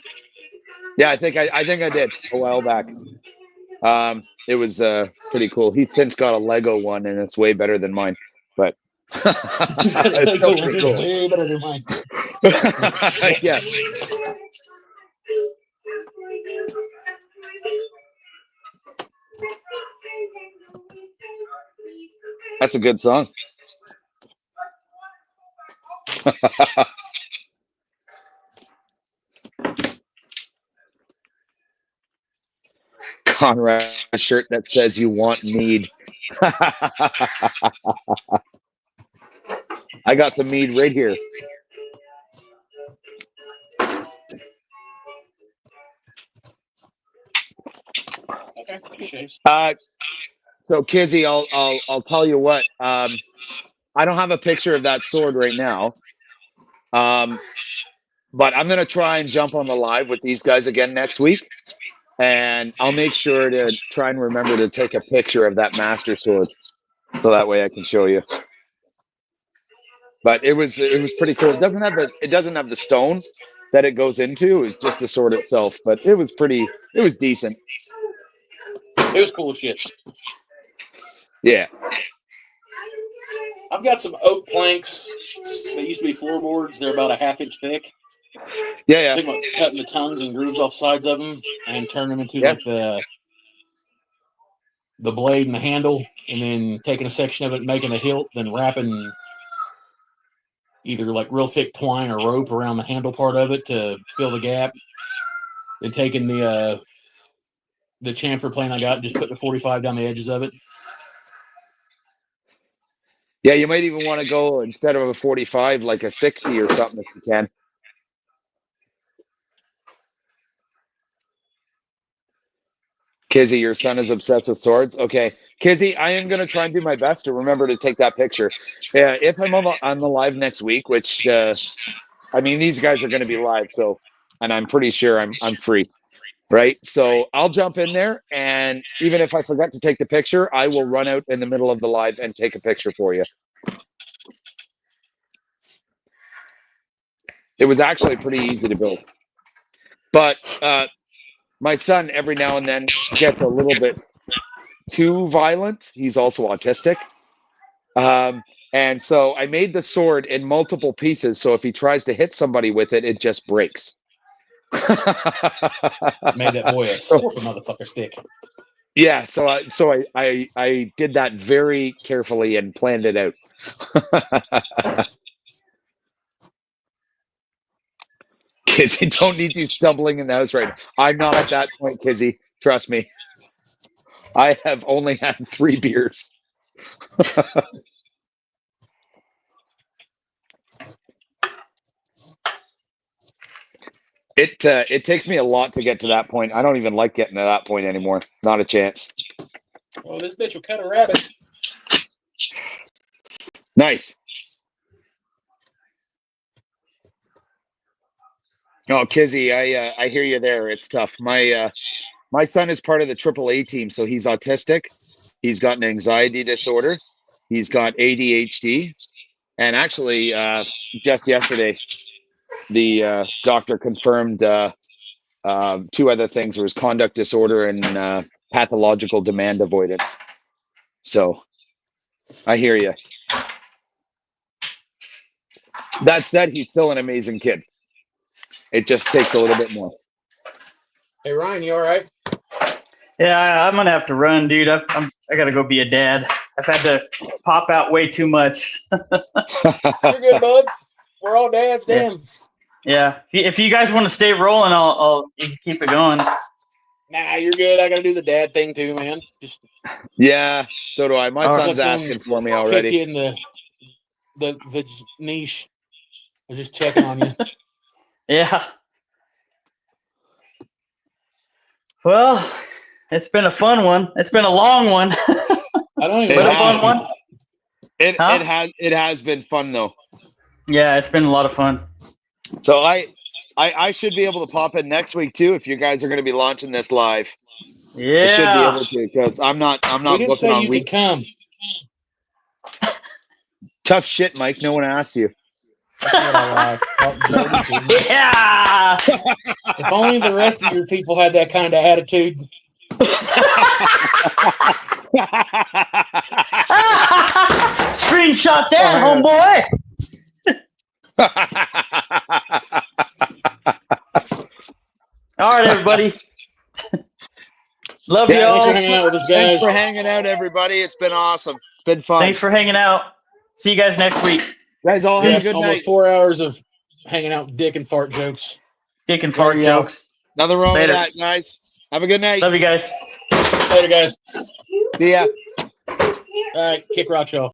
Yeah, I think I did a while back. It was pretty cool. He's since got a Lego one, and it's way better than mine. But He's got a it's Lego still one. pretty It's cool. way better than mine. Yeah. That's a good song. Conrad shirt that says you want mead. I got some mead right here. Okay. So Kizzy, I'll tell you what. I don't have a picture of that sword right now. But I'm gonna try and jump on the live with these guys again next week, and I'll make sure to try and remember to take a picture of that master sword, so that way I can show you. But it was pretty cool. It doesn't have the stone that it goes into. It's just the sword itself. But it was decent. It was cool as shit. Yeah. I've got some oak planks that used to be floorboards. They're about a 1/2 inch thick. Yeah, yeah. I think about cutting the tongues and grooves off sides of them and turn them into like the blade and the handle, and then taking a section of it, making a hilt, then wrapping either like real thick twine or rope around the handle part of it to fill the gap. Then taking the chamfer plane I got and just putting a 45 down the edges of it. Yeah, you might even want to go, instead of a 45, like a 60 or something if you can. Kizzy, your son is obsessed with swords. Okay, Kizzy, I am going to try and do my best to remember to take that picture. If I'm on the live next week, which I mean, these guys are going to be live, so, and I'm pretty sure I'm free, right? So I'll jump in there, and even if I forget to take the picture, I will run out in the middle of the live and take a picture for you. It was actually pretty easy to build, but my son every now and then gets a little bit too violent. He's also autistic. And so I made the sword in multiple pieces, so if he tries to hit somebody with it, it just breaks. Made that boy a scorpion motherfucker stick. Yeah, so I did that very carefully and planned it out. Kizzy, don't need you stumbling in the house right now. I'm not at that point, Kizzy. Trust me. I have only had 3 beers. It takes me a lot to get to that point. I don't even like getting to that point anymore. Not a chance. Oh, this bitch will cut a rabbit. Nice. Oh, Kizzy, I hear you there. It's tough. My son is part of the AAA team, so he's autistic. He's got an anxiety disorder. He's got ADHD, and actually, just yesterday, the doctor confirmed 2 other things. There was conduct disorder and pathological demand avoidance. So, I hear you. That said, he's still an amazing kid. It just takes a little bit more. Hey, Ryan, you all right? Yeah, I'm gonna have to run, dude. I gotta go be a dad. I've had to pop out way too much. You're good, bud. We're all dads, damn. Yeah. If you guys want to stay rolling, you can keep it going. Nah, you're good. I gotta do the dad thing too, man. Just Yeah, so do I. My All right. son's asking for me already. kick in the niche. I was just checking on you. Yeah. Well, it's been a fun one. It's been a long one. I don't even But a know. fun one. It has been fun though. Yeah, it's been a lot of fun. So I should be able to pop in next week too if you guys are going to be launching this live. I should be Yeah. able to because I'm not We didn't looking say on you week. could come. Tough shit, Mike. No one asked you. That's what I like. Yeah. If only the rest of your people had that kind of attitude. Screenshot that, homeboy. All right, everybody. Love Yeah, y'all. Thanks for hanging out with us, Thanks guys. for hanging out, everybody. It's been awesome. It's been fun. Thanks for hanging out. See you guys next week. Guys, all have a good Almost night. 4 hours of hanging out with dick and fart jokes. Dick and fart There you go. jokes. Nothing wrong Later. with that, guys. Have a good night. Love you guys. Later, guys. See ya. All right, kick rock, y'all.